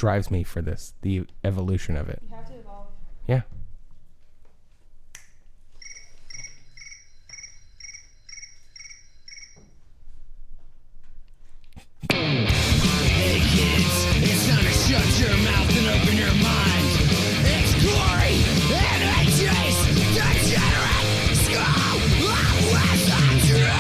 drives me for this, the evolution of it. You have to evolve. Yeah. Hey kids, it's time to shut your mouth and open your mind. It's Corey and AJ's Degenerate School of Wizardry.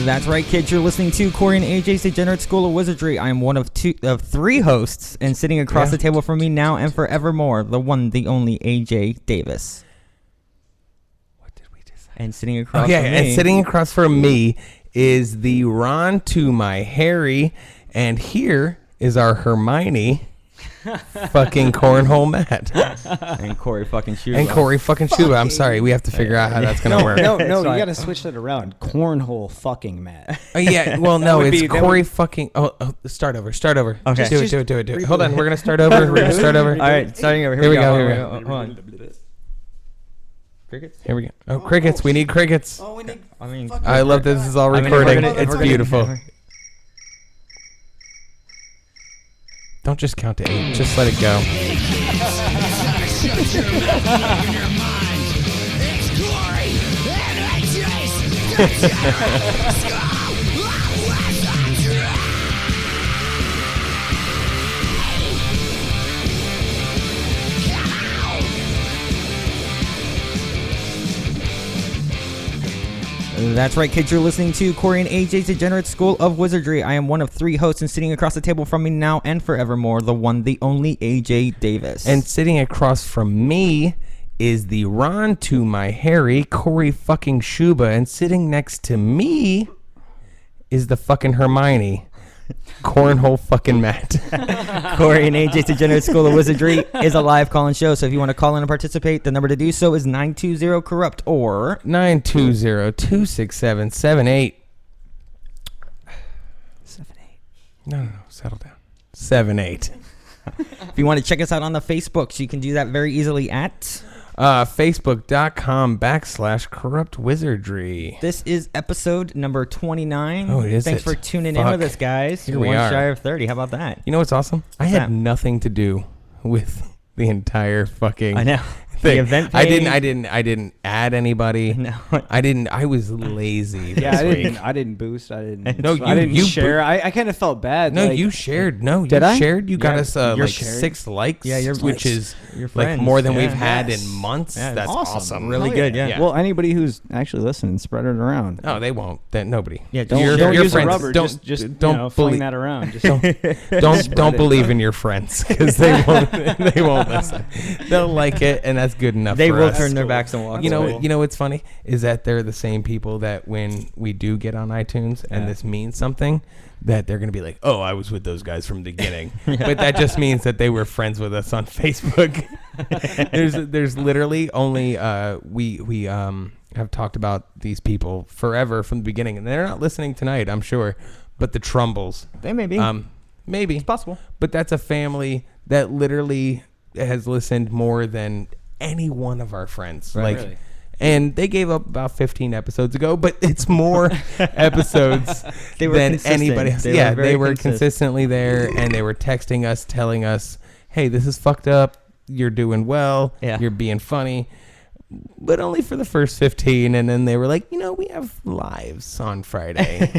That's right, kids. You're listening to Corey and AJ's Degenerate School of Wizardry. I am one of three hosts, and sitting across the table from me now and forevermore, the one, the only AJ Davis. What did we decide? And sitting across Okay, from me, and sitting across from me is the Ron to my Harry, and here is our Hermione, fucking cornhole Matt, and Corey fucking Shuba. and Corey fucking Shuba. I'm sorry, we have to figure out how that's gonna work. No, It's you fine. got to switch that around. Cornhole fucking Matt. Oh, yeah, well, no, would it's be- that Corey fucking. Oh, Start over. Okay. Do it. Hold on, we're gonna start over. We're gonna start over. All right, starting over. Here we go. Hold on. Crickets? Here we go. Oh, crickets. We need crickets. Oh, we need. I mean, I love this is all I mean, if we're recording. gonna- if It's we're gonna- beautiful. Don't just count to 8. Just let it go. Shut your mouth and open your mind. It's Corey and AJ's Degenerate School of Wizardry. That's right, kids. You're listening to Corey and AJ's Degenerate School of Wizardry. I am one of three hosts, and sitting across the table from me now and forevermore, the one, the only AJ Davis. And sitting across from me is the Ron to my Harry, Corey fucking Shuba. And sitting next to me is the fucking Hermione, cornhole fucking Matt. Corey and AJ's Degenerate School of Wizardry is a live call-in show, so if you want to call in and participate, the number to do so is 920-CORRUPT or 920-267-78. 78. No, settle down. 78. If you want to check us out on the Facebooks, you can do that very easily at... Facebook.com/corrupt wizardry. This is episode number 29. Oh, is Thanks it? for tuning in Fuck. with us, guys. Here we One are. shy of 30. How about that? You know what's awesome? I What's had that? nothing to do with the entire fucking I know. thing. The event I page. didn't add anybody. No. I was lazy this Yeah, week. I didn't boost. I didn't. No, I didn't you share. I kind of felt bad. No, like, you shared. No, Did you I? shared. You got Yeah, us you're like shared. 6 likes. Yeah, you're which is Your like friends. more than Yeah. we've had Yes. in months. Yeah, That's awesome. awesome. Really Hell good, yeah. yeah. Well, anybody who's actually listening, spread it around. No, they won't. Nobody. Yeah, Don't, Your- don't your use friends. a rubber. Don't- just don't you know, bully- fling that around. Just don't it. believe in your friends because they won't listen. They'll like it and that's good enough. They for will us. turn their backs and walk You away. know what's funny is that they're the same people that when we do get on iTunes and this means something, that they're gonna be like, oh, I was with those guys from the beginning, but that just means that they were friends with us on Facebook. there's literally only we have talked about these people forever from the beginning, and they're not listening tonight, I'm sure, but the Trumbles, They may be. maybe It's possible. but that's a family that literally has listened more than any one of our friends. Right. Really? And they gave up about 15 episodes ago, but it's more episodes They were than consistent. anybody else. They were Yeah, very they were consistent. consistently there, and they were texting us, telling us, hey, this is fucked up. You're doing well. Yeah. You're being funny. But only for the first 15, and then they were like, we have lives on Friday.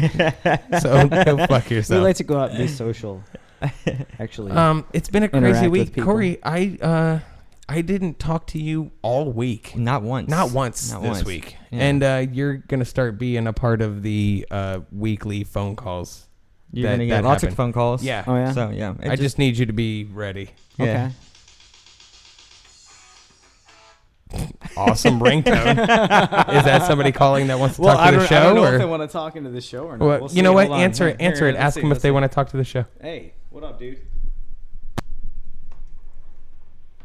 So go fuck We yourself. like to go out and be social. Actually, It's been a Interact crazy with week. people. Corey, I didn't talk to you all week. Not once. Not once Not this once. week. Yeah. And you're going to start being a part of the weekly phone calls. You're that- going to get that lots happen. of phone calls. Yeah. oh yeah. So, yeah. I just need you to be ready. yeah. Okay. Awesome ringtone. Is that somebody calling that wants to talk to the show? I don't know or? if they want to talk into the show or not. Well, We'll you know see. what? Hold on. Answer it. Here, Answer it. let's Ask see, them if let's they see. want to talk to the show. Hey, what up, dude?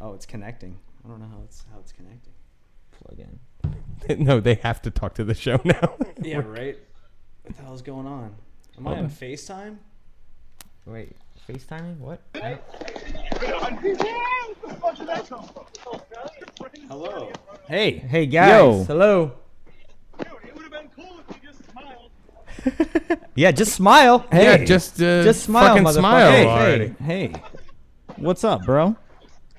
Oh, it's connecting. I don't know how it's connecting. Plug in. No, they have to talk to the show now. Yeah, right. What the hell's going on? Am I Hold on on. FaceTime? Wait. FaceTiming? What? Hello. Hey. Hey guys. Yo. Hello. Dude, it would have been cool if you just smiled. Yeah, just smile. Yeah, Hey. just smile, fucking motherfucker. smile Hey, already. Hey. What's up, bro?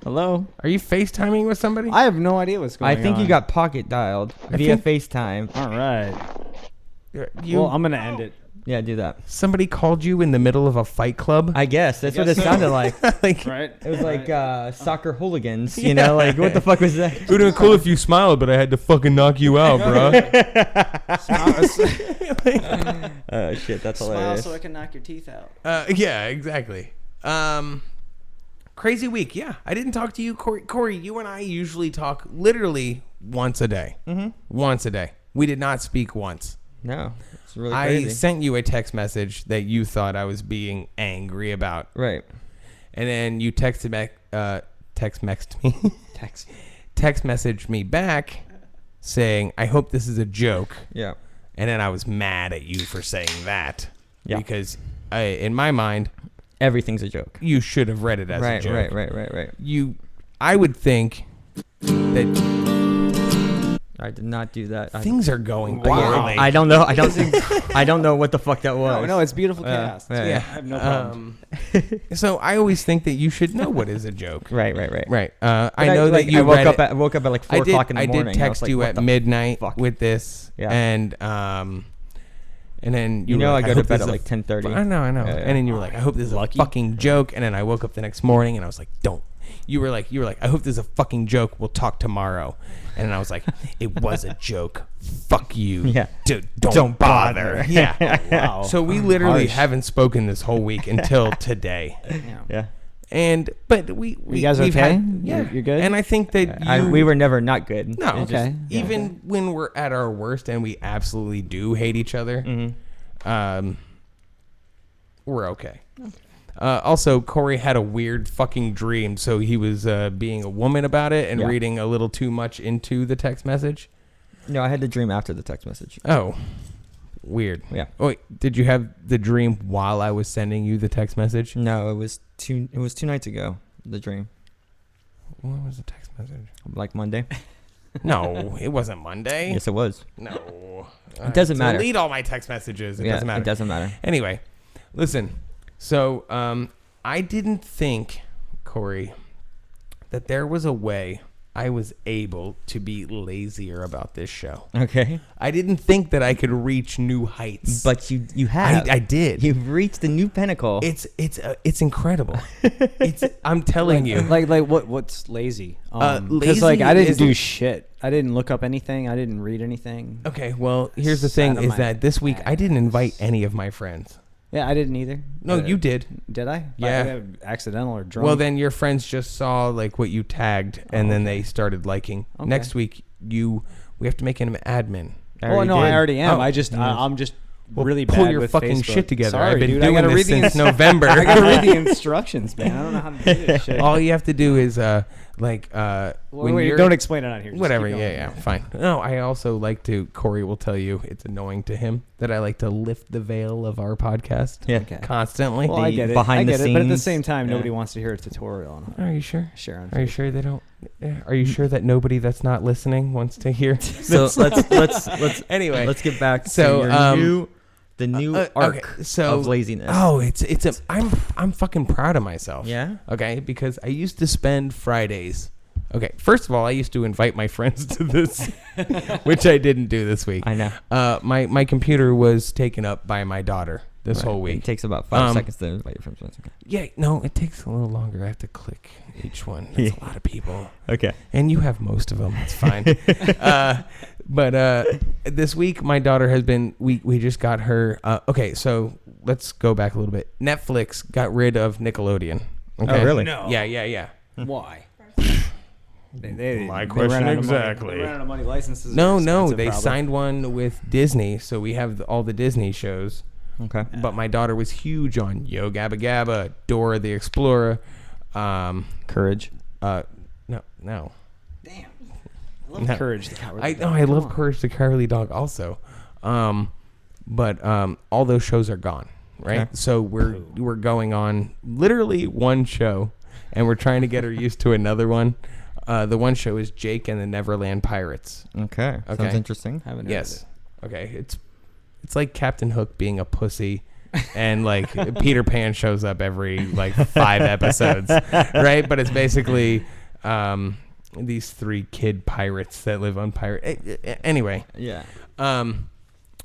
Hello. Are you FaceTiming with somebody? I have no idea what's going I on. think you got pocket dialed via think- FaceTime. All right. You, Well, I'm gonna end it. Yeah, do that. somebody called you in the middle of a fight club? I guess that's what guess it so. sounded like. like, Right. It was like soccer hooligans, you know? Like, what the fuck was that? it would have been cool if you smiled, but I had to fucking knock you out, bro. Oh shit, that's Smile hilarious. so I can knock your teeth out. Yeah, exactly. Crazy week. Yeah, I didn't talk to you, Corey. Corey, you and I usually talk literally once a day. Mm-hmm. Once a day. We did not speak once. No, it's really I crazy. sent you a text message that you thought I was being angry about, Right. and then you text me, text messaged me back saying, "I hope this is a joke." Yeah. And then I was mad at you for saying that, Yeah. because in my mind, Everything's a joke. you should have read it as a Right, joke. right. I would think that I did not do that. things are going Wow. poorly. I don't know. I don't think. I don't know what the fuck that was. No, it's beautiful chaos. yeah. Yeah. I have no problem. So I always think that you should know what is a joke. Right. Right. I But know that like, you I woke read up it. at like 4 o'clock in the morning. I did text was like, you what at the midnight fuck? with this, Yeah. and then You know, were I like, go to hope bed this at is like a 10:30. I know. Yeah, yeah. And then you were like, I hope this is Lucky. a fucking joke. And then I woke up the next morning and I was like, don't. You were like, I hope this is a fucking joke. We'll talk tomorrow. And then I was like, it was a joke. Fuck you. Yeah. Dude, don't bother. Yeah. Wow. So we literally Harsh. haven't spoken this whole week until today. Yeah. But we You guys we've okay? had- yeah, You're good? And I think that We were never not good. no, It's Okay. just- even when we're at our worst and we absolutely do hate each other, we're okay. Also, Corey had a weird fucking dream, so he was being a woman about it and Yeah. reading a little too much into the text message. No, I had the dream after the text message. Oh, weird. Yeah. Oh, wait, did you have the dream while I was sending you the text message? No, it was 2 nights ago. The dream, What was the text message? like Monday. No, it wasn't Monday. Yes, it was. No. It doesn't matter. Delete all my text messages. It Yeah, doesn't matter. It doesn't matter. Anyway, listen. So I didn't think, Corey, that there was a way I was able to be lazier about this show. Okay. I didn't think that I could reach new heights. But you have. I did. You've reached a new pinnacle. It's incredible. I'm telling you. Like what's lazy? Because Lazy like I didn't is- do shit. I didn't look up anything. I didn't read anything. Okay, well, here's the Sat thing: on is my that this week I didn't ass. invite any of my friends. Yeah, I didn't either. No, you did. Did I? Yeah. Accidental or drunk? Well, then your friends just saw like what you tagged, and then they started liking. Okay. Next week, we have to make him an admin. Oh no, I already am. Oh. I'm just Well, really pull bad your with fucking Facebook. shit together. Sorry, I've been dude, doing I gotta this read the since November. I gotta read the instructions, man. I don't know how to do this shit. All you have to do is when Wait, you're don't explain it on here. Just whatever. keep Yeah, going. fine. No, I also like to. Corey will tell you it's annoying to him that I like to lift the veil of our podcast. Yeah. Okay. Constantly. Well, I get it. behind I the get it. But at the scenes. same time, Yeah. nobody wants to hear a tutorial on Are you sure? share on. Are you sure they don't? Are you sure that nobody that's not listening wants to hear? So let's Anyway, let's get back so, to your the new okay, arc so- of laziness. Oh, I'm fucking proud of myself. Yeah? Okay, because I used to spend Fridays. Okay, first of all, I used to invite my friends to this, which I didn't do this week. I know. My computer was taken up by my daughter this Right. whole It week. takes about 5 Um, seconds to invite your friends. Okay. Yeah, no, it takes a little longer. I have to click each one. That's a lot of people. Okay. And you have most of them. It's fine. But this week, my daughter has been. We just got her. Okay, so let's go back a little bit. Netflix got rid of Nickelodeon. Okay? Oh, really? No. Yeah. Why? My they question ran out of money. exactly. They ran out of money. Licenses. No, are expensive, they probably. signed one with Disney, so we have all the Disney shows. Okay. But my daughter was huge on Yo Gabba Gabba, Dora the Explorer. Courage. No. Damn. I love No. Courage the Cowardly I Dog. know I love Come on. Courage the Cowardly Dog also, but all those shows are gone, right? Okay. So we're going on literally one show, and we're trying to get her used to another one. The one show is Jake and the Neverland Pirates. Okay. Sounds interesting. Haven't heard Yes. Okay. It's like Captain Hook being a pussy, and like Peter Pan shows up every like 5 episodes, right? But it's basically these 3 kid pirates that live on pirate. Anyway. Yeah.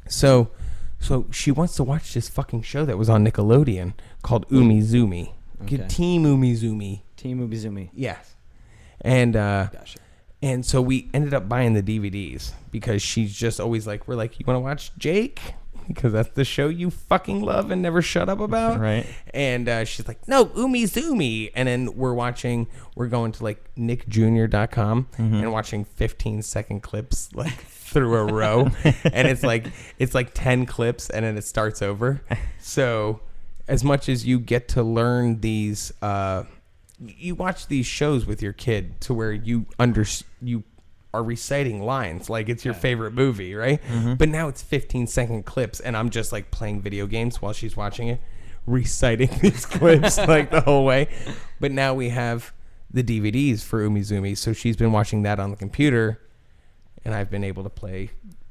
So she wants to watch this fucking show that was on Nickelodeon called Umizoomi. Okay. Team Umizoomi. Team Ubizumi. Yes. And Gotcha. and so we ended up buying the DVDs because she's just always like, we're like, you want to watch Jake? Because that's the show you fucking love and never shut up about. Right. And she's like, no, Umizoomi. And then we're going to like nickjr.com and watching 15-second clips like through a row. And it's like 10 clips and then it starts over. So as much as you get to learn these, you watch these shows with your kid to where you are reciting lines like it's your favorite movie, right? But now it's 15-second clips and I'm just like playing video games while she's watching it, reciting these clips like the whole way. But now we have the DVDs for Umizoomi, so she's been watching that on the computer and I've been able to play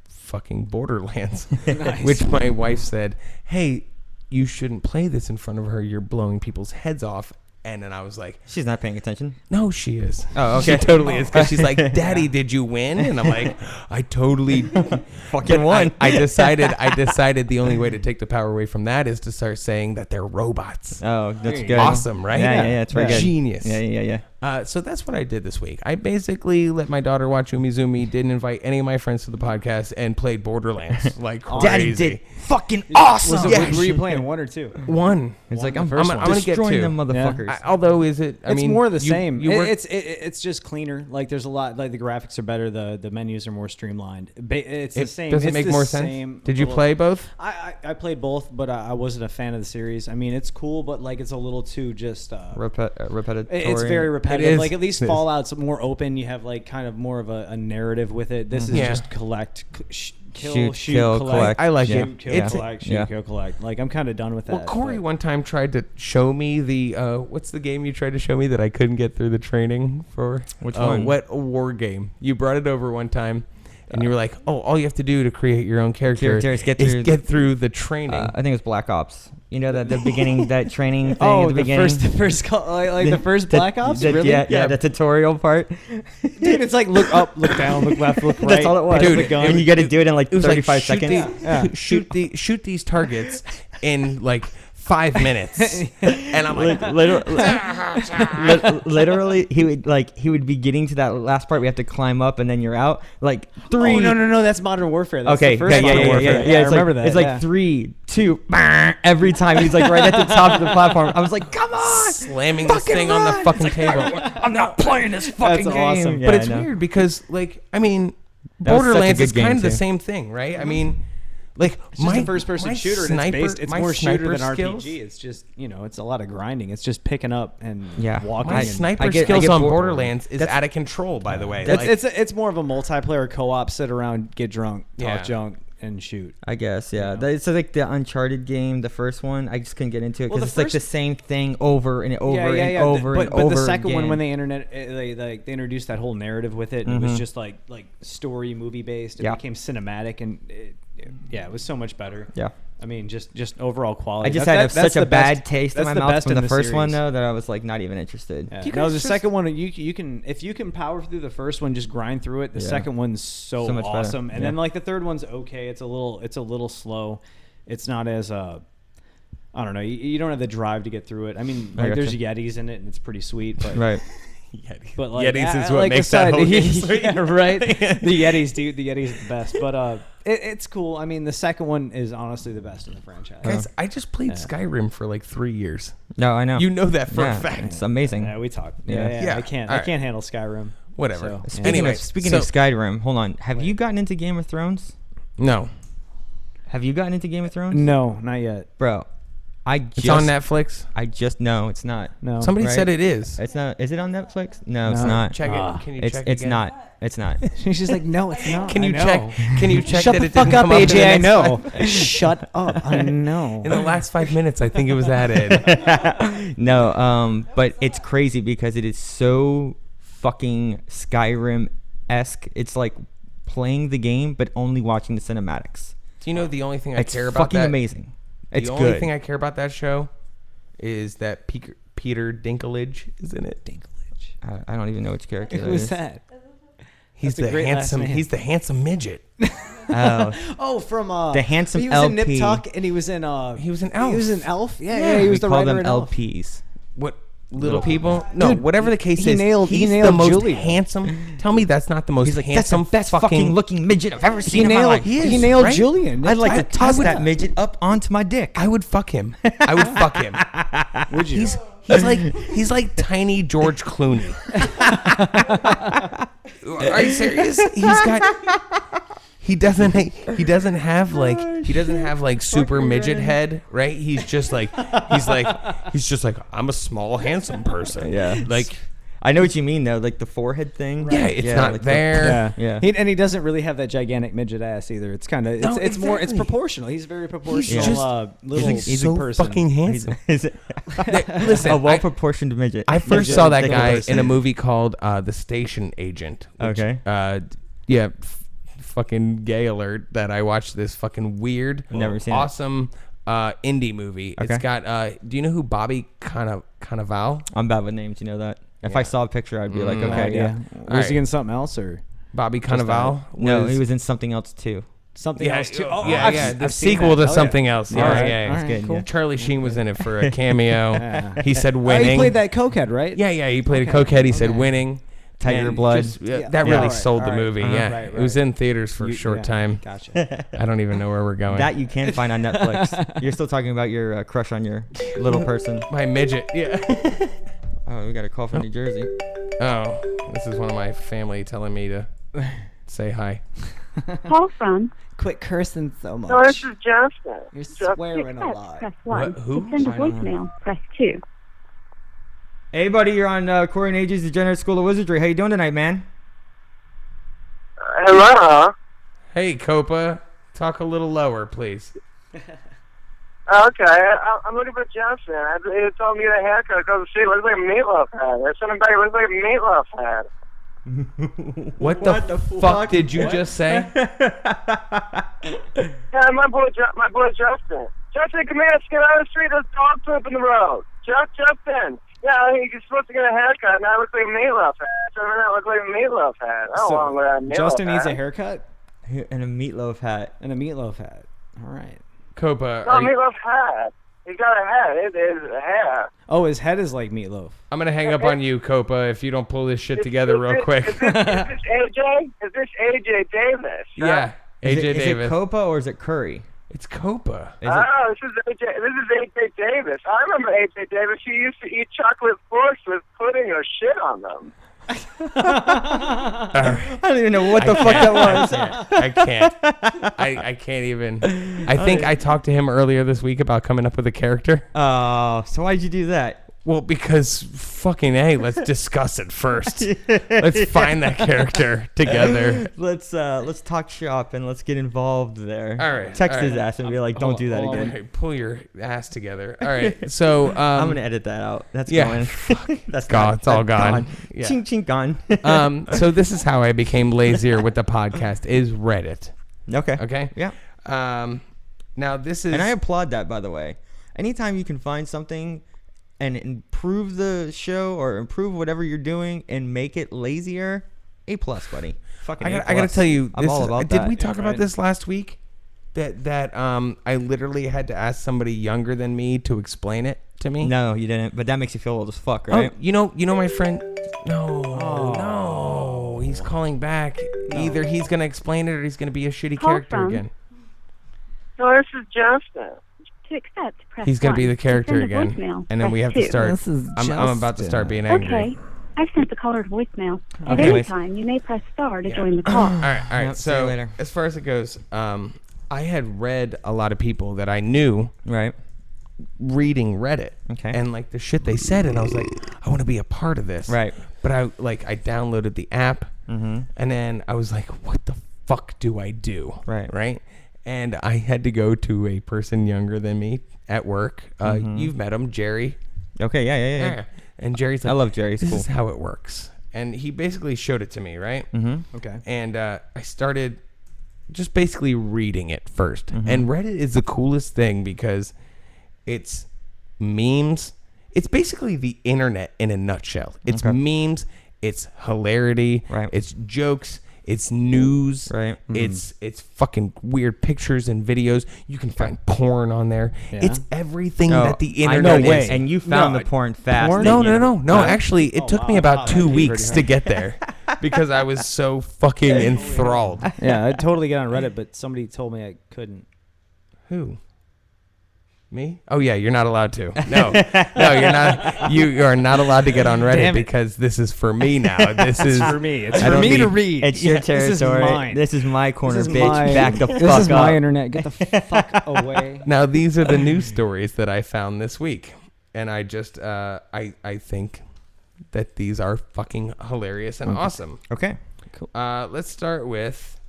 fucking Borderlands. Nice. Which my wife said, hey, you shouldn't play this in front of her, you're blowing people's heads off. And then I was like, She's not paying attention. no, she is. Oh, okay. She totally is. Because she's like, Daddy, did you win? And I'm like, I totally Fucking won. I decided the only way to take the power away from that is to start saying that they're robots. Oh, that's you good. go. Awesome, right? Yeah, it's very good. Genius. Yeah. So that's what I did this week. I basically let my daughter watch Umizoomi, didn't invite any of my friends to the podcast, and played Borderlands like crazy. Daddy did fucking awesome. Were you playing 1 or 2? One. It's like the I'm first I'm one. gonna get destroying two. them motherfuckers. Although, is it? I It's mean, more of the you- same. You work, It's just cleaner. Like there's a lot. Like the graphics are better. The menus are more streamlined. It's the same. Does it It's make the more same sense? Did you little- play both? I played both, but I wasn't a fan of the series. I mean, it's cool, but like it's a little too just. Repetitive. It's very repetitive. It is. Like at least It is. Fallout's more open. You have like kind of more of a narrative with it. This is Yeah. just collect, kill, Shoot, shoot, kill, collect. I like Yeah. it. Shoot, kill, It's- collect, shoot, yeah. kill, collect. Like I'm kind of done with that. Well, Corey but- one time tried to show me the what's the game you tried to show me that I couldn't get through the training for? Which one? What war game? You brought it over one time, and you were like, "Oh, all you have to do to create your own character Is is get through the training." I think it was Black Ops. You know that the beginning, that training thing Oh, at the beginning. the first the first Black Ops. Really? Yeah, the tutorial part. Dude, it's like look up, look down, look left, look right. That's all it was. Dude, the gun. And you got to do it in like It was 35 like seconds. shoot these targets in like 5 minutes, and I'm like, Literally, he would be getting to that last part. We have to climb up, and then you're out. Like 3. Oh no, that's Modern Warfare. That's Okay, the first yeah. Modern Warfare. I I remember like, that. It's like yeah. 3, 2, every time he's like right at the top of the platform. I was like, come on, slamming this fucking thing on the run. fucking table. I'm not playing this fucking That's game. awesome. Yeah, But it's I know. weird because, like, I mean, That was such a Borderlands good is kind game, of the too. same thing, right? I mean, like, It's just a first-person shooter, and it's my more shooter than skills- RPG. It's just it's a lot of grinding. It's just picking up and Yeah. walking. My and- sniper I get skills on bored. Borderlands is That's- out of control, by the way. It's Like, it's more of a multiplayer co-op. Sit around, get drunk, talk Yeah. junk, and shoot. I guess, yeah. You know? It's like the Uncharted game, the first one. I just couldn't get into it Well, because the it's like the first- same thing over and over and over But and over the second one, again. when they introduced that whole narrative with it, and it was just like story movie based. It Yeah. became cinematic, and it was so much better. Yeah. I mean, just overall quality. I just That's had such a the best- bad taste in that's my the mouth best from in the first one, series. though, that I was like not even interested. Yeah. You No, guys the just- second one you can if you can power through the first one, just grind through it. The Yeah. second one's so So much better. awesome, and Yeah. then like the third one's okay. It's a little slow. It's not as I don't know. You don't have the drive to get through it. I mean, I like there's gotcha. Yetis in it, and it's pretty sweet. But Right. But like, Yetis is I what like makes the that side- whole game sweet. Yeah, right. The Yetis, dude. The Yetis are the best. But it's cool. I mean, the second one is honestly the best in the franchise. guys, I just played Yeah. Skyrim for like 3 years. No, I know. You know that for yeah, a fact. It's amazing. Yeah, we talked. Yeah. Yeah, Yeah. I can't. All I right. can't handle Skyrim. Whatever. So, Speaking, Anyway, of, speaking so- of Skyrim, hold on. Have you gotten into Game of Thrones? No, Have you gotten into Game of Thrones? No, not yet. Bro, it's on Netflix. No, it's not. No. Somebody Right? said it is. It's not. Is it on Netflix? No, it's No. not. Check Ah. it. Can you It's check it's again? not. It's not. She's just like, no, it's not. Can I you know. check? Can you check Shut that the it fuck didn't up, come up in the AJ. I next know. five- Shut up. I know. In the last 5 minutes, I think it was added. No, but it's crazy because it is so fucking Skyrim-esque. It's like playing the game, but only watching the cinematics. Do you know the only thing I It's care about fucking that? amazing. It's the good. only thing I care about that show is that Peter Dinklage is in it. I don't even know which character that Who is is. that? He's That's a the great last handsome. name. He's the handsome midget. Oh, Oh, from The handsome he was in LP. Nip Tuck, and he was in He was an elf. He was an elf. Yeah, Yeah. he was we the call writer them in Elf. LPs. What little people? No, Dude, whatever the case he is. nailed- he he's the nailed most Julia. handsome. Tell me that's not the most He's like, that's the handsome best fucking looking midget I've ever He seen in my nailed. life. He He is, nailed right? Julian. I'd like to toss would- that midget up onto my dick. I would fuck him. I would fuck him. Would you? He's like tiny George Clooney. Are you serious? He doesn't have like super midget head, right? He's just like I'm a small handsome person. Yeah. Like I know what you mean though, like the forehead thing. yeah, it's not like the- there. Yeah. And he doesn't really have that gigantic midget ass either. It's kind of No, it's more it's exactly. proportional. He's very proportional. just- Little He's big so person. fucking handsome. Listen, a well-proportioned midget. I first Midget, saw that thick guy person. in a movie called The Station Agent. Which, Okay. Yeah. Fucking gay alert that I watched this fucking weird, Never seen it. awesome indie movie. Okay. It's got. Do you know who Bobby Cannavale? I'm bad with names. You know that. If I saw a picture, I'd be like, Mm. okay, yeah. Was Alright. he in something else or Bobby Cannavale? No, he was in something else too. something else too? Oh, yeah, I've- yeah. I've The seen sequel that. to Oh, something yeah. else. All Yeah, right, yeah. all That's right, good, cool. yeah. Charlie Sheen was in it for a cameo. Yeah. He said Oh, winning. he played that cokehead, right? Yeah, yeah. He played Okay, a cokehead. He said okay. winning. Tiger And Blood. Yeah. that Yeah. really Alright, sold the alright. movie. Uh-huh. Yeah, Right, it was right. in theaters for a short Yeah, time. Gotcha. I don't even know where we're going. That you can find on Netflix. You're still talking about your crush on your little person. My midget. Yeah. Oh, we got a call from New Jersey. Oh, this is one of my family telling me to say hi. Call from. Quit cursing so much. No, this is Justin. You're Justin. swearing a Accept, lot. press 1. What? Who? To send a I don't know. voicemail, press 2. Hey, buddy, you're on Corey and AJ's Degenerate School of Wizardry. How you doing tonight, man? Hello. Hey, Copa, talk a little lower, please. Okay, I'm looking for Justin. He told me to get a haircut because see, it looks like a meatloaf head. I sent him back. It looks like a meatloaf head. What the fuck did you just say? Yeah, my boy Justin. Justin, come here. Let's get out of the street. There's dog poop in the road. Justin. Yeah, he's supposed to get a haircut. Now it looks like a meatloaf head. So now it looks like a meatloaf head. I don't want to wear a meatloaf Justin needs a head. haircut And a meatloaf hat. and a meatloaf hat. All right. Copa, No, are you- meatloaf head. He's got a head. It is a hair. Oh, his head is like meatloaf. I'm gonna hang up on you, Copa, if you don't pull this shit together real quick. Is this AJ? Is this AJ Davis? Yeah, AJ Is it Davis. Copa or is it Curry? It's Copa. Is it? Oh, this is AJ Davis. I remember AJ Davis. She used to eat chocolate forks with pudding or shit on them. I don't even know what the fuck that was. I can't. I can't even. I think I talked to him earlier this week about coming up with a character. Oh, so why'd you do that? Well, because fucking A, let's discuss it first. Let's find that character together. Let's talk shop and let's get involved there. All right, Text all his right. ass and be like, don't do that Hold on, again. wait, pull your ass together. All right. So I'm gonna edit that out. That's yeah, going. That's gone. not- It's all that's gone. Yeah. Chink chink gone. So this is how I became lazier with the podcast is Reddit. Okay. Okay. Yeah. Now this is And I applaud that, by the way. Anytime you can find something and improve the show or improve whatever you're doing and make it lazier, A+, buddy. Fucking I gotta tell you, I'm this all is- about did that. we talk about right. this last week? That I literally had to ask somebody younger than me to explain it to me. No, you didn't. But that makes you feel old as fuck, Oh, right? you know my friend. No, he's calling back. Either he's gonna explain it or he's gonna be a shitty Call character from- again. No, this is Justin. To accept, press He's gonna 1. be the To character send a again, voicemail, and then we have press to 2. start. This is I'm about to start being Justin. angry. Okay. I've sent the caller to voicemail. At Okay, any wait. time, you may press star to join the call. All right. Yep, see you So later. as far as it goes, I had read a lot of people that I knew Right. reading Reddit. Okay. And like the shit they said, and I was like, I want to be a part of this. Right. But I downloaded the app, Mm-hmm. and then I was like, what the fuck do I do? Right. Right. And I had to go to a person younger than me at work. You've met him, Jerry. Okay. Yeah. And Jerry's like, I love Jerry. He's This cool. is how it works. and he basically showed it to me, right? Okay. And I started just basically reading it 1st. And Reddit is the coolest thing because it's memes. It's basically the internet in a nutshell. It's memes. It's hilarity. Right. It's jokes. It's news. Right. It's fucking weird pictures and videos. You can find porn on there. Yeah. It's everything Oh, that the I internet know, is. and you found the porn fast. porn? No, didn't no, you? no. Actually, it took me wow, about wow, 2 that'd be weeks pretty to get there because I was so fucking enthralled. Yeah, I'd totally get on Reddit, but somebody told me I couldn't. Who? Me? Oh yeah, you're not allowed to. No, you're not. You are not allowed to get on Reddit Damn it. because this is for me now. This is for me. It's I for don't me to need- read. It's your This is territory. mine. This is my corner, This is bitch. my- Back the fuck This is up. my internet. Get the fuck away. Now these are the news stories that I found this week, and I just I think that these are fucking hilarious and awesome. Okay. Let's start with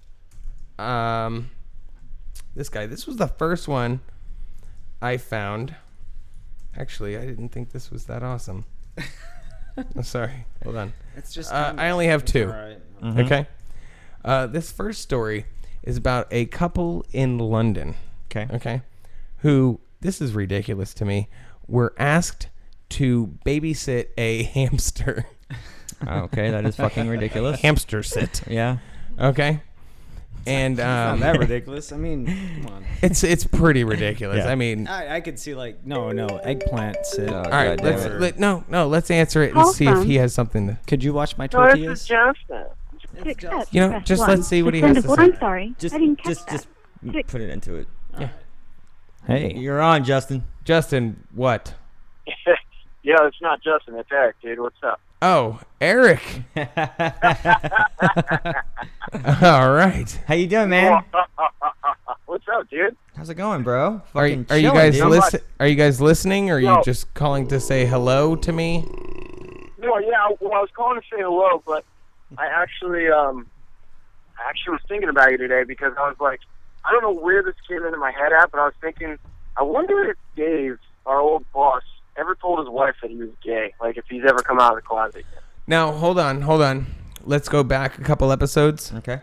this guy. This was the first one I found. Actually, I didn't think this was that awesome. I'm sorry. Hold on. It's just. I only have 2. Alright. Okay. This first story is about a couple in London. Okay. Okay. Who, this is ridiculous to me, were asked to babysit a hamster. Okay, that is fucking ridiculous. Hamster sit. Yeah. Okay. And Not that ridiculous. I mean, come on. it's pretty ridiculous. Yeah. I mean, I could see like no eggplant sit. Oh, all right, God damn let's it. let's answer it and Call see if from- he has something to. Could you watch my No, this tortillas? is Justin. To accept, You know, press just 1. let's see what he To has send to a- say. I'm sorry. Just, I didn't catch just, that. just Six. put it into it. Hey. You're on, Justin. Justin, what? Yeah, it's not Justin. It's Eric, dude. What's up? Oh, Eric. All right. How you doing, man? What's up, dude? How's it going, bro? Are Fucking you chilling, guys dude. listen? Are you guys listening, or are you No. just calling to say hello to me? No, yeah. Well, I was calling to say hello, but I actually was thinking about you today because I was like, I don't know where this came into my head at, but I was thinking, I wonder if Dave, our old boss, ever told his wife that he was gay. Like, if he's ever come out of the closet yet. Now, hold on. Let's go back a couple episodes. Okay.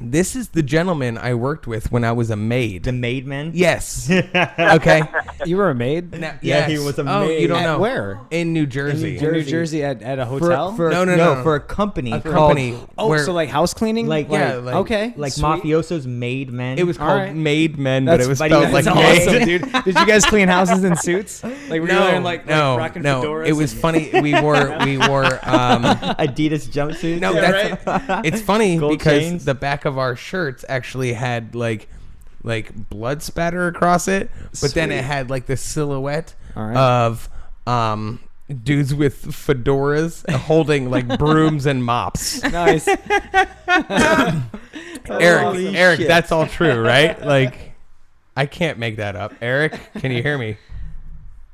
This is the gentleman I worked with when I was a maid. The maid man? Yes. Okay. You were a maid? Now, Yeah, he yes. was a Oh, maid. you don't At know where? In New Jersey. In New Jersey at a hotel? For No. for a company A called company. oh, where so like house cleaning? Like- yeah, like- okay. like sweet. mafiosos made men. It was called right. Made Men, but That's it was funny. spelled like That's maid. awesome, dude. Did you guys clean houses in suits? Like were you wearing like rocking no. fedoras It was and- funny. We wore Adidas jumpsuit. no, Yeah, that's it's funny Gold because chains. the back of our shirts actually had like blood spatter across it, but then it Sweet. had like the silhouette All right. of dudes with fedoras holding like brooms and mops. Nice. Eric, shit. that's all true, right? Like I can't make that up. Eric, can you hear me?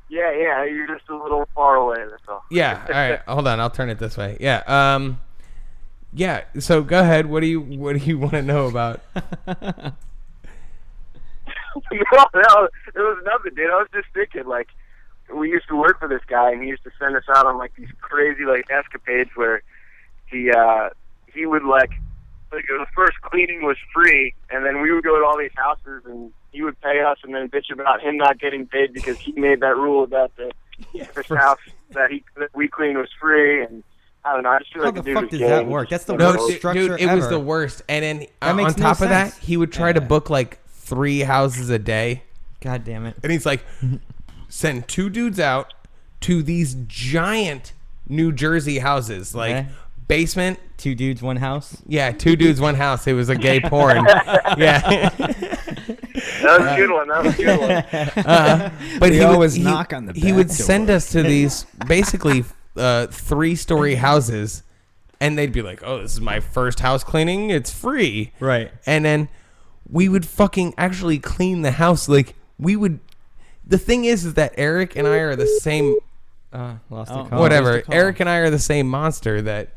Yeah, you're just a little far away, that's all. Yeah. All right. Hold on. I'll turn it this way. Yeah. Yeah. So go ahead. What do you want to know about? No, it was nothing, dude. I was just thinking, like, we used to work for this guy, and he used to send us out on, like, these crazy, like, escapades where he would, like the first cleaning was free, and then we would go to all these houses, and he would pay us, and then bitch about him not getting paid because he made that rule about the first house that we cleaned was free, and I don't know. I just feel How like the the dude fuck was does gay. that work? That's the No, worst dude, structure it was ever. the worst. And then That on makes no top of that, sense. he would try to book like 3 houses a day. God damn it. And he's like, send 2 dudes out to these giant New Jersey houses, like Okay. basement. 2 dudes, 1 house. Yeah, 2 dudes, 1 house. It was a gay porn. Yeah. That was a good one. That was a good one. But We he always would, knock on the He back would door. send us to these basically 3-story houses, and they'd be like, "Oh, this is my first house cleaning. It's free." Right. And then we would fucking actually clean the house. Like we would. The thing is that Eric and I are the same. Lost Oh, the call. Whatever. the call. Eric and I are the same monster that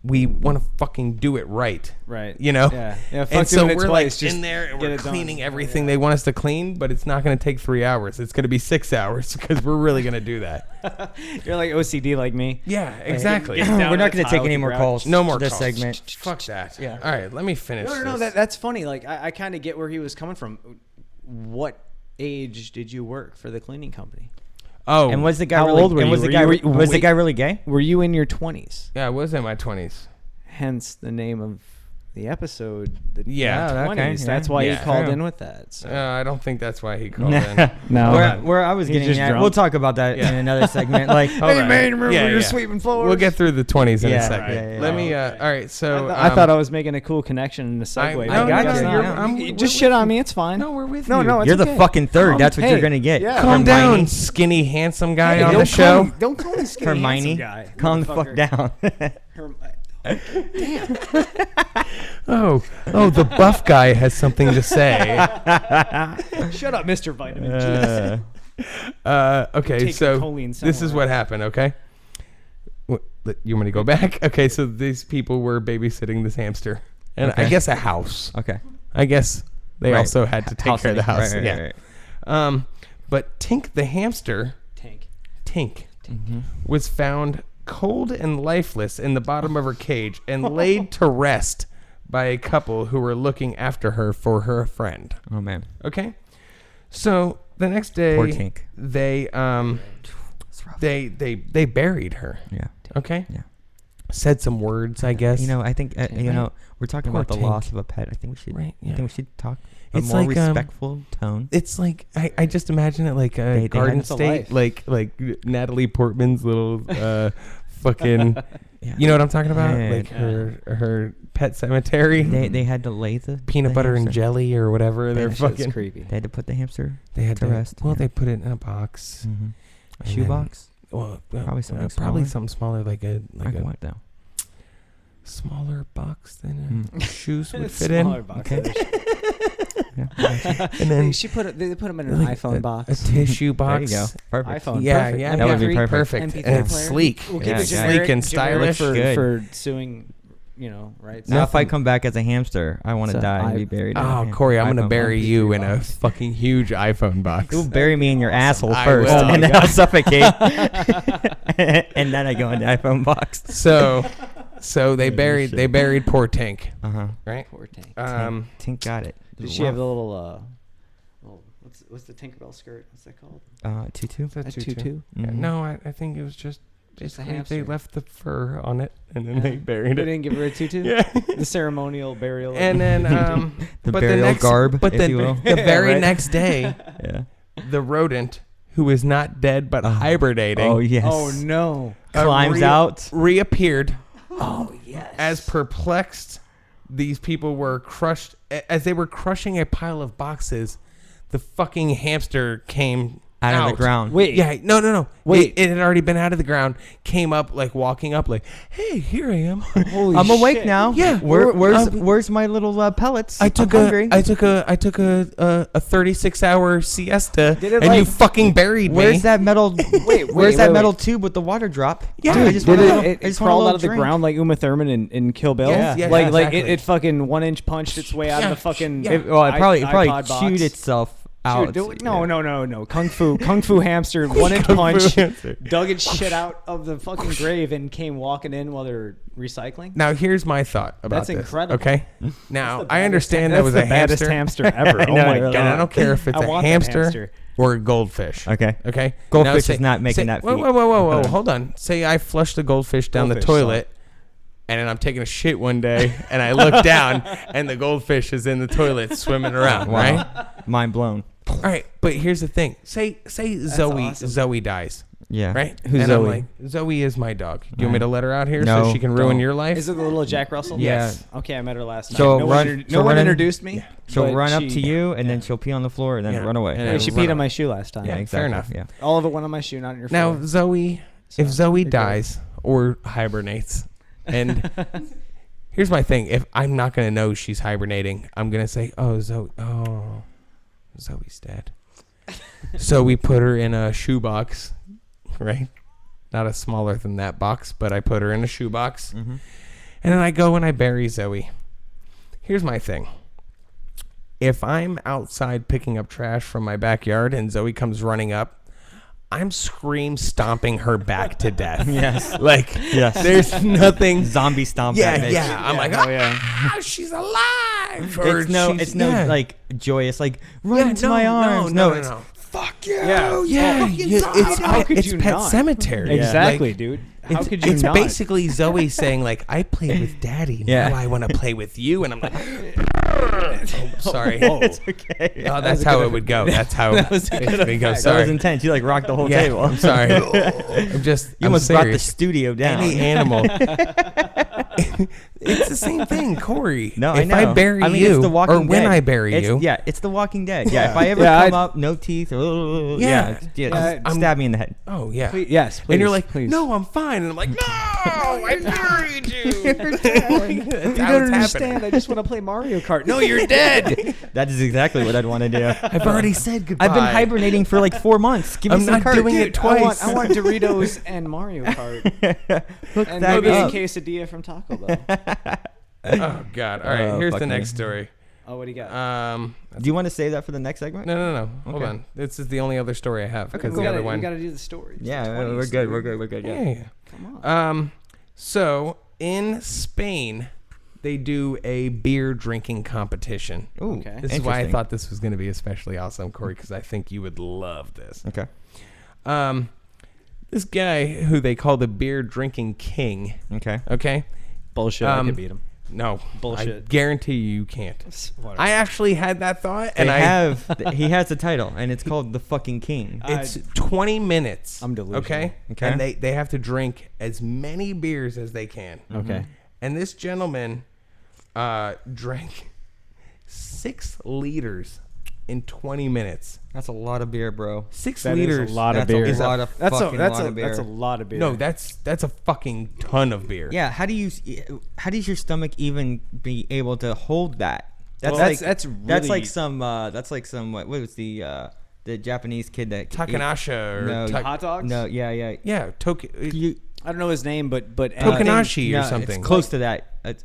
we want to fucking do it right. Right. You know? Yeah. Yeah. Fuck And so doing it we're twice, like just in there and get we're it done. cleaning everything they want us to clean, but it's not going to take 3 hours. It's going to be 6 hours because we're really going to do that. You're like OCD like me. Yeah, exactly. Get down We're to not the going to tile take with any the more grouch. calls. No more this calls. segment. Fuck that. Yeah. All right, let me finish No, this. that's funny. Like I kind of get where he was coming from. What age did you work for the cleaning company? Oh, And was the guy How really? old were and you? was the Were guy? you- Was the wait. guy really gay? Were you in your 20s? yeah, I was in my 20s. Hence the name of the episode. The Yeah, 20s. okay, That's yeah. why Yeah. he called True. in with that. So. I don't think that's why he called in. No. Where I was He's getting just at. drunk. We'll talk about that Yeah. in another segment. Like, Hold on. remember your sweeping floors? We'll get through the 20s in Yeah, a second. right, yeah, Let yeah. me. All right. So I thought I was making a cool connection in the segue. no, but no, I no, guess you're- not. I'm- You we're just with shit on me. It's fine. No, we're with No, you. no, it's you're the okay. fucking third. Calm- That's what hey, you're gonna get. yeah. Calm Hermione. down, skinny, handsome guy Hey, on don't the show. Don't call me skinny Hermione, handsome guy. calm the fuck Motherfucker. down. Oh, the buff guy has something to say. Shut up, Mr. Vitamin G. Okay, Take so your choline this is somewhere what happened. Okay, you want me to go back? Okay, so these people were babysitting this hamster, and I Okay. guess a house. Okay. I guess they Right. also had to take care of the sitting. house. Right, Yeah. right. But Tink the hamster, Tank. Tink, was found cold and lifeless in the bottom of her cage and laid to rest by a couple who were looking after her for her friend. Oh man. Okay, so the next day Poor Tink. they It's rough. they buried her. Yeah. Okay, Yeah. said some words, I guess. You know, I think we're talking Poor about the Tink. loss of a pet. I think we should. Right, I yeah. think we should talk a It's more like, respectful tone. it's like I just imagine it like a They Garden had- State, like Natalie Portman's little fucking. Yeah. You know what I'm talking about? Yeah. Like her pet cemetery. They had to lay the Peanut the butter and hamster. jelly or whatever. They're That shit's fucking. creepy. They had to put the hamster They had to rest. Well, yeah. they put it in a box. Mm-hmm. A And shoebox. Well, Probably something probably smaller. something smaller, like a Like what though? smaller box than shoes would It's fit smaller in. box. Okay. Yeah. And then They put them in an like iPhone a box. tissue There you box. go. Perfect. iPhone. Yeah, Perfect. yeah, That would be MP3, perfect. And MP3 it's player. sleek. We'll Yeah, keep it yeah. Sleek and generic stylish. Good. for suing, rights. Now, if I come back as a hamster, I want to So die and I- be buried. in a Oh, ham- Corey, I'm gonna iPhone bury box. you in a box. fucking huge iPhone box. You'll bury me in your asshole I first, will. and Oh, then I'll suffocate, and then I go into iPhone box. So they buried poor Tink, Uh huh. right? Poor Tank. Tink got it. Did she have the little what's the Tinkerbell skirt? What's that called? tutu? Is that A tutu? tutu? Yeah, Mhm. no, I think it was just Just a basically they hamster. left the fur on it and then they buried They it. didn't give her a tutu. Yeah. The ceremonial burial. And then The but burial next, garb, but if the, you will. the very Right. next day, Yeah. the rodent who is not dead but hibernating Oh yes. oh no. Climbs out. reappeared. Oh yes. As perplexed these people were crushed as they were crushing a pile of boxes, the fucking hamster came Out of the ground. Wait. Yeah, no. Wait. It had already been out of the ground. Came up like walking up like, hey, here I am. Holy I'm awake shit. now. Yeah. Where's my little pellets? I took I'm hungry. a 36-hour siesta, Did it, and you like- fucking buried me. Where's that metal? Wait, Where's that wait. metal tube with the water drop? Yeah. Dude, I Dude, just Did want a little- it I just want a crawled little out of the drink. ground like Uma Thurman in Kill Bill? Yes, yes, like exactly. it fucking one-inch punched its way out of the fucking. Yeah. It probably iPod box. chewed itself out. No. Kung Fu hamster, one-inch punch, hamster. dug its shit out of the fucking grave and came walking in while they're recycling. Now here's my thought about That's this. incredible. Okay. Now That's the I understand baddest- that was that's a the baddest hamster. hamster ever. Oh know, my really. And I god! don't care if it's I a want that hamster, hamster. or a goldfish. Okay. Okay. Goldfish Now is not making that Whoa, feat. whoa. Hold on. Say I flushed the goldfish down Goldfish the toilet, and then I'm taking a shit one day, and I look down, and the goldfish is in the toilet swimming around. Wow. Right. Mind blown. All right. But here's the thing. Say Zoe awesome. Zoe dies. Yeah. Right. Who's and Zoe? I'm like, Zoe is my dog. Do you want me to let her out here No, so she can ruin don't. your life? Is it the little Jack Russell? Yes. Okay, I met her last night. She'll no run- one, she'll no one run in- introduced me. She'll but run up she- to you, and then she'll pee on the floor, and then Yeah. run away. And Yeah, then she run peed away. on my shoe last time. Yeah, fair exactly. enough. Yeah. All of it went on my shoe, not on your Now, floor. Zoe, So, if Zoe you're good. dies or hibernates, and here's my thing: if I'm not gonna know she's hibernating, I'm gonna say, "Oh, Zoe's dead." So we put her in a shoebox, right? Not a smaller than that box, but I put her in a shoebox, Mhm. And then I go and I bury Zoe. Here's my thing. If I'm outside picking up trash from my backyard and Zoe comes running up, I'm stomping her back to death. Yes. Like, Yes. there's nothing. Zombie stomp. Yeah, that bitch. yeah. I'm like, she's alive. Or It's no yeah. like joyous like run into no, my arms. No, it's fuck you. Yeah. Yeah. It's How could it's you Pet not? Cemetery. Exactly, Like, dude. How it's, could you it's not? basically Zoe saying like, I played with Daddy. Yeah. Now I want to play with you. And I'm like, sorry. It's okay. Oh, that's how it would go. That's how it would go. That was Sorry. intense. You like rocked the whole Yeah, table. I'm sorry. I'm just. You I'm almost brought the serious. studio down. Any animal. It's the same thing, Corey. No, if I know. I bury mean, you, it's the Walking or when Dead. I bury It's- you, yeah, it's the Walking Dead. Yeah, if I ever Yeah, come I'd- up, no teeth, Yeah. I'm- stab me in the head. oh yeah, Please, yes, please. and you're like, please. no, I'm fine, and I'm like, no, I buried you. That's You how don't it's understand. happening. I just want to play Mario Kart. No, you're dead. That is exactly what I'd want to do. I've already said goodbye. I've been hibernating for like 4 months. Give me I'm some not cart. doing it twice. I want Doritos and Mario Kart. Hook And that maybe a up. quesadilla from Taco Bell. Oh God! All right, Oh, here's fuck the me. next story. Oh, what do you got? Do you want to save that for the next segment? No. Hold Okay. on. This is the only other story I have because we the other one. gotta do the stories. Yeah, The 20s, we're good. dude. We're good. Yeah, Yeah. yeah. Come on. So in Spain, they do a beer drinking competition. Ooh, Okay. This is why I interesting. thought this was going to be especially awesome, Corey, because I think you would love this. Okay. This guy who they call the beer drinking king. Okay. Okay. Bullshit. I could beat him. No. Bullshit. I guarantee you can't. Whatever. I actually had that thought, And and he has a title, and it's called the fucking King. it's 20 minutes. I'm delusional. Okay. Okay. And they have to drink as many beers as they can. Okay. And this gentleman drank 6 liters in 20 minutes. That's a lot of beer, bro. 6 That liters. is a lot of That's beer. a lot of That's fucking lot of beer. that's a lot of beer. No, that's a fucking ton of beer. Yeah. How does your stomach even be able to hold that? That's Well, like that's that's really- some what was the Japanese kid that Takanasha or No, hot dogs. No, yeah. yeah, You, I don't know his name, but Tokanashi or no, something. It's close to that. It's,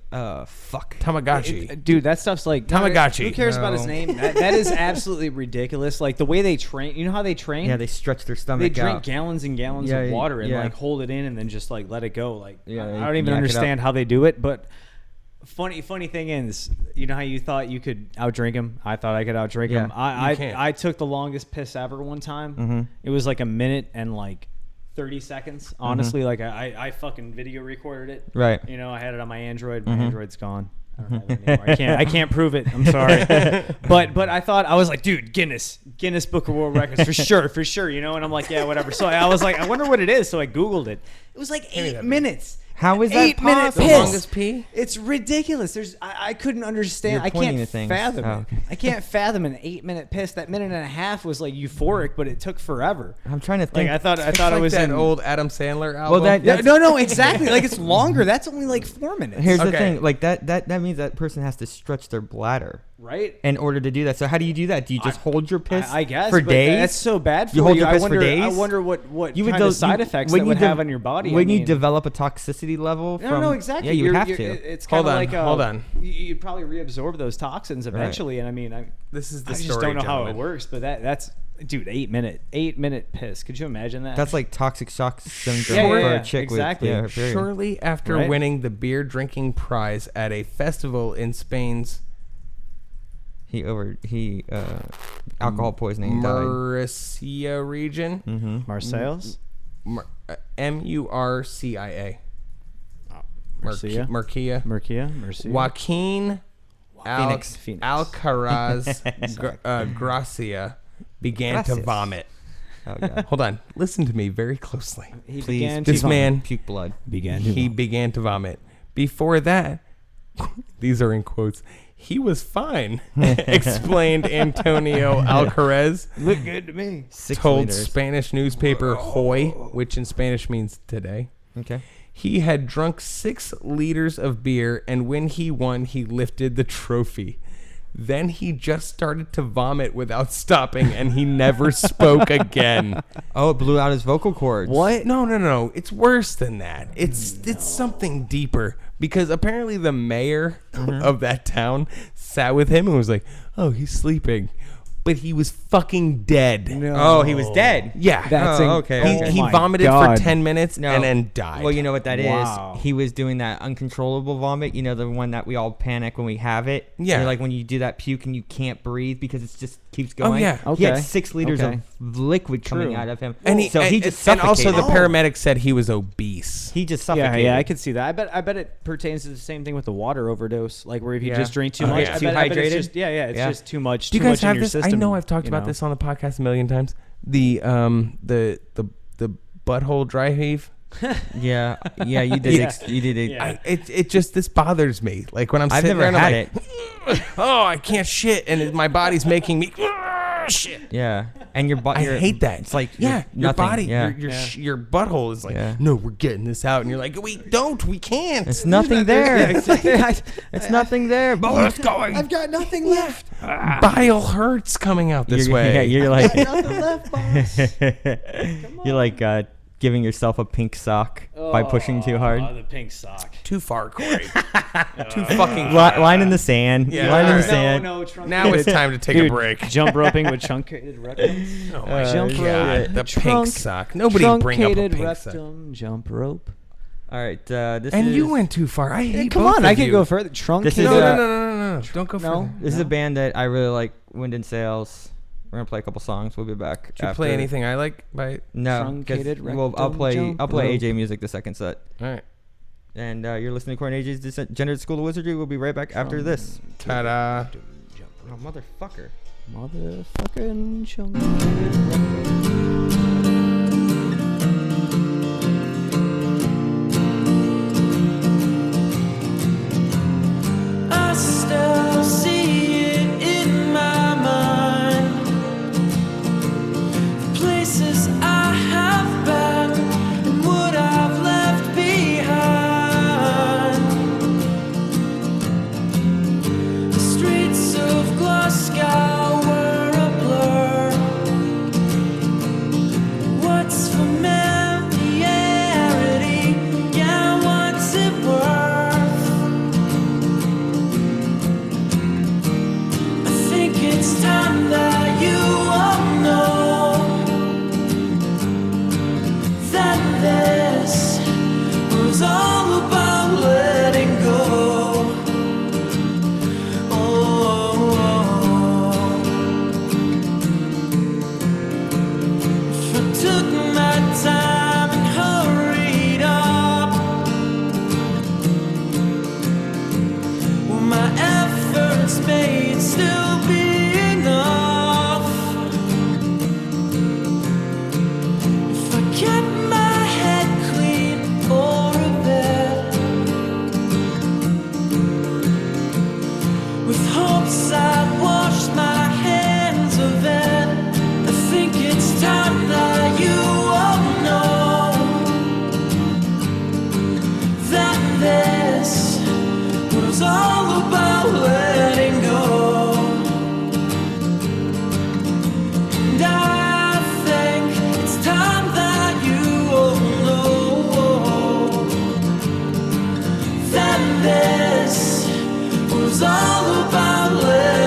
fuck. Tamagotchi. Dude, that stuff's like Tamagotchi. Who cares about his No. name? That is absolutely ridiculous. Like the way they train. You know how they train? Yeah, they stretch their They stomach drink out. gallons and gallons Yeah, of water and yeah. like hold it in and then just like let it go. Like Yeah, I they don't even yak it up. understand how they do it. But funny thing is, you know how you thought you could outdrink him? I thought I could outdrink Yeah, him. I can't. I took the longest piss ever one time. Mm-hmm. It was like a minute and like 30 seconds. Honestly, like I fucking video recorded it. Right. You know, I had it on my Android. My Android's gone. I don't have it anymore. I can't prove it. I'm sorry. but I thought I was like, dude, Guinness Book of World Records for sure. You know, and I'm like, yeah, whatever. So I was like, I wonder what it is. So I Googled it. It was like 8 minutes. How is that 8 minute possible? The piss. longest pee? It's ridiculous. I couldn't understand. You're I pointing can't to things. fathom Oh, it. okay. I can't fathom an 8 minute piss. That minute and a half was like euphoric, but it took forever. I'm trying to Like think. I thought It's it like was that in, old Adam Sandler album. Well, that- Yeah, no, exactly. Like it's longer. That's only like 4 minutes. Here's the Okay. thing. Like that means that person has to stretch their bladder right? in order to do that. So how do you do that? Do you just hold your piss I guess for but days? That's so bad for You hold your I piss for wonder, I days? wonder what you would kind of those- side you- effects when that you would de- have on your body. When I you mean, develop a toxicity level from no, exactly. Yeah, you You're- have you're- to. It's Hold kind of on, like hold on. You'd probably reabsorb those toxins eventually, and I mean, This is the I story, just don't know how it gentlemen. works. But that's dude, 8 minute piss. Could you imagine that? That's like toxic shock syndrome Yeah, for yeah, a chick exactly. with her period. Shortly after Right. winning the beer drinking prize at a festival in Spain's Alcohol poisoning died. Murcia region, Mm-hmm. Marseilles. Murcia. Murcia. Murcia. Joaquin Phoenix. Alcaraz Gracia began to Gracias. vomit. Oh god. Hold on. Listen to me very closely. He Please, began This to man, puke blood. he began to vomit. Before that, these are in quotes, he was fine, explained Antonio Alcaraz, look good to me. 6 told liters. Spanish newspaper Hoy, which in Spanish means today. Okay. He had drunk 6 liters of beer, and when he won, he lifted the trophy. Then he just started to vomit without stopping, and he never spoke again. Oh, it blew out his vocal cords. What? No. It's worse than that. It's something deeper, because apparently the mayor of that town sat with him and was like, "Oh, he's sleeping," but he was fucking dead. Oh, he was dead. Yeah. That's okay. He my vomited God. for 10 minutes No. and then died. Well, you know what that is? Wow. He was doing that uncontrollable vomit. You know, the one that we all panic when we have it. Yeah. You're like when you do that puke and you can't breathe because it just keeps going. yeah. He had Okay. 6 liters Okay. of liquid coming True. out of him. and so he just and also the suffocated. paramedics said he was obese. He just Yeah, suffocated. yeah, I could see that. I bet it pertains to the same thing with the water overdose. Like where if you Yeah. just drink too Oh, much, yeah. I Too bet it's hydrated? just, it's Yeah. just too much. Do you too guys much in have your this? I system, know I've talked you about know? this on the podcast a million times. The butthole dry heave. Yeah, you did. Yeah. You did it. Yeah. It just this bothers me. Like when I'm I've sitting never there and had I'm like, oh, I can't shit, and my body's making me shit. Yeah, and your body. I hate that. It's like your nothing. body, Yeah. your butthole is like, Yeah. no, we're getting this out, and you're like, we can't. It's nothing there. It's nothing there. Oh, it's going. I've got nothing left. Bile hurts coming out this way. Yeah, you're like Nothing left, boss. you're like giving yourself a pink sock by pushing too hard. Oh, the pink sock. Too far, Corey. Too fucking Line in the sand. Yeah, Line in the alright. sand. No, Now it's time to take a break. Jump roping with truncated rectum. Oh my Jump God, rope. the pink sock. Nobody bring up a Truncated pink sock. rectum jump rope. All right. This And is, you went too far. I hate Come both on, of I could you. go further. Truncated. is, No. Don't go No. further. This is a band that I really like. Wind and Sails. We're gonna play a couple songs. We'll be back. Did you play anything I like by? No. 'cause- Truncated Well, I'll rectum play. jump I'll play rope. AJ music the second set. All right. And you're listening to Corn AJ's Degenerate School of Wizardry. We'll be right back after this. Ta-da. Oh, motherfucker. Motherfucking truncated rectum. I still see it in my mind. The places I have been and what I've left behind. The streets of Glasgow were a blur. What's familiarity? Yeah, what's it worth? I think it's time that you all know that this was all about letting go. If I took my time and hurried up, will my efforts made still be enough? If I kept my head clean for a bit, with hopes I'd wash my hands of it, I think it's time that you all know that this was all about letting go. And I think it's time that you all know that this was all about letting go.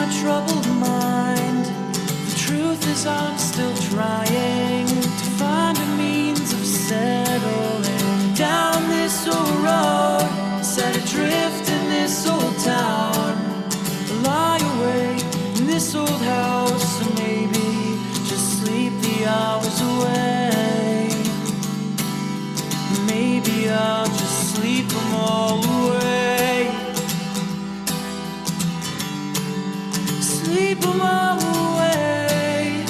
my troubled mind. The truth is I'm still trying to find a means of settling down this old road, set adrift in this old town, lie awake in this old house, or maybe just sleep the hours away. Maybe I'll just sleep them all away. Sleep them all away.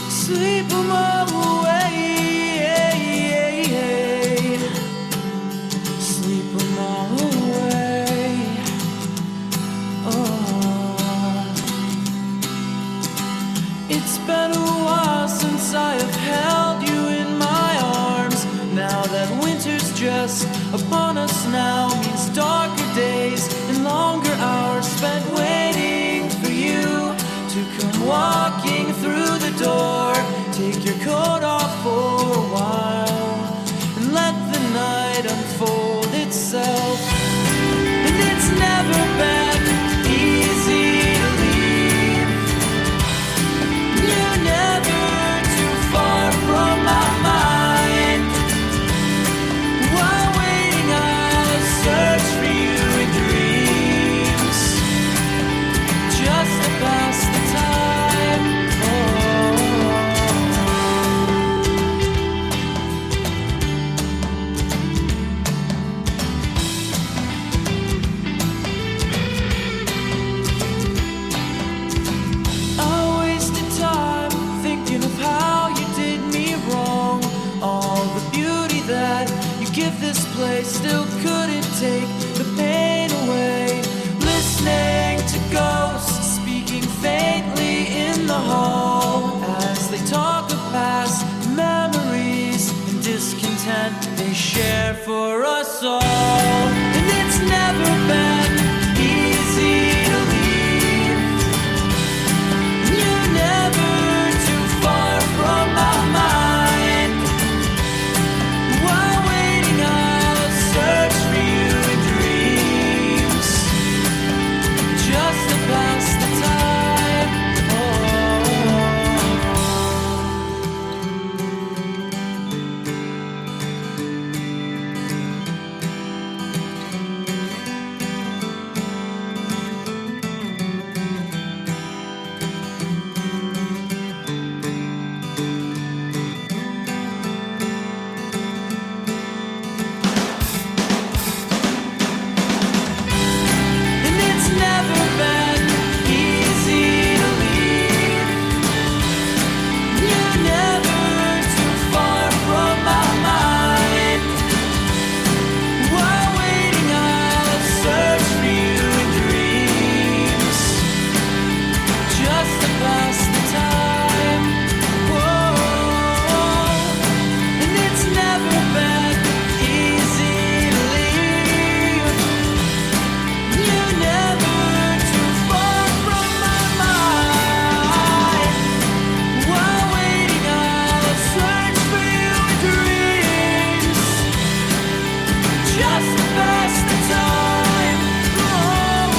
Sleep them all away. Sleep them all away. Oh. It's been a while since I have held you in my arms. Now that winter's just upon us now means darker days and longer hours spent waiting for you to come walking through the door. Take your coat off for a while and let the night unfold itself. And it's never been easy to leave. You're never too far from my mind. While waiting, I'll search for you in dreams, just to pass the time. Oh. I wasted time thinking of how you did me wrong. All the beauty that you give this place still couldn't take the pain away. Listening to ghosts speaking faintly in the hall as they talk of past memories and discontent they share for us all. And it's never been easy to leave. You're never too far from my mind. While waiting, I'll search for you in dreams, just to pass the time. Oh. And it's never been easy to leave. You're never too far from my mind. While waiting, I'll search for you in dreams, just to pass the time. Whoa. And it's never been easy to leave. You're never too far from my mind. While waiting, I'll search for you in dreams, just to pass the time. Oh,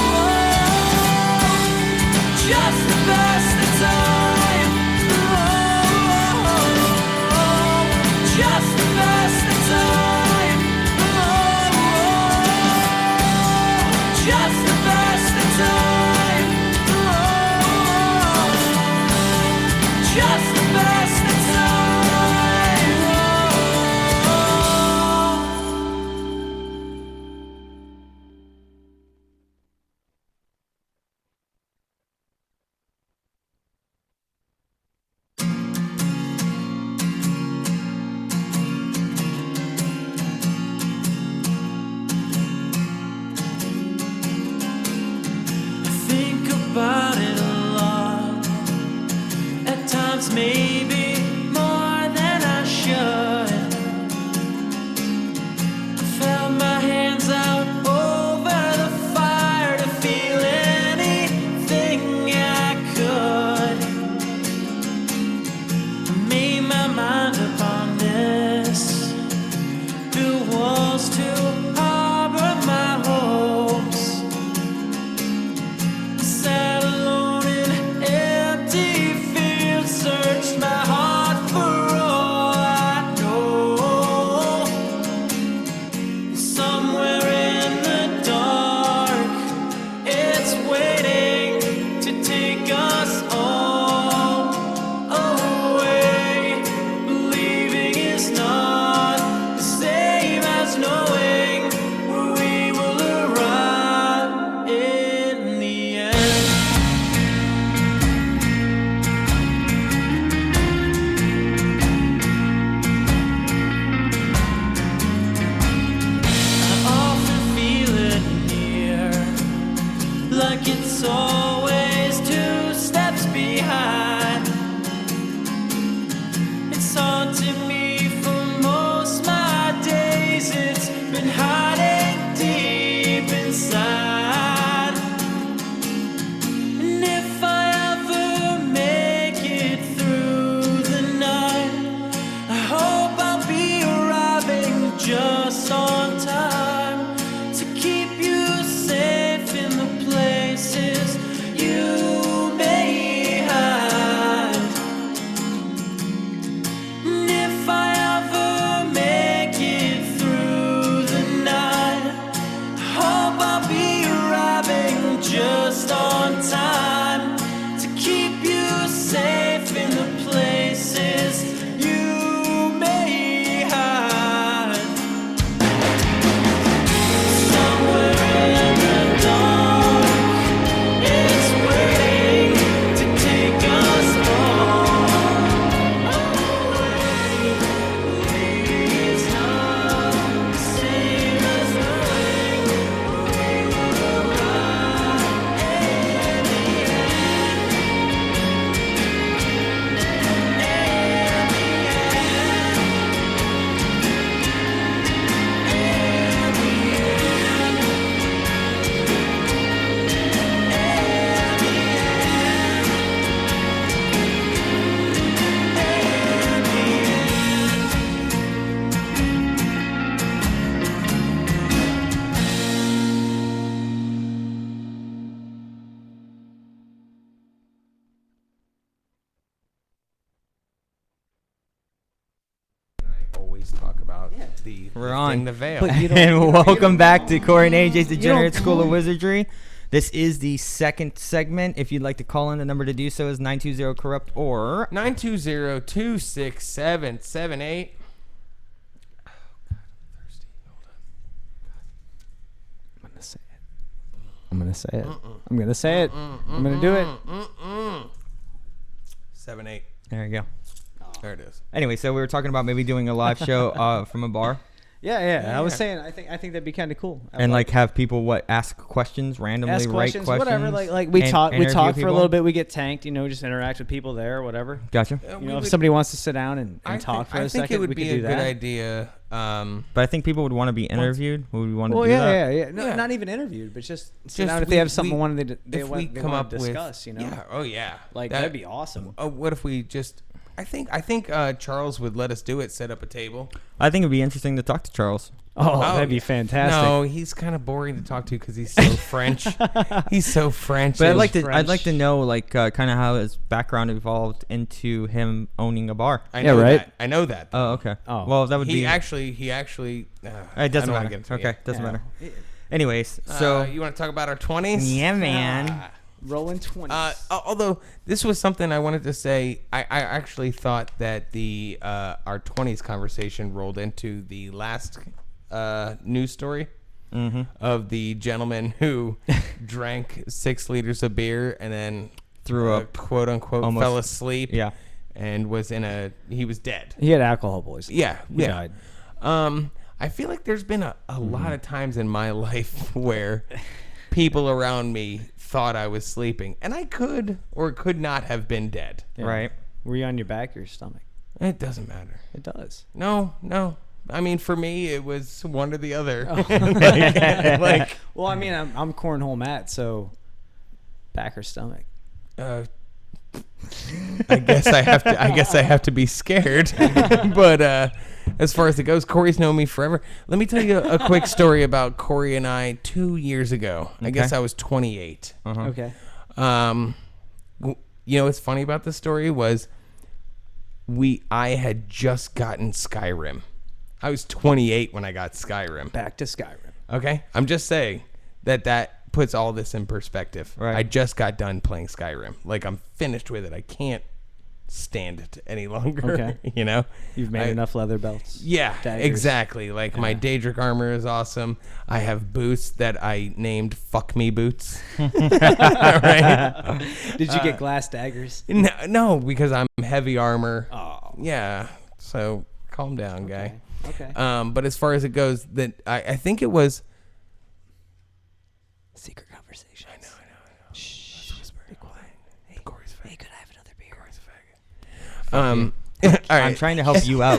just to pass the time. Oh, just to pass the time. Oh, just to pass the time. Oh, just to pass the time. Oh. just talk about the We're lifting on. the veil. But you don't- And welcome back to Corey and AJ's Degenerate don't School of call- Wizardry. This is the second segment. If you'd like to call in, the number to do so is 920-CORRUPT or 920-267-78. I'm gonna say it. I'm gonna say it. I'm gonna do it. 78. there you go. There it is. Anyway, so we were talking about maybe doing a live show from a bar Yeah. I was Yeah. saying. I think that'd be kind of cool. and like have people ask questions randomly, ask write questions, questions, whatever. Like we and talk. We interview talk for a people. little bit. We get tanked. Just interact with people there, or whatever. Gotcha. You know, if somebody wants to sit down and talk for I a think second, it would we be could a do good that. idea. But I think people would want to be interviewed. Would we want to Well, do that? yeah. No, Yeah. not even interviewed, but just sit Just down if we- they have something we- wanted they if want we they come wanna up discuss. with, yeah, oh yeah, Like that'd be awesome. What if we just? I think Charles would let us do it. Set up a table. I think it'd be interesting to talk to Charles. Oh, Oh, that'd be yeah. fantastic. No, he's kind of boring to talk to because he's so French. He's so French. But I'd and- like to. I'd French. like to know like kind of how his background evolved into him owning a bar. I Yeah, know right? that. I know that. Oh, okay. Oh. well, that would he be. actually. It doesn't I don't wanna matter. get into it Okay, yet. doesn't Yeah. matter. Anyways, so you want to talk about our 20s? yeah, man. Rolling 20s. Although this was something I wanted to say, I actually thought that the our 20s conversation rolled into the last news story of the gentleman who drank 6 liters of beer and then Threw up. quote unquote, Almost- fell asleep. Yeah. And was he was dead. he had alcohol poisoning. Yeah, He yeah. died. I feel like there's been a lot of times in my life where people around me thought I was sleeping, and I could or could not have been dead. Yeah. Right. Were you on your back or your stomach? It doesn't matter. It does. No. I mean, for me, it was one or the other. like, Well, I mean, I'm cornhole Matt, so back or stomach. I guess I have to. I guess I have to be scared. But as far as it goes, Corey's known me forever. Let me tell you a quick story about Corey and I 2 years ago. I guess I was 28. Okay. You know what's funny about this story was I had just gotten Skyrim. I was 28 when I got Skyrim. Back to Skyrim. Okay, I'm just saying that puts all this in perspective. Right. I just got done playing Skyrim. Like, I'm finished with it. I can't stand it any longer. Okay. You know, You've made enough leather belts. Yeah, Daggers. exactly. Like my Daedric armor is awesome. I have boots that I named "Fuck Me" boots. Right? Did you get glass daggers? No, because I'm heavy armor. Oh. Yeah. So calm down, guy. Okay. But as far as it goes, that I think it was. Secret conversation. I know. Shh. Be quiet. Hey, Corey's faggot. Hey, could I have another beer? Corey's faggot. All right. I'm trying to help you out.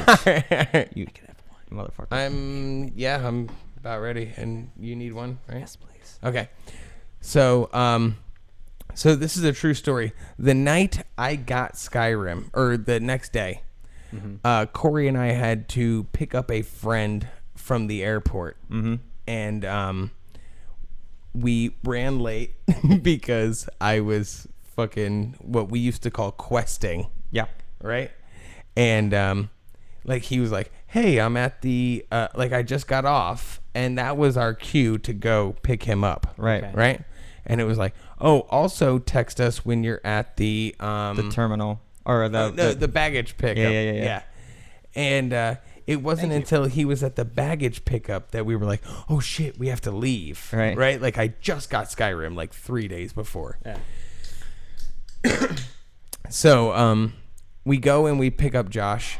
You I could have one. motherfucker. I'm about ready, and you need one, right? Yes, please. Okay. So so this is a true story. The night I got Skyrim, or the next day, Corey and I had to pick up a friend from the airport, and we ran late because I was fucking what we used to call questing. Yeah. Right? And like he was like, "Hey, I'm at the like I just got off," and that was our cue to go pick him up. Right. Okay. Right? And it was like, "Oh, also text us when you're at the The terminal or the baggage pickup." Yeah. And it wasn't until he was at the baggage pickup that we were like, "Oh shit, we have to leave." Right. Right? Like I just got Skyrim like 3 days before. Yeah. So we go and we pick up Josh.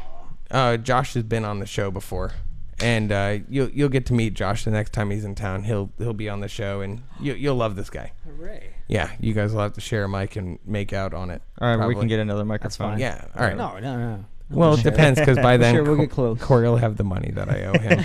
Josh has been on the show before, and you'll get to meet Josh the next time he's in town. He'll be on the show, and you'll love this guy. Hooray. Yeah, you guys will have to share a mic and make out on it. All right, we probably. can get another microphone. fine. Yeah, all right. No. Well, it depends because by then Sure, we'll get close. Corey will have the money that I owe him.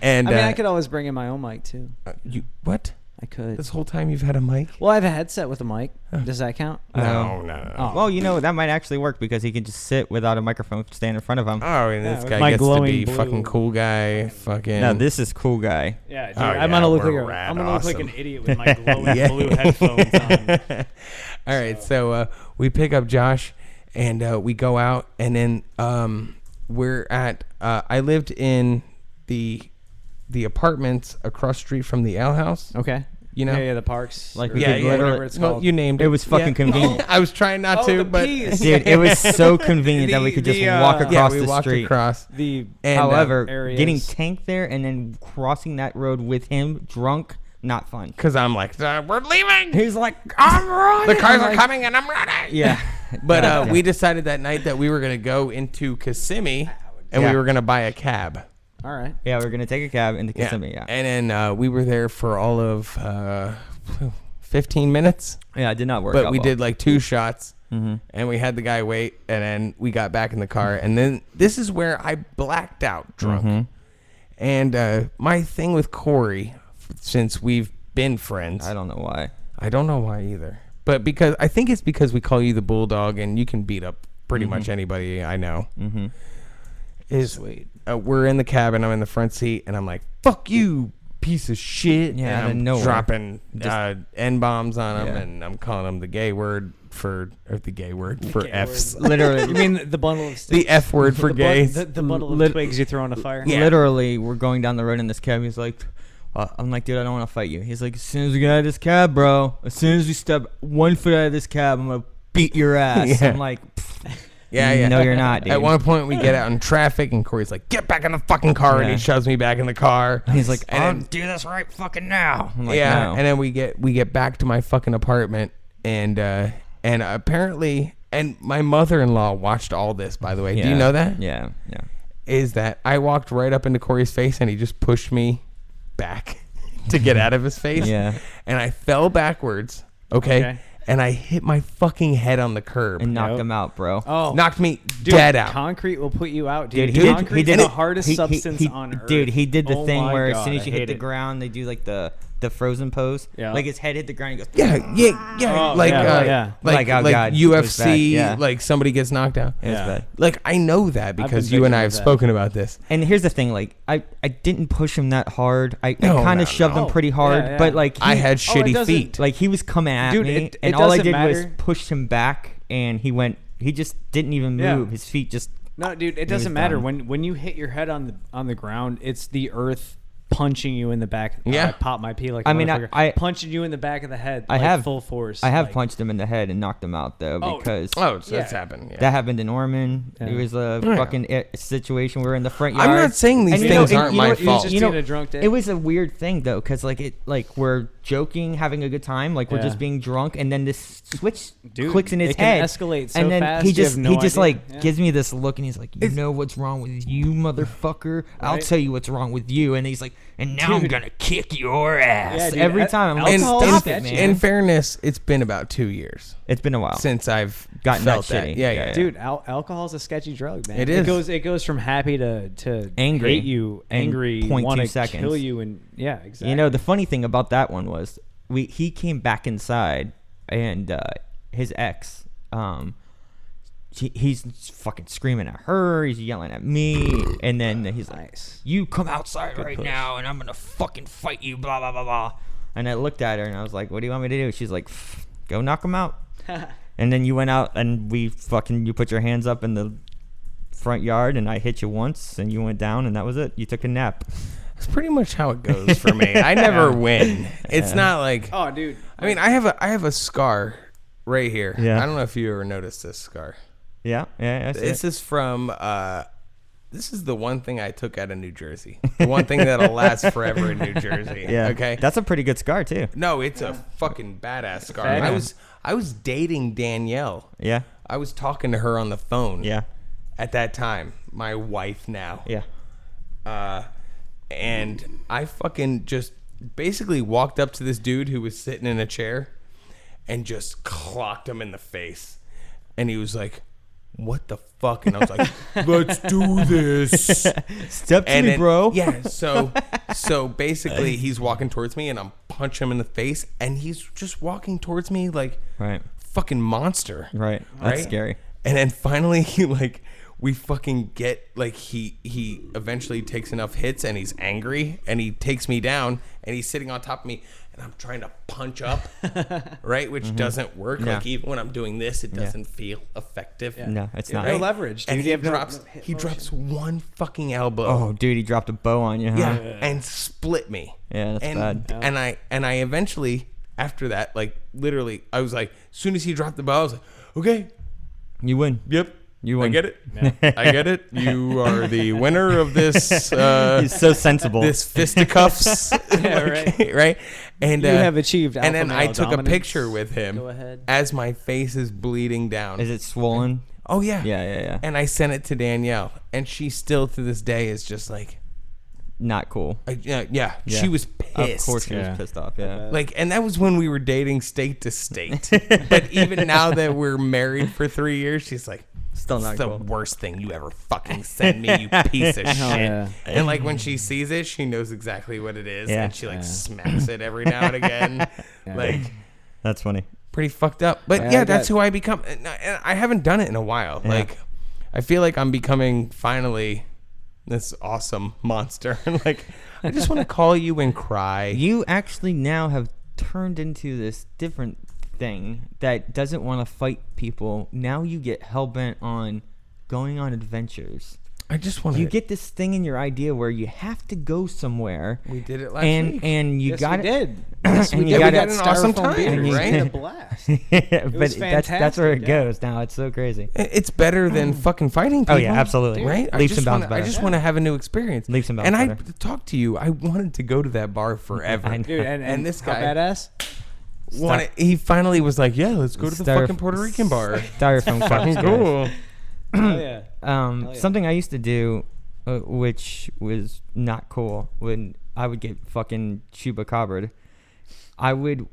And I mean, I could always bring in my own mic too. you what? I could. This whole time you've had a mic? Well, I have a headset with a mic. Does that count? No. Oh. Well, you know that might actually work because he can just sit without a microphone stand in front of him. Oh, and this with guy my gets to glowing be blue. fucking cool guy. Fucking. Now this is cool guy. Yeah, dude, Oh, I'm yeah, gonna look we're like rad I'm gonna look like an awesome. idiot with my glowing Yeah. blue headphones on. All right, so we pick up Josh, and we go out, and then we're at I lived in the apartments across the street from the ale house. Okay. You know? Yeah, the parks. Like or we could whatever literally- it's Well, called. you named it. It was fucking convenient. I was trying not to, but Dude, it was so convenient that we could just walk across we the walked street. across. the And, However, areas. getting tanked there and then crossing that road with him drunk, not fun. Because I'm like, we're leaving. He's like, I'm running. The cars are coming and I'm running. Yeah. But we decided that night that we were going to go into Kissimmee and Yeah. we were going to buy a cab. All right. Yeah, we're gonna take a cab into Kissimmee. Yeah. And then we were there for all of 15 minutes. Yeah, it did not work. But out we well. did like 2 shots. Mm-hmm. And we had the guy wait. And then we got back in the car. And then this is where I blacked out drunk. Mm-hmm. And my thing with Corey, since we've been friends. I don't know why. I don't know why either. But I think it's because we call you the Bulldog and you can beat up pretty much anybody I know. Mm-hmm. We're in the cabin, I'm in the front seat, and I'm like, fuck you, piece of shit. Yeah, and out of I'm nowhere. dropping Just- N-bombs on him, Yeah. and I'm calling him the gay word for F's. Literally, You mean the bundle of sticks? The F word for the gays. The bundle of Lit- twigs you throw in a fire? Yeah. literally, we're going down the road in this cab. He's like, I'm like, dude, I don't want to fight you. He's like, as soon as we get out of this cab, bro, as soon as we step 1 foot out of this cab, I'm gonna beat your ass. Yeah. I'm like, Yeah. no, you're not, dude. At one point, we get out in traffic, and Corey's like, get back in the fucking car, and Yeah. he shoves me back in the car. He's like, And I'll then- do this right fucking now. I'm like, yeah, no. and then we get back to my fucking apartment, and apparently, and my mother-in-law watched all this. By the way, do you know that? Yeah. Is that I walked right up into Corey's face, and he just pushed me back to get out of his face. Yeah. And I fell backwards. Okay. And I hit my fucking head on the curb. And knocked him out, bro. Oh, Knocked me dude, dead out. Concrete will put you out, dude. Dude, Concrete did is the it- hardest he- substance he- on earth. Dude, he did the Oh thing my where God, as soon as I you hit hate the it. ground, they do like the frozen pose. Yeah. Like his head hit the ground. He goes, Oh, like, yeah. Like, oh, God, it was UFC, bad, yeah. like somebody gets knocked out. It was Yeah. bad. Like I know that because you and I have victim of that. spoken about this. And here's the thing, like I didn't push him that hard. I No, kind no, of shoved no. him pretty hard, Yeah, yeah. but like I had it shitty doesn't- feet. like he was coming at Dude, me, it and all I doesn't did was matter. push him back, and he just didn't even Yeah. move. His feet just No, dude, it was doesn't matter. done. When you hit your head on the ground, it's the earth punching you in the back. Yeah. I pop my pee like a I mean, motherfucker. I- punching you in the back of the head. I like, have- full force. I have like, punched him in the head and knocked him out though Oh, because Oh, so that's Yeah. happened. Yeah. that happened to Norman. Yeah. It was a Yeah. fucking situation. We were in the front yard. I'm not saying these And you things know- aren't you know my what- He was fault. just You know, being a drunk day. It was a weird thing though, because we're joking, having a good time, like we're Yeah. just being drunk, and then this switch Dude, clicks in his it can head, escalate so and then fast, he you just have no idea. like Yeah. gives me this look, and he's like, "You know what's wrong with you, motherfucker? I'll Right. tell you what's wrong with you." And he's like, "And now I'm Dude. gonna kick your ass." Yeah, dude, Every time I'm like, And alcohol is "Stop sketchy. it, man!" in fairness, it's been about 2 years It's been a while. since I've Gotten felt that shitty. Yeah, Yeah, yeah, Dude, alcohol is a sketchy drug, man. It is. It goes from happy to Angry hate you, in angry, 0.2 want to seconds. kill you, and yeah, exactly. You know, the funny thing about that one was he came back inside, and his ex, he's fucking screaming at her, he's yelling at me, and then he's like, Nice. "You come outside right push. now, and I'm gonna fucking fight you," blah blah blah blah. And I looked at her, and I was like, "What do you want me to do?" She's like, "Go knock him out." And then you went out, and you put your hands up in the front yard, and I hit you once, and you went down, and that was it. You took a nap. That's pretty much how it goes for me. I never win. It's not like Oh, dude. I mean, I have a scar right here. Yeah. I don't know if you ever noticed this scar. Yeah, I see This it. is from this is the one thing I took out of New Jersey. The one thing that'll last forever in New Jersey. Yeah. Okay. That's a pretty good scar too. No, it's a fucking badass scar. Fat. I was dating Danielle. Yeah. I was talking to her on the phone. Yeah. At that time, my wife now. Yeah. And I fucking just basically walked up to this dude who was sitting in a chair and just clocked him in the face. And he was like, "What the fuck?" And I was like, "Let's do this." Step to And me, then- bro. Yeah, so basically he's walking towards me and I'm punching him in the face and he's just walking towards me like Right. fucking monster. Right. That's Right? scary. And then finally we fucking get he eventually takes enough hits and he's angry and he takes me down and he's sitting on top of me, and I'm trying to punch up, right, which doesn't work. Yeah. Like even when I'm doing this, it doesn't feel effective. No, it's not. No leverage, dude. And You he have no drops hip he motion. drops one fucking elbow. Oh, dude, he dropped a bow on you, huh? Yeah, and split me. Yeah, that's and, bad. And I eventually, after that, like literally, I was like, as soon as he dropped the bow, I was like, okay, You win. yep, You I win. get it, I get it. You are the winner of this. He's so sensible. This fisticuffs, right? And You have achieved And then alpha I male took a dominance. picture with him Go ahead. as my face is bleeding down. Is it swollen? Oh yeah, Yeah. And I sent it to Danielle, and she still to this day is just like, Not cool. yeah. She was pissed. Of course she Yeah. was pissed off, yeah. Like, and that was when we were dating state to state. But even now that we're married for 3 years, she's like, Still it's not the cool. worst thing you ever fucking sent me, you piece of shit. yeah. And like when she sees it, she knows exactly what it is, Yeah. and she like smacks it every now and again. Like, That's funny. pretty fucked up. But Yeah, yeah, I that's got- who I become. And I haven't done it in a while. Yeah. Like, I feel like I'm becoming finally this awesome monster. Like, I just want to call you and cry. You actually now have turned into this different thing that doesn't want to fight people. Now you get hell-bent on going on adventures. I just want to. You get this thing in your idea where you have to go somewhere. We did it last week. And you Yes, got we it. did. Yes, And we you did. got We it- got an awesome styrofoam time, beaters. right? We had a blast. but was that's where it fantastic, yeah. goes now. It's so crazy. It's better than fucking fighting people. Oh yeah, absolutely. Right? Leaps and bounds I better. just want to have a new experience. Leaps and bounds And I better. talked to you. I wanted to go to that bar forever. I know. Dude, and this how guy- badass. He finally was like, "Yeah, let's go to the fucking Puerto Rican bar." Styrofoam cups. guys. Cool. Oh yeah. yeah. Something I used to do, which was not cool, when I would get fucking chupacabra, I would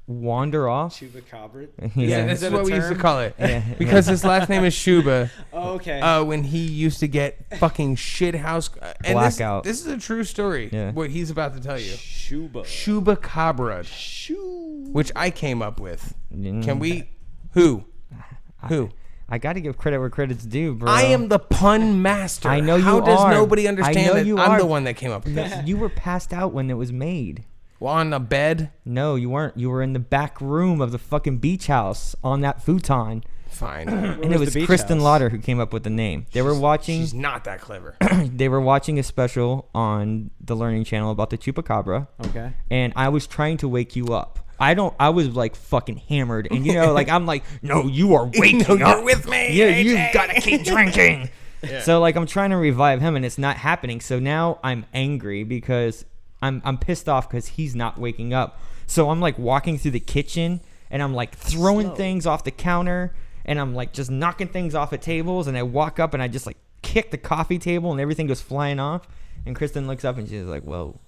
wander off. Chupacabra. Yeah, Is that's that a what we used to term? call it. Yeah, Because his last name is Shuba. Oh, okay. When he used to get fucking shit house and Blackout. This is a true story. Yeah. What he's about to tell you. Shuba. Chupacabra, Shoo. which I came up with. Mm. Can we? Who? Who? I got to give credit where credit's due, bro. I am the pun master. I know you How does are. nobody I understand know that you I'm are. the one that came up with this? You were passed out when it was made. Well, on the bed? No, you weren't. You were in the back room of the fucking beach house on that futon. Fine. And was it was the beach Kristen house? Lauder who came up with the name. They were watching. She's not that clever. They were watching a special on the Learning Channel about the chupacabra. Okay. And I was trying to wake you up. I was like fucking hammered, and like I'm like, no, you are waking No, up. you're with me, Yeah, AJ. you've got to keep drinking. So like I'm trying to revive him, and it's not happening. So now I'm angry because I'm pissed off because he's not waking up. So I'm like walking through the kitchen, and I'm like throwing things off the counter, and I'm like just knocking things off at tables, and I walk up and I just like kick the coffee table, and everything goes flying off. And Kristen looks up and she's like, "Whoa,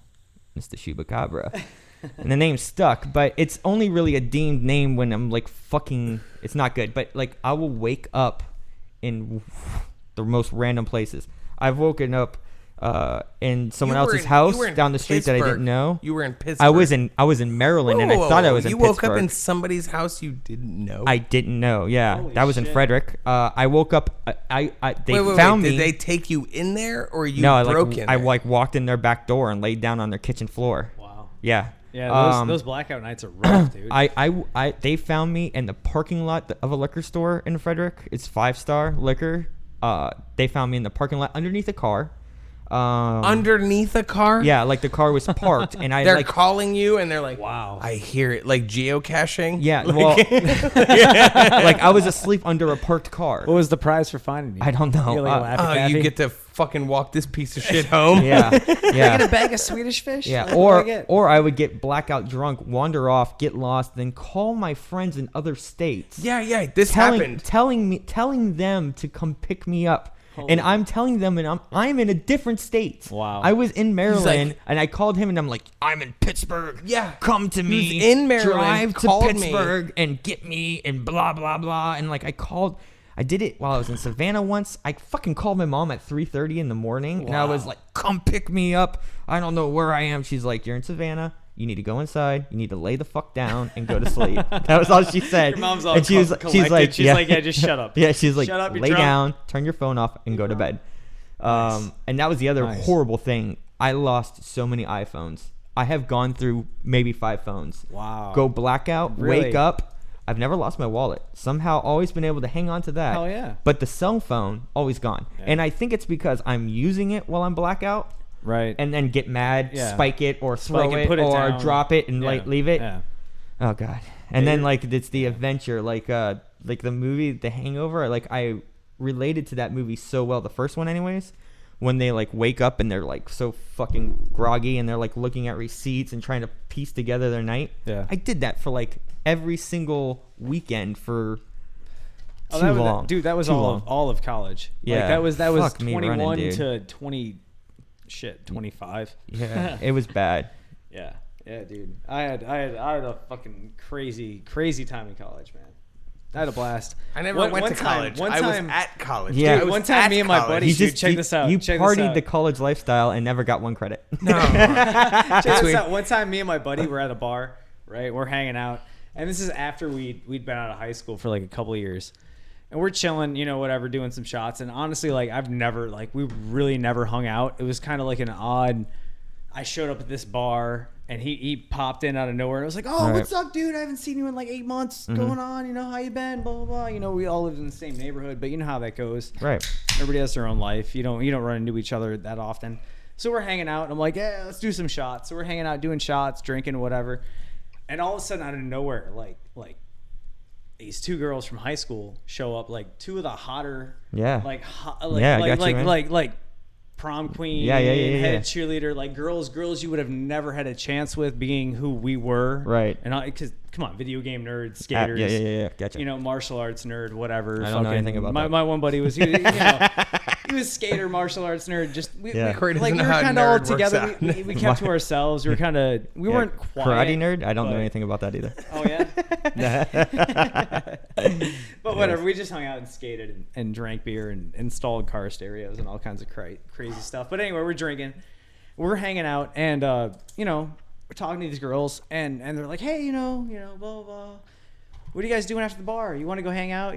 Mr. Chupacabra." And the name stuck, but it's only really a deemed name when I'm like fucking. It's not good, but like I will wake up in the most random places. I've woken up in someone else's house you were in down the street that I Pittsburgh. didn't know. You were in Pittsburgh. I was in Maryland, and I thought I was in You Pittsburgh. woke up in somebody's house you didn't know. I didn't know. Yeah, Holy that was in shit. Frederick. I woke up. They wait, found Did me. they take you in there, or you no, broke like in I there? like walked in their back door and laid down on their kitchen floor. Wow. Yeah. Yeah, those blackout nights are rough, dude. They found me in the parking lot of a liquor store in Frederick. It's 5-star liquor. They found me in the parking lot underneath a car. Underneath a car? Yeah, like the car was parked, and I They're like calling you, and they're like, Wow. I hear it. Like geocaching? yeah, Like, well, like I was asleep under a parked car. What was the prize for finding you? I don't know. You like a Laffy oh, Taffy? you get to fucking walk this piece of shit home? Yeah, yeah. Get a bag of Swedish fish? Yeah, Like, what do I get? or I would get blackout drunk, wander off, get lost, then call my friends in other states. Yeah, this happened. telling them to come pick me up. And I'm telling them, and I'm in a different state. Wow. I was in Maryland, like- and I called him, and I'm like, I'm in Pittsburgh. Yeah. Come to me. Who's in Maryland, Drive to called me. Pittsburgh and get me, and blah blah blah. And like I did it while I was in Savannah once. I fucking called my mom at 3:30 in the morning, and I was like, come pick me up. I don't know where I am. She's like, you're in Savannah. You need to go inside. You need to lay the fuck down and go to sleep. That was all she said. Your mom's all and she's like, collected. She's like, yeah, just shut up. Yeah, she's like, Shut up, you're lay drunk. down, turn your phone off, and go to bed. And that was the other Nice. horrible thing. I lost so many iPhones. I have gone through maybe 5 phones. Wow. Go blackout, Really? wake up. I've never lost my wallet. Somehow always been able to hang on to that. Hell yeah. But the cell phone, always gone. Yeah. And I think it's because I'm using it while I'm blackout Right. and then get mad, Yeah. spike it or Spike throw it, it, put it or down. drop it and Yeah. like leave it. Yeah. Oh God. And Yeah, then you're- like it's the adventure, like the movie The Hangover. Like I related to that movie so well, the first one anyways, when they like wake up and they're like so fucking groggy and they're like looking at receipts and trying to piece together their night. Yeah. I did that for like every single weekend for Oh, too that was, long. dude, that was Too all long. of, all of college. Yeah. Like, that was Fuck me running, 21 dude. to 25. Yeah, it was bad. Yeah, dude. I had a fucking crazy time in college, man. I had a blast. I never One- went one to time- college. one I was time- at college. Yeah. I Dude, was one time at me and my college. buddies- You Dude, check this out. You Check this partied out. the college lifestyle and never got one credit. No. Check this weird. out. One time, me and my buddy were at a bar, right? We're hanging out, and this is after we'd been out of high school for like a couple of years, and we're chilling, whatever, doing some shots. And honestly, like we really never hung out. It was kind of like an odd. I showed up at this bar, and he popped in out of nowhere. And I was like, "Oh, Right. what's up, dude? I haven't seen you in like 8 months. Going on? How you been? Blah blah blah. We all lived in the same neighborhood, but you know how that goes. Right. Everybody has their own life. You don't run into each other that often. So we're hanging out, and I'm like, yeah, let's do some shots. So we're hanging out, doing shots, drinking, whatever. And all of a sudden, out of nowhere, like these 2 girls from high school show up, like 2 of the hotter, Yeah. like Yeah, I got you, man. like prom queen, Yeah. head cheerleader, like girls you would have never had a chance with, being who we were, Right. And because come on, video game nerds, skaters, Yeah. Gotcha. martial arts nerd, whatever. I don't know anything about that. My one buddy was, he was skater, martial arts nerd. Just Yeah. Corey we doesn't were know how kind of all nerd works together. out. We kept to ourselves. We were we Yeah. weren't quiet. Karate nerd? I don't know but- anything about that either. Oh yeah. But whatever. We just hung out and skated and drank beer and installed car stereos and all kinds of crazy stuff. But anyway, we're drinking, we're hanging out, and we're talking to these girls, and they're like, hey, blah blah blah. What are you guys doing after the bar? You want to go hang out?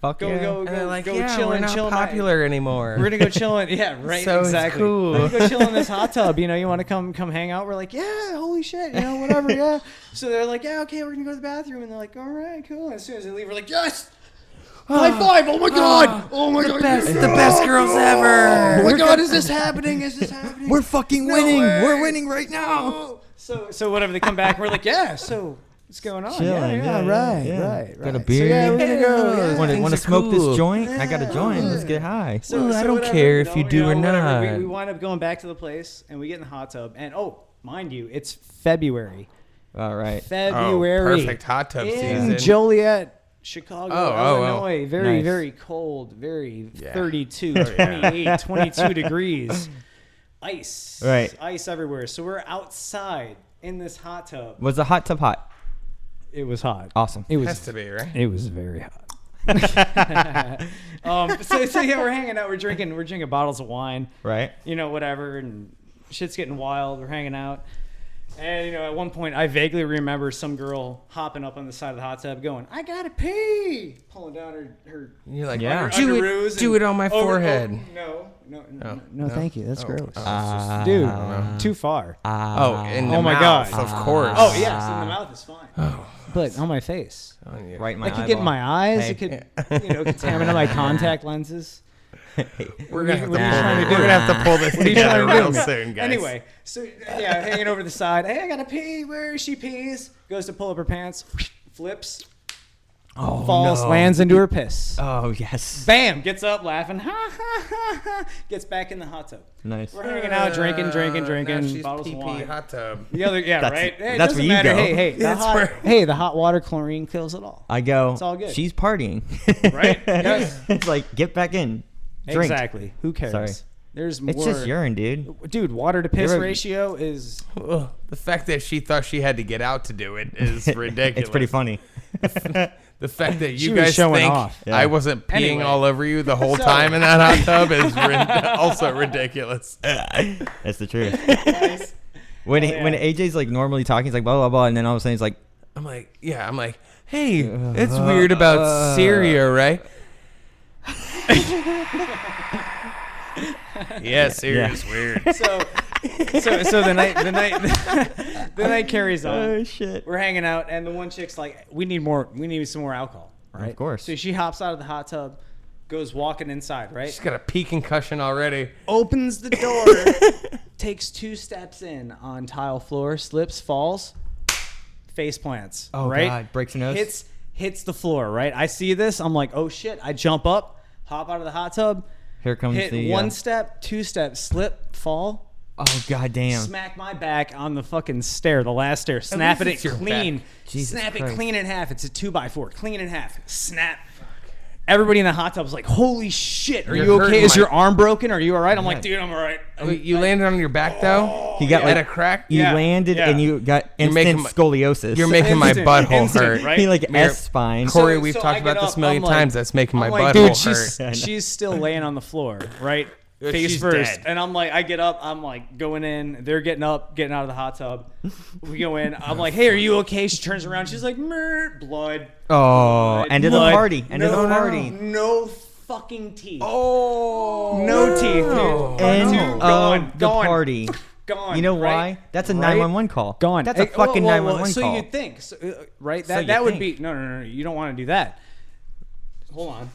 Fuck go yeah. go And they're like, go yeah, chill we're and not chill. popular anymore. We're gonna go chill in, yeah, right, So it's exactly. cool. We're gonna go chill in this hot tub. You want to come hang out? We're like, yeah, holy shit, whatever, yeah. So they're like, yeah, okay, we're gonna go to the bathroom, and they're like, all right, cool. And as soon as they leave, we're like, yes, high five! Oh my god! Oh my god! the best girls ever. Oh my god! Is this happening? Is this happening? We're fucking No winning. way. We're winning right now. Oh. So whatever. They come back, and we're like, yeah. So what's going on? Chilling, Right. Got a So, beer. yeah, we're gonna go. Yeah. Want Things to are smoke cool. this joint? I got a joint. Let's get high. Well, I don't care if you do or whatever. not. We wind up going back to the place, and we get in the hot tub. And mind you, it's February. All right. February. perfect hot tub in season. Joliet, Chicago, Oh. Illinois. Very, Nice. very cold. Very Yeah. 32, 28, 22 degrees. Ice. Right. Ice everywhere. So we're outside in this hot tub. Was the hot tub hot? It was hot. Awesome. It was. Has to be, right? It was very hot. So yeah, we're hanging out. We're drinking bottles of wine. Right. Whatever, and shit's getting wild. We're hanging out, and at one point, I vaguely remember some girl hopping up on the side of the hot tub, going, "I gotta pee," pulling down her You're like, Yeah. do it on my forehead. No, thank you. That's gross. Dude, Too far. In the Oh my mouth, God. of course. Oh yes, in the mouth is fine. But on my face, Oh, yeah. right in my it could get in my eyes. Hey. It could contaminate my contact lenses. We're gonna have to What are you trying to do? pull. We're gonna have to pull this What are you together trying to real do? soon, guys. Anyway, so yeah, hanging over the side. Hey, I gotta pee. Where is she? Pees. Goes to pull up her pants. Flips. Falls. no. Lands into her piss. Oh, yes. Bam! Gets up, laughing. Ha ha ha ha. Gets back in the hot tub. Nice. We're hanging out, drinking, now she's bottles of pee-pee wine. hot tub. The other, yeah, That's- right. Hey, it that's doesn't where you matter. go. Hey, That's the hot water chlorine kills it all. I go, It's all good. she's partying. Right? Yes. It's like, get back in. Drink. Exactly. Who cares? Sorry. There's more. It's just urine, dude. Dude, water to piss You're a- ratio is. Ugh, the fact that she thought she had to get out to do it is ridiculous. It's pretty funny. The fact that She you was guys showing think off. Yeah. I wasn't peeing Anyway. all over you the whole So- time in that hot tub is also ridiculous. That's the truth. Nice. When Oh, yeah. when AJ's like normally talking, he's like blah blah blah, and then all of a sudden he's like, I'm like, hey, it's weird about Syria, right? Yeah, Syria's weird. So the night carries on. Oh shit. We're hanging out, and the one chick's like, we need some more alcohol, right? Of course. So she hops out of the hot tub, goes walking inside, right? She's got a pee concussion already. Opens the door, takes 2 steps in on tile floor, slips, falls, face plants. Oh, right? God. Breaks her nose? Hits the floor, right? I see this. I'm like, oh shit. I jump up, hop out of the hot tub, Here comes hit the 1 step, 2 steps, slip, fall. Oh god damn. Smack my back on the fucking stair, the last stair. Snap least it it's your clean. back. Jesus Snap Christ. it clean in half. It's a 2x4. Clean in half. Snap. Everybody in the hot tub was like, holy shit, are You're you okay? hurting Is my- your arm broken? Are you all right? I'm like, dude, I'm all right. You landed on your back though. You got At like a crack. You Yeah, landed yeah. and you got You're instant making my- scoliosis. You're making my Instant, butthole instant, hurt. right? He like Mir- S spine. Corey, So- we've so talked I about get this up, a million I'm like- times. That's making my I'm like, butthole dude, hurt. she's still laying on the floor, right? Face she's first. dead. And I'm like, I get up, I'm like going in. They're getting up, getting out of the hot tub. We go in. I'm like, hey, are you okay? She turns around. She's like, blood. Oh, blood, end of the blood. party. End of the party. No fucking teeth. Oh. No teeth, dude. End Dude, of gone, the gone. party. Gone. You know why? right? That's a Right? 911 call. Gone. That's a Hey, fucking well, 911 so call. you'd think, right? So That you that would think. be no. You don't want to do that. Hold on.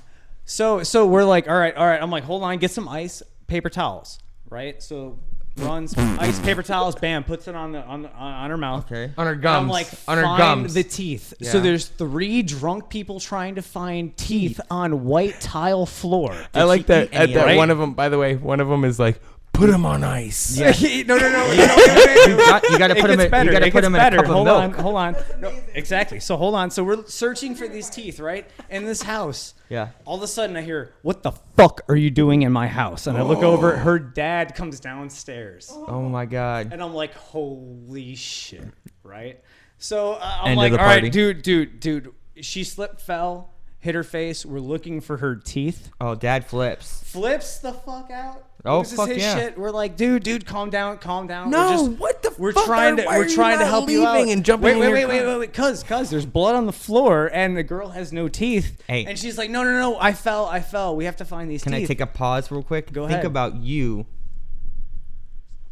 So we're like, all right. I'm like, hold on, get some ice, paper towels, right? So runs ice, paper towels, bam, puts it on her mouth. Okay. On her And gums. I'm like, on her find gums. the teeth. So Yeah. there's 3 drunk people trying to find teeth on white tile floor. I like that. eat any At of that it? one of them, by the way, one of them is like, put him on ice. no. You got to put him. You got to put him in a cup of Hold milk. on. No, exactly. So hold on. So we're searching for these teeth, right? In this house. Yeah. All of a sudden I hear, what the fuck are you doing in my house? And I look over, her dad comes downstairs. Oh my god. And I'm like, holy shit, right? So I'm End of like, the all party. right, dude. She slipped, fell, hit her face. We're looking for her teeth. Oh, dad flips. Flips the fuck out. Oh, loses fuck his yeah. shit. We're like, dude, calm down. No, what the We're fuck? trying to Why are we're you trying to not help you out. leaving and jumping in your Wait, cuz there's blood on the floor and the girl has no teeth. Hey. And she's like, no, I fell. We have to find these Can teeth. I take a pause real quick? Go Think ahead. about you.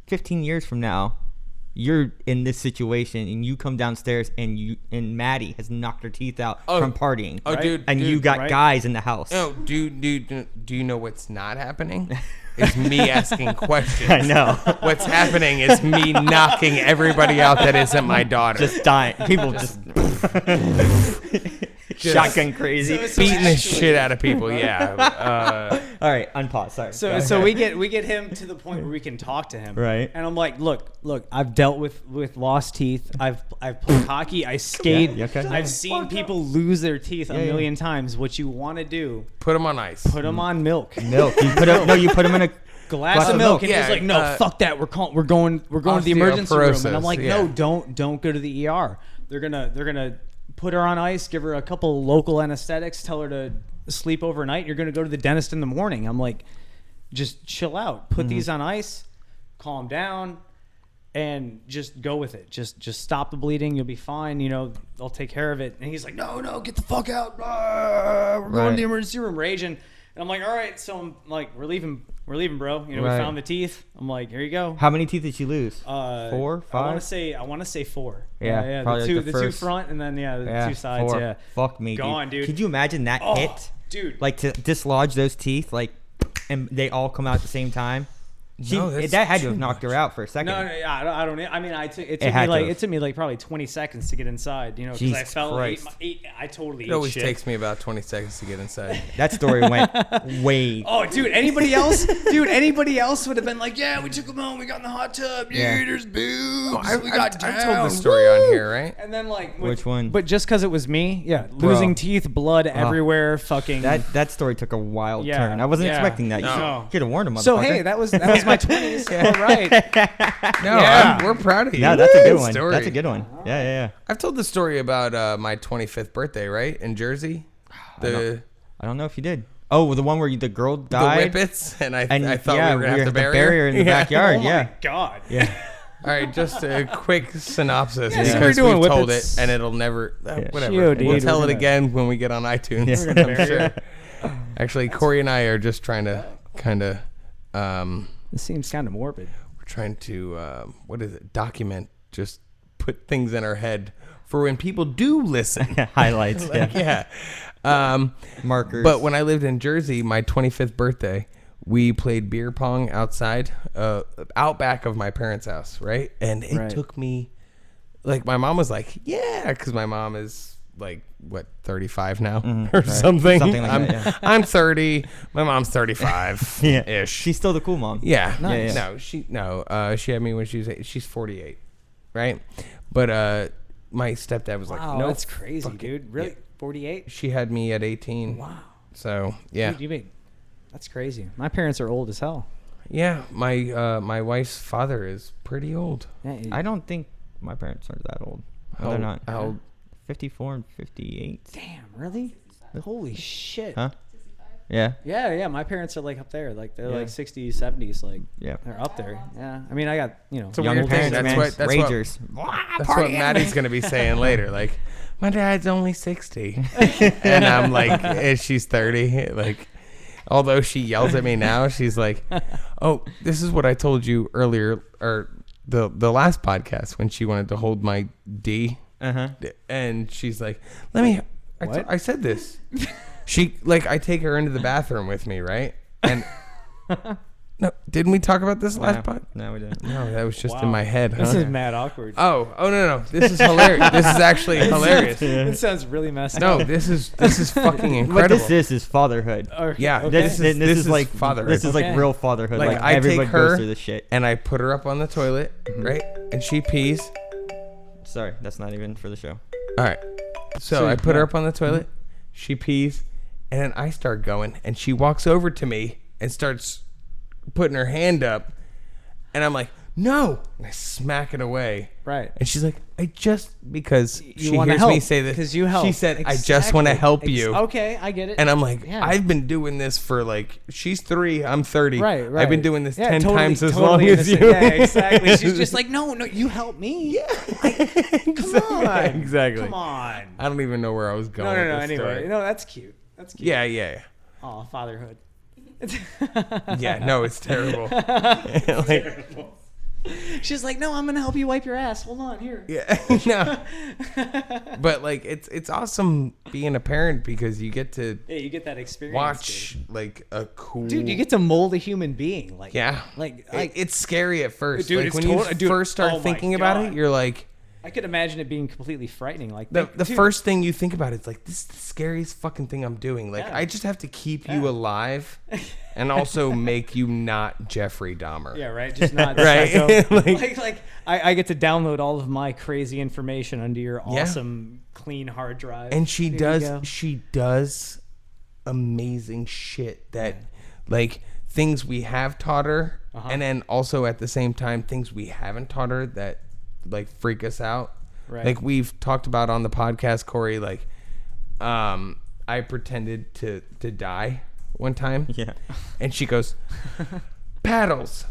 15 years from now, you're in this situation and you come downstairs and Maddie has knocked her teeth out from partying. Oh, Right? dude. And dude, you got right? guys in the house. No, do you know what's not happening? It's me asking questions. I know. What's happening is me knocking everybody out that isn't my daughter. Just dying. People just shotgun crazy. So beating the actually- shit out of people. Yeah. All right, unpause. Sorry. Go So ahead. we get him to the point where we can talk to him. Right. And I'm like, look, I've dealt with lost teeth. I've played hockey. I skate. Yeah, okay. I've seen people lose their teeth a Yeah, yeah. million times. What you want to do, Put them on ice. put them on milk. milk. You put him in a Glass of milk, and Yeah, he's like, "No, fuck that. We're going to the emergency room." And I'm like, Osteoporosis, "No, don't go to the ER. They're gonna put her on ice, give her a couple local anesthetics, tell her to sleep overnight. You're gonna go to the dentist in the morning." I'm like, "Just chill out. Put these on ice, calm down, and just go with it. Just stop the bleeding. You'll be fine. You know, they'll take care of it." And he's like, "No, get the fuck out. We're going to the emergency room, raging." And I'm like, "All right." So I'm like, we're leaving, bro. You know, Right. we found the teeth. I'm like, "Here you go." How many teeth did she lose? 4, I 5? want to say 4. Yeah, probably the like the two first- front and then the 2 sides. 4. Yeah, Fuck me, Gone, dude. Could you imagine that Oh, hit? dude. Like to dislodge those teeth, like, and they all come out at the same time. No, that's That had to have too knocked her out for a second. No, I don't. I mean, it took had me like to. it took me like probably 20 seconds to get inside. You know, because I Jesus fell. Christ. I totally. It ate always shit. takes me about 20 seconds to get inside. That story went way. Oh, dude! Anybody else? Anybody else would have been like, "Yeah, we took him home. We got in the hot tub. Yeah. There's boobs. I've down." told the story on here, right? And then like, Which one? But just because it was me, yeah, losing teeth, blood everywhere, fucking. That story took a wild Yeah, turn. I wasn't yeah. expecting that. You No. could have warned him. So hey, that was my 20s. All right. No, Yeah. we're proud of you. yeah, that's a good one. Story. That's a good one. Yeah. I've told the story about my 25th birthday, right, in Jersey. The I don't know if you did. Oh, the one where the girl the died. whippets, and I And thought yeah, we were gonna have to bury her. in the backyard. Oh yeah. my God. Yeah. All right, just a quick synopsis Yeah, so because we're doing we've told whippets. it, and it'll never. Whatever. Geodude, We'll tell we're it gonna- again when we get on iTunes. Yeah. We're gonna I'm bury sure. it. Actually, Corey and I are just trying to kind of. This seems kind of morbid. trying to what is it? Document, just put things in our head for when people do listen. Highlights. Like, yeah. Markers. But when I lived in Jersey, my 25th birthday, we played beer pong outside, out back of my parents' house, right? And it took me, like, my mom was like, yeah, because my mom is like, what, 35 now or something? Something like that, yeah. I'm 30. My mom's 35 ish. She's still the cool mom. Yeah. Nice. No, she had me when she's 48, right? But my stepdad was like, Wow, no, that's crazy, dude. Really? Yeah. 48? She had me at 18. Wow. So, yeah. Dude, that's crazy. My parents are old as hell. Yeah, my wife's father is pretty old. Yeah, I don't think my parents are that old. No, they're not. How old? 54 and 58. Damn, really? Holy shit. Huh? Yeah. Yeah, my parents are like up there. Like they're Yeah. like 60s, 70s. Like Yeah. they're up there. Yeah. I mean, I got, a Young weird parents, thing. man. That's what Ragers. That's what Maddie's gonna be saying later. Like, my dad's only 60, and I'm like, and she's 30. Like, although she yells at me now, she's like, "Oh, this is what I told you earlier, or the last podcast when she wanted to hold my D." And she's like, "Let me." I said this. I take her into the bathroom with me, right? And no, didn't we talk about this last pod? No, we didn't. No, that was just in my head. This huh? is mad awkward. Oh no! This is hilarious. This is actually hilarious. This sounds really messed No, up. this is fucking What incredible. this is fatherhood. Yeah, Okay. This is like fatherhood. This is like Okay. real fatherhood. Like, Like, I take everybody her goes through this shit. and I put her up on the toilet, right? And she pees. Sorry, that's not even for the show. All right. So I put her up on the toilet. She pees, and then I start going, and she walks over to me and starts putting her hand up, and I'm like, "No!" And I smack it away. Right. And she's like, because You she wanna hears help, me say this. 'cause you help. She said, "I just want to help you." Okay, I get it. And I'm like, Yeah. I've been doing this for like, she's 3, I'm 30. Right. I've been doing this 10 totally, times as totally long as innocent. you. Yeah, exactly. She's just like, no, you help me. Yeah. Come on. Exactly. Come on. I don't even know where I was going. No. with this Anyway, story. no, that's cute. That's cute. Yeah. Oh, fatherhood. Yeah, no, it's terrible. Like, She's like, no, I'm gonna help you wipe your ass. Hold on, here. yeah, no. But like, it's awesome being a parent because you get to Yeah, you get that experience. watch like a cool. Dude, you get to mold a human being. Like, Yeah. like It's scary at first. Dude, like it's when you dude, first start oh my thinking about it, God. you're like, I could imagine it being completely frightening. Like the dude, first thing you think about is like, this is the scariest fucking thing I'm doing. Like, Yeah. I just have to keep you alive and also make you not Jeffrey Dahmer. Yeah, right. Just not Right. psycho. Like- like I get to download all of my crazy information onto your Yeah. awesome clean hard drive. And she There you go. does amazing shit that like things we have taught her and then also at the same time things we haven't taught her that like freak us out. Right. Like we've talked about on the podcast, Corey, like I pretended to die one time. Yeah. And she goes, "Paddles.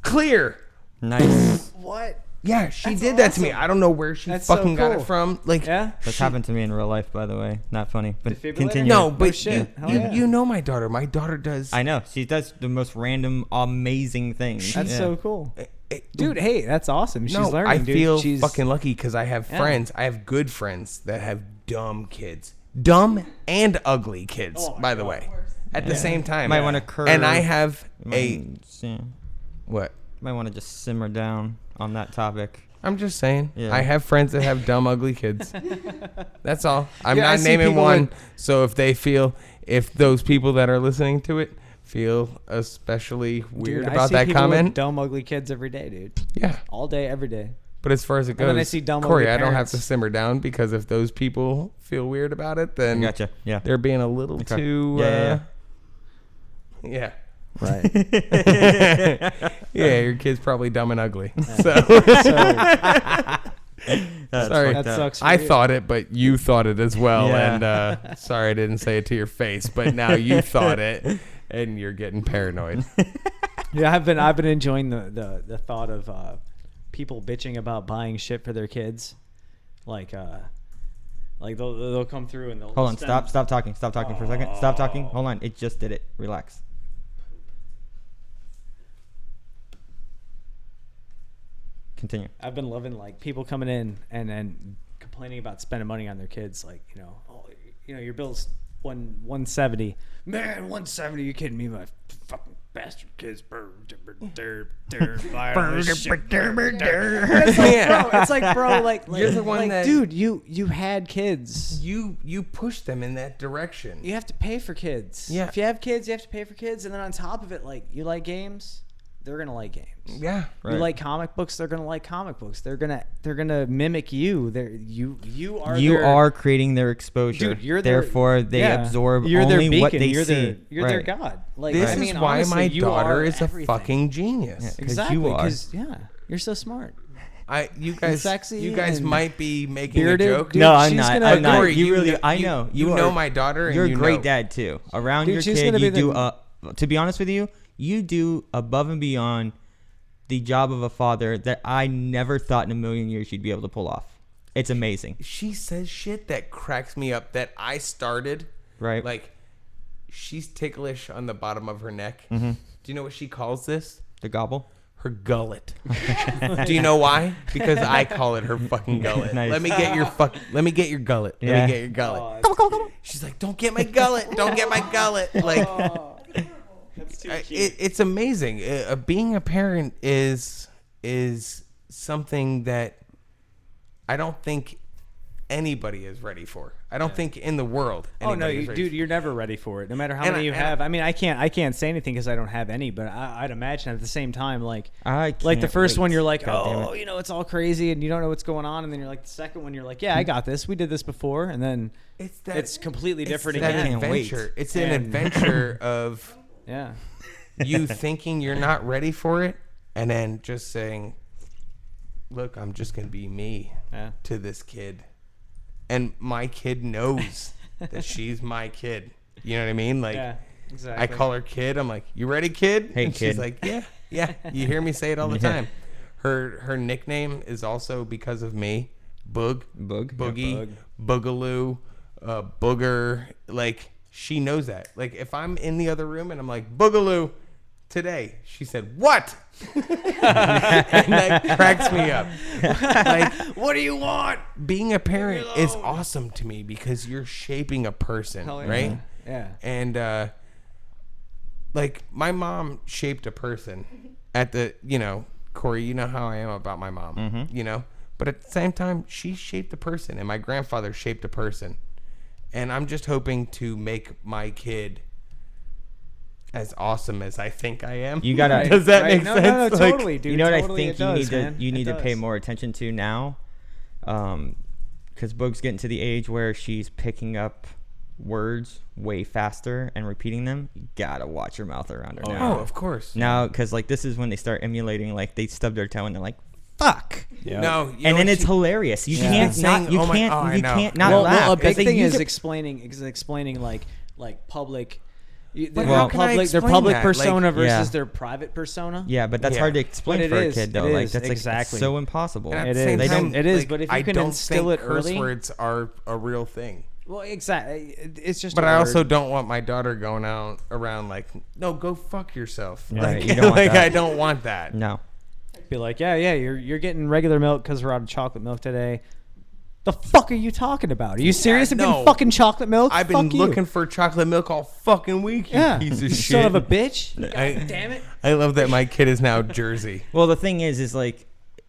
Clear." Nice. What? Yeah, she That's did that to me. awesome. I don't know where she That's so fucking got cool. it from. Like, Yeah. That's happened to me in real life, by the way. Not funny, but Defibrillator? continue. no, but shit. Hell you, yeah. you know my daughter. My daughter does. I know she does the most random, amazing things. That's Yeah. so cool. Dude, hey, that's awesome. She's no, learning, I dude. feel She's fucking lucky because I have Yeah. friends. I have good friends that have dumb kids, dumb and ugly kids. Oh my by the God. way, at the same time, Might want to curve. and I have Yeah. what? Might want to just simmer down on that topic. I'm just saying. Yeah. I have friends that have dumb, ugly kids. That's all. I'm Yeah, I not see naming people one. that- So if those people that are listening to it feel especially weird Dude, I about see that people with comment, dumb, ugly kids every day, dude. yeah. All day, every day. But as far as it And then I goes, see dumb, Corey, ugly I don't have parents. to simmer down because if those people feel weird about it, then Gotcha. Yeah. they're being a little Okay. too. Yeah. Right. Yeah, your kid's probably dumb and ugly. So That's sorry, fucked That up. sucks. For I you. thought it, but you thought it as well. Yeah. And sorry I didn't say it to your face, but now you thought it, and you're getting paranoid. Yeah, I've been enjoying the thought of people bitching about buying shit for their kids, like they'll come through and they'll Hold on. spend- Stop talking for a second. Stop talking. Hold on. It just did it. Relax. Continue. I've been loving like people coming in and complaining about spending money on their kids. Like, oh, your bill's 170. Man, 170? You kidding me? My fucking bastard kids. It's like, bro, like You're the one that- dude, you had kids. You push them in that direction. You have to pay for kids. Yeah. If you have kids, you have to pay for kids, and then on top of it, like, you like games, they're gonna like games. Yeah. You like comic books, they're gonna like comic books. They're gonna mimic you. You are creating their exposure. Dude, you're their, therefore they absorb you're only their beacon. what they you're see. You're their god. Like, This I mean, is why honestly, my you daughter are is everything. a fucking genius. Yeah. Exactly. you are. You're so smart. You guys Sexy and might be making bearded, a joke. dude. No, I'm she's not. gonna- I'm not. Corey, You really, I you- know. You are- know my daughter, and You're you a great know. dad too. Around Dude, your she's kid, gonna be you do. the- To be honest with you, you do above and beyond the job of a father that I never thought in a million years you'd be able to pull off. It's amazing. She says shit that cracks me up that I started. Right. Like, she's ticklish on the bottom of her neck. Mm-hmm. Do you know what she calls this? The gobble. Her gullet. Do you know why? Because I call it her fucking gullet. Nice. Let me get your gullet. Let Yeah. me get your gullet. She's like, don't get my gullet. Don't get my gullet. Like, it's amazing. Being a parent is something that I don't think anybody is ready for. I don't think in the world. Oh no, anybody is ready dude, for. you're never ready for it. No matter how And many you I- have. I mean, I can't say anything because I don't have any. But I'd imagine at the same time, like I the can't first wait. one, you're like, God damn oh, it. it's all crazy, and you don't know what's going on. And then you're like, the second one, you're like, yeah, I got this. We did this before, and then it's completely different It's that again. can't wait. adventure. It's an And- adventure of Yeah. you thinking you're not ready for it, and then just saying, look, I'm just gonna be me Yeah. to this kid, and my kid knows that she's my kid. You know what I mean? Like, Yeah. Exactly. I call her kid. I'm like, you ready, kid? Hey, and kid. She's like, yeah. You hear me say it all the Yeah. time. Her nickname is also because of me. Boog, Boog? Boogie, Boogaloo, Booger. Like, she knows that. Like, if I'm in the other room and I'm like, Boogaloo today, she said, what? And that cracks me up. Like, What do you want? being a parent is awesome to me because you're shaping a person, Hell yeah. right? Yeah. And like, my mom shaped a person at the, Corey, you know how I am about my mom, but at the same time, she shaped a person, and my grandfather shaped a person, and I'm just hoping to make my kid as awesome as I think I am. You gotta. Does that Right. make No, sense? no, Like, totally, dude. You know what Totally I it think does, man. you need It to pay does. more attention to now, because Boog's getting to the age where she's picking up words way faster and repeating them. You gotta watch your mouth around her now. Oh, of course. Now, because like this is when they start emulating, like they stub their toe and they're like, "Fuck," Yeah. No, you know and then what it's she- hilarious. You Yeah. can't Saying, not. You oh my- can't. oh, I you know. can't not well, laugh. a 'cause big they thing use is it- explaining like public. But Their how can I public, their explain public that? persona Like- versus Yeah. their private persona. Yeah, but that's Yeah. hard to explain But it for is, a kid though. it Like is, that's like exactly. so impossible. And at It the same is. time, It is, like, but if you I can don't instill think it curse early- words are a real thing. Well, exactly. It's just. But a I word. also don't want my daughter going out around like, no, go fuck yourself. Right, Like, you don't want like that. I don't want that. No. be like, yeah, you're getting regular milk because we're out of chocolate milk today. The fuck are you talking about? Are you serious? I'm no. getting fucking chocolate milk. I've been Fuck you. looking for chocolate milk all fucking week. You Yeah, piece of shit. son of a bitch. I- God damn it. I love that my kid is now Jersey. Well, the thing is like,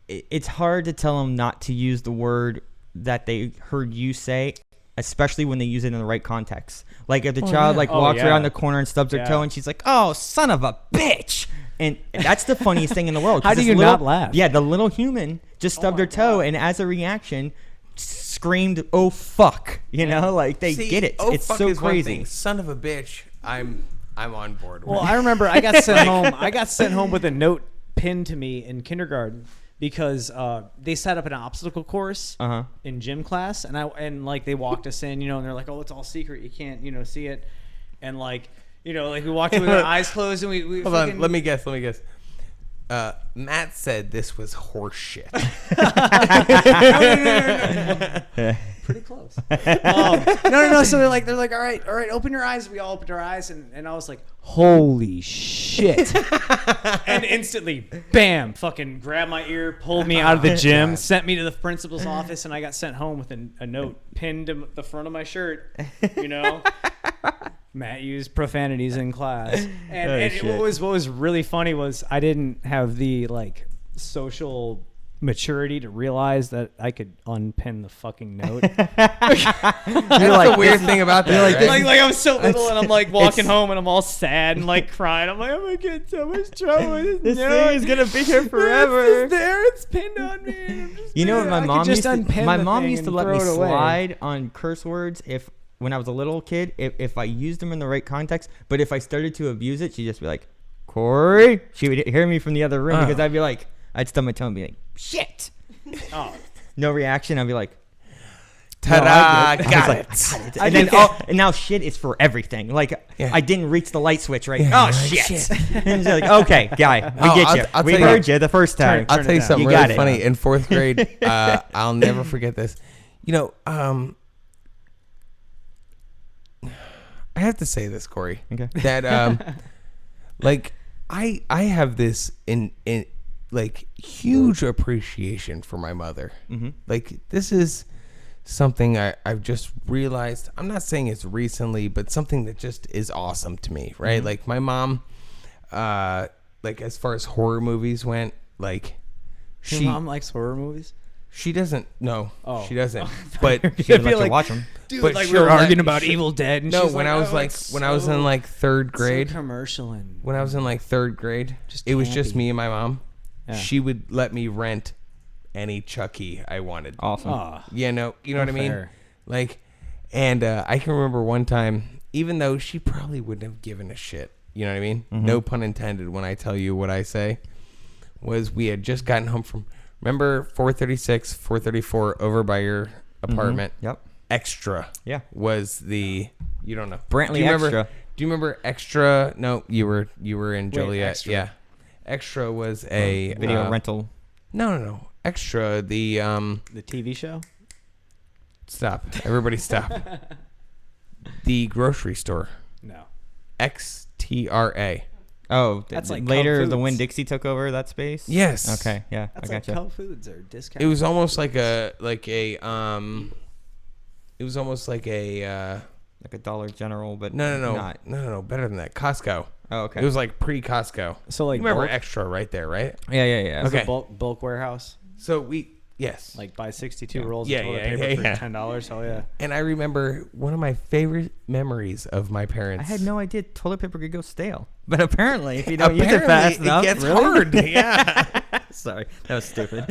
it's hard to tell them not to use the word that they heard you say, especially when they use it in the right context. Like if the child like Oh, walks yeah. around the corner and stubs her Yeah. toe, and she's like, "Oh, son of a bitch." And that's the funniest thing in the world. 'cause How do this you little- not laugh? Yeah, the little human just stubbed her toe, and as a reaction, screamed, "Oh fuck!" You know, like they See, get it. oh, It's fuck so is one crazy. thing. Son of a bitch. I'm on board. Well, I remember I got sent home. I got sent home with a note pinned to me in kindergarten because they set up an obstacle course Uh-huh. in gym class, and like they walked us in, and they're like, "Oh, it's all secret. You can't, see it." And like, we walked in with our eyes closed, and we Hold fucking, on. Let me guess. Matt said this was horse shit. pretty close. close. No. So they're like, all right, open your eyes. We all opened our eyes, and I was like, holy shit! And instantly, bam, fucking grabbed my ear, pulled me out of the gym, sent me to the principal's office, and I got sent home with a note pinned to the front of my shirt. You know, Matt used profanities in class, and what was really funny was I didn't have the social maturity to realize that I could unpin the fucking note. That's the weird thing about that. Right? Like I was so little, and I'm like walking home, and I'm all sad and like crying. I'm like, I'm gonna get so much trouble with this thing is gonna be here forever. It's there, it's pinned on me. I'm just You know what there. my I could mom just used to? unpin My the mom thing used to and let me throw it away. slide on curse words when I was a little kid, if I used them in the right context. But if I started to abuse it, she'd just be like, Corey. She would hear me from the other room because I'd be like, I'd stub my toe and be like, shit. Oh. No reaction. I'd be like, ta-da, no, got like, it. And then and now shit is for everything. Like I didn't reach the light switch right. Oh shit. And she's like, okay, guy, we get you. We heard you the first time. I'll tell you something You got really it. funny. In 4th grade, I'll never forget this. You know, I have to say this, Corey. Okay. That like I have this in like huge appreciation for my mother. Mm-hmm. Like this is something I've just realized. I'm not saying it's recently, but something that just is awesome to me, right? Mm-hmm. Like my mom, like as far as horror movies went, like Your mom likes horror movies? she doesn't. No, Oh. she doesn't. But She would I let feel you like- watch them. Dude, But like we she'll were let- arguing about she- Evil Dead. And no, she's when like, I was "Oh, like it's when I was in like 3rd grade, so commercial and when I was in like 3rd grade, Just it was just campy. me and my mom. Yeah. She would let me rent any Chucky I wanted. Awesome. Ah, Yeah, no, you know what I mean? fair. Like, and I can remember one time, even though she probably wouldn't have given a shit, you know what I mean? No pun intended when I tell you what I say, was we had just gotten home from, remember 436, 434 over by your apartment? Yep. Extra. Yeah. Was the, you don't know. Brantley Do you remember, Extra. Do you remember Extra? No, you were in Joliet. Extra. Yeah. Extra was a Video rental. No. Extra, the the TV show? stop. Everybody stop. The grocery store. No. XTRA. Oh, That's like later Cub the Foods. Winn-Dixie took over that space? Yes. Okay, yeah, That's I like gotcha. Cub Foods or discount. It was almost like a like a Like a Dollar General, but no, not. better than that. Costco. Oh, okay. It was like pre-Costco. So like You remember bulk, Extra right there, right? Yeah. Okay. bulk warehouse. So yes. Like buy 62 rolls Yeah, of toilet yeah, paper yeah, for yeah. $10. Oh yeah. And I remember one of my favorite memories of my parents. I had no idea toilet paper could go stale. But apparently, if you don't use it fast Apparently, enough, it gets really? hard. Yeah. Sorry, that was stupid.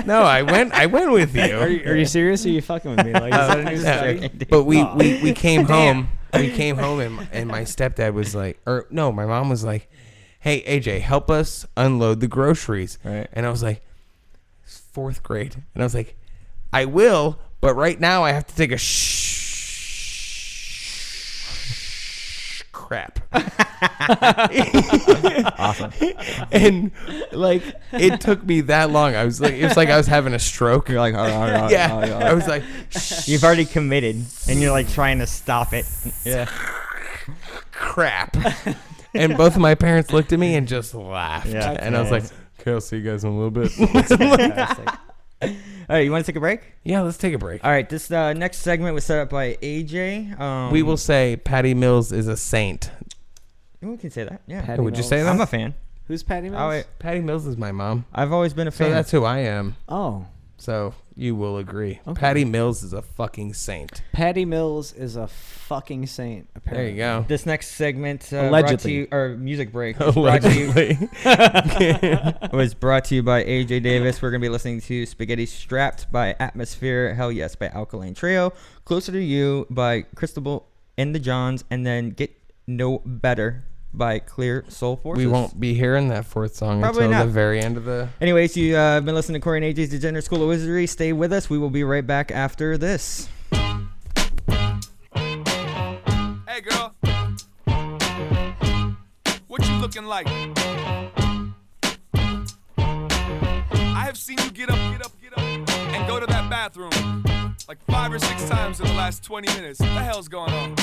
No, I went with you. Are you serious? Or are you fucking with me? Like, is that a new No. study? But we Oh. we came home. We came home and my stepdad was like, or no, my mom was like, "Hey AJ, help us unload the groceries." Right. And I was like, it's 4th grade, and I was like, "I will, but right now I have to take a crap." Awesome. And like it took me that long. I was like, it was like I was having a stroke. You're like, Yeah. I was like, You've already committed, and you're like trying to stop it. Yeah. crap. And both of my parents looked at me and just laughed. Yeah. And I was like, okay, I'll see you guys in a little bit. Fantastic. All right, you want to take a break? Yeah, let's take a break. All right, this next segment was set up by AJ. We will say Patty Mills is a saint. We can say that. Yeah. Patty Would you Mills. say that? I'm a fan. Who's Patty Mills? Oh, wait. Patty Mills is my mom. I've always been a So fan. that's who I am. Oh, So you will agree. Okay. Patty Mills is a fucking saint. Patty Mills is a fucking saint. There Apparently. you go. This next segment brought to Allegedly. you, or music break was brought to you, was brought to you by AJ Davis. We're going to be listening to Spaghetti Strapped by Atmosphere, Hell Yes by Alkaline Trio, Closer to You by Cristobal and the Johns, and then Get No Better by Clear Soul Forces. We won't be hearing that 4th song Probably until not. the very end of the... Anyways, you've been listening to Corey and AJ's Degenerate School of Wizardry. Stay with us. We will be right back after this. Hey girl, what you looking like? I have seen you get up, and go to that bathroom like 5 or 6 times in the last 20 minutes. What the hell's going on?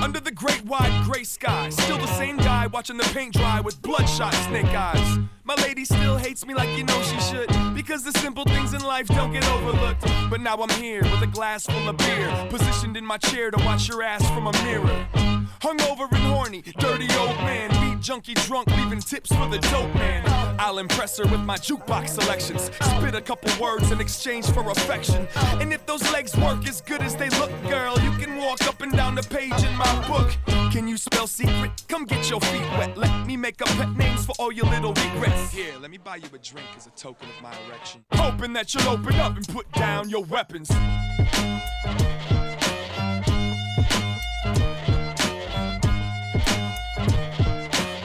Under the great wide gray sky, still the same guy watching the paint dry with bloodshot snake eyes. My lady still hates me like you know she should, because the simple things in life don't get overlooked. But now I'm here with a glass full of beer, positioned in my chair to watch your ass from a mirror. Hungover and horny, dirty old man, weed junkie drunk, leaving tips for the dope man. I'll impress her with my jukebox selections, spit a couple words in exchange for affection. And if those legs work as good as they look, girl, you can walk up and down the page in my book. Can you spell secret? Come get your feet wet. Let me make up pet names for all your little regrets. Here, let me buy you a drink as a token of my erection. Hoping that you'll open up and put down your weapons.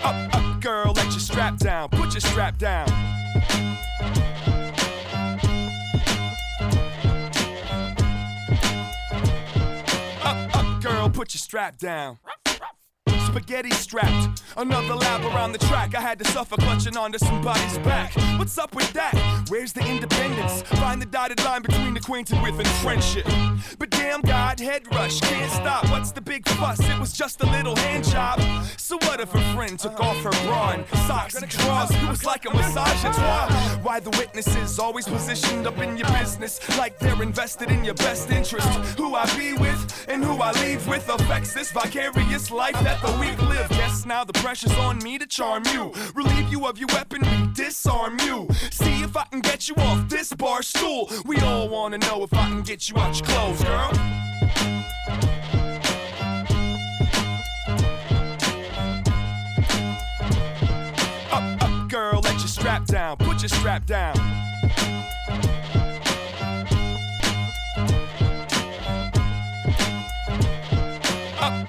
Up, girl, let your strap down. Put your strap down. Up, girl, put your strap down. Spaghetti strapped, another lap around the track. I had to suffer clutching onto somebody's back. What's up with that? Where's the independence? Find the dotted line between acquainted with and friendship. But damn God, head rush, can't stop. What's the big fuss? It was just a little hand job. So what if a friend took off her bra and socks and drawers? It was like a massage à trois. Why the witnesses always positioned up in your business, like they're invested in your best interest. Who I be with and who I leave with affects this vicarious life that the weak live. Guess now the pressure's on me to charm you, relieve you of your weaponry, disarm you. See if I can get you off this bar stool. We all wanna know if I can get you out your clothes, girl. Up, girl, let your strap down. Put your strap down.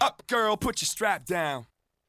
Up, girl, put your strap down.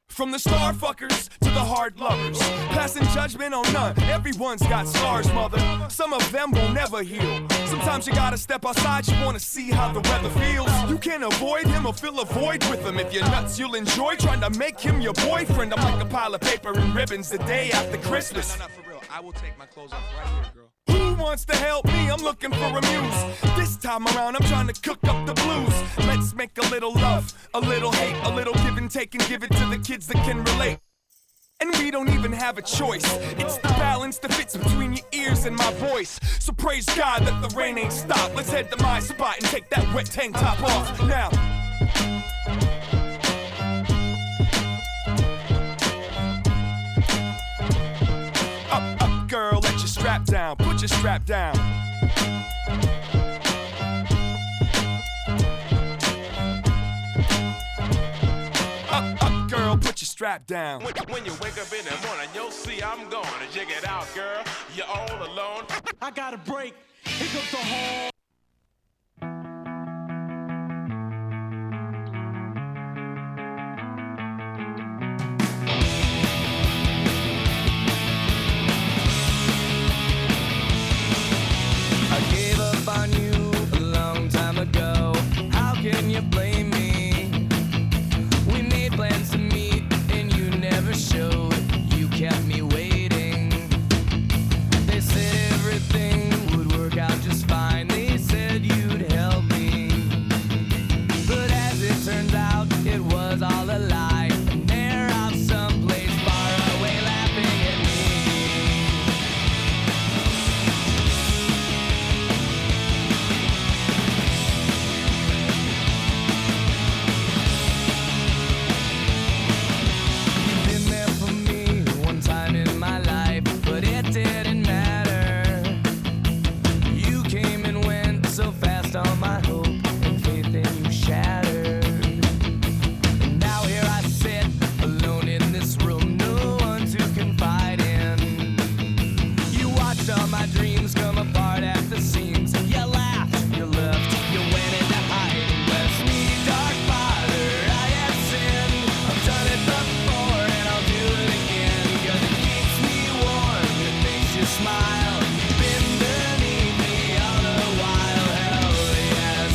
From the star fuckers to the hard lovers, passing judgment on none. Everyone's got scars, mother. Some of them will never heal. Sometimes you gotta step outside, you wanna see how the weather feels. You can't avoid him or fill a void with him. If you're nuts, you'll enjoy trying to make him your boyfriend. I'm like a pile of paper and ribbons the day after Christmas. No, for real, I will take my clothes off right here, girl. Who wants to help me? I'm looking for a muse. This time around, I'm trying to cook up the blues. Let's make a little love, a little hate, a little give and take, and give it to the kids that can relate. And we don't even have a choice. It's the balance that fits between your ears and my voice. So praise God that the rain ain't stopped. Let's head to my spot and take that wet tank top off now. Up, girl, let your strap down. Put your strap down. Up, girl, put your strap down. When you wake up in the morning, you'll see I'm going to check it out, girl. You're all alone. I got a break. Here comes the whole. I gave up on you a long time ago. How can you blame me? We made plans to meet and you never showed. You kept me waiting. They said everything would work out just fine. They said you'd help me. But as it turns out, it was all a lie. And they're out someplace far away laughing at me. You've been there for me one time in my life, but it didn't matter. You came and went so fast, all my hope and faith in you shattered. And now here I sit, alone in this room, no one to confide in. You watched all my dreams come apart at the seams. You laughed, you left, you went into hiding. Bless me, dark Father, I have sinned. I've done it before and I'll do it again. 'Cause it keeps me warm, it makes you smile. You've been beneath me all the while, hell yes.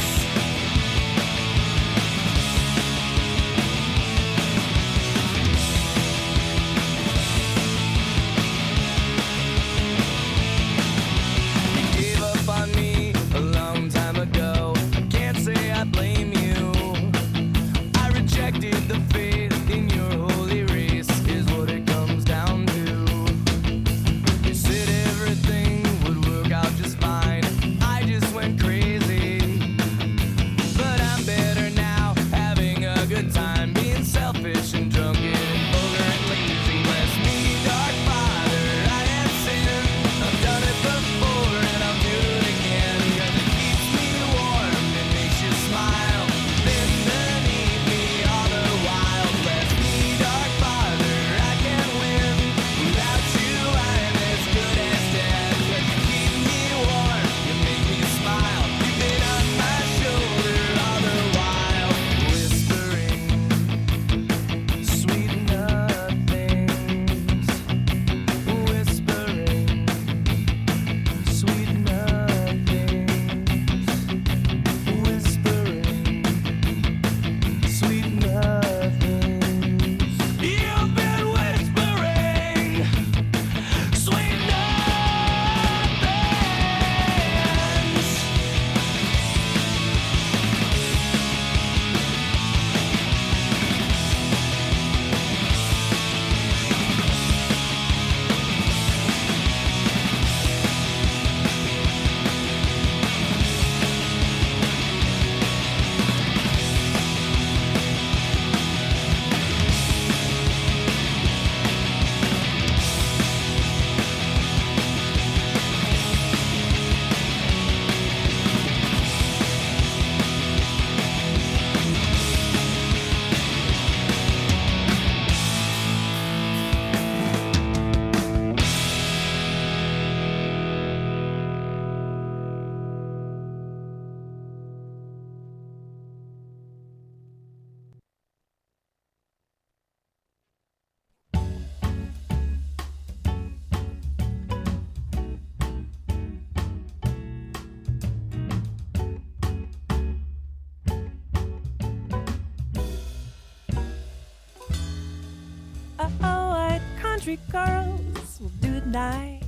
street girls will do it night.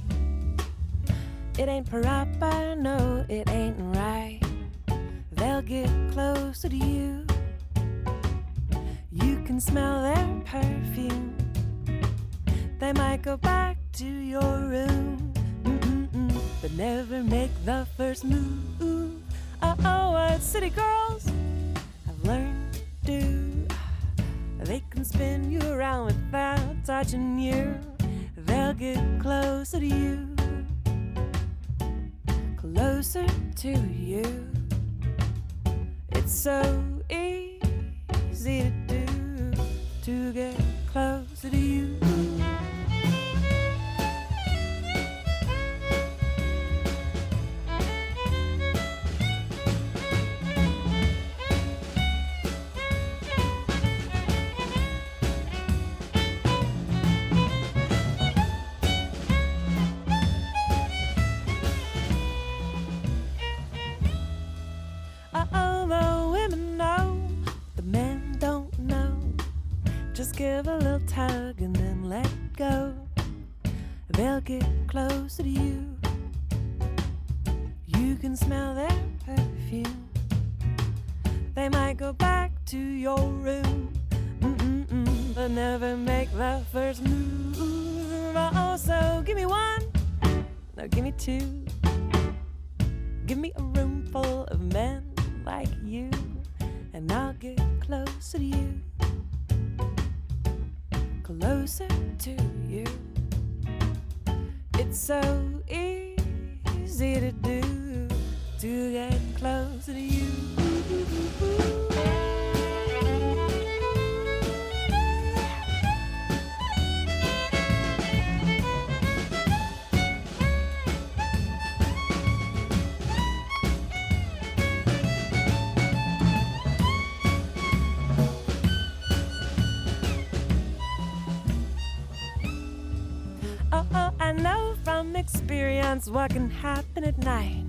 It ain't proper, no, it ain't right. They'll get closer to you. You can smell their perfume. They might go back to your room, but never make the first move. What city girls have learned to do. They can spin you around without touching you. They'll get closer to you. Closer to you. It's so easy to do, to get closer to you. The women know, the men don't know. Just give a little tug and then let go. They'll get closer to you. You can smell their perfume. They might go back to your room, but never make the first move. Oh, so give me one, no, give me two. Give me a room full of men like you, and I'll get closer to you. Closer to you. It's so easy to do, to get closer to you. I know from experience what can happen at night.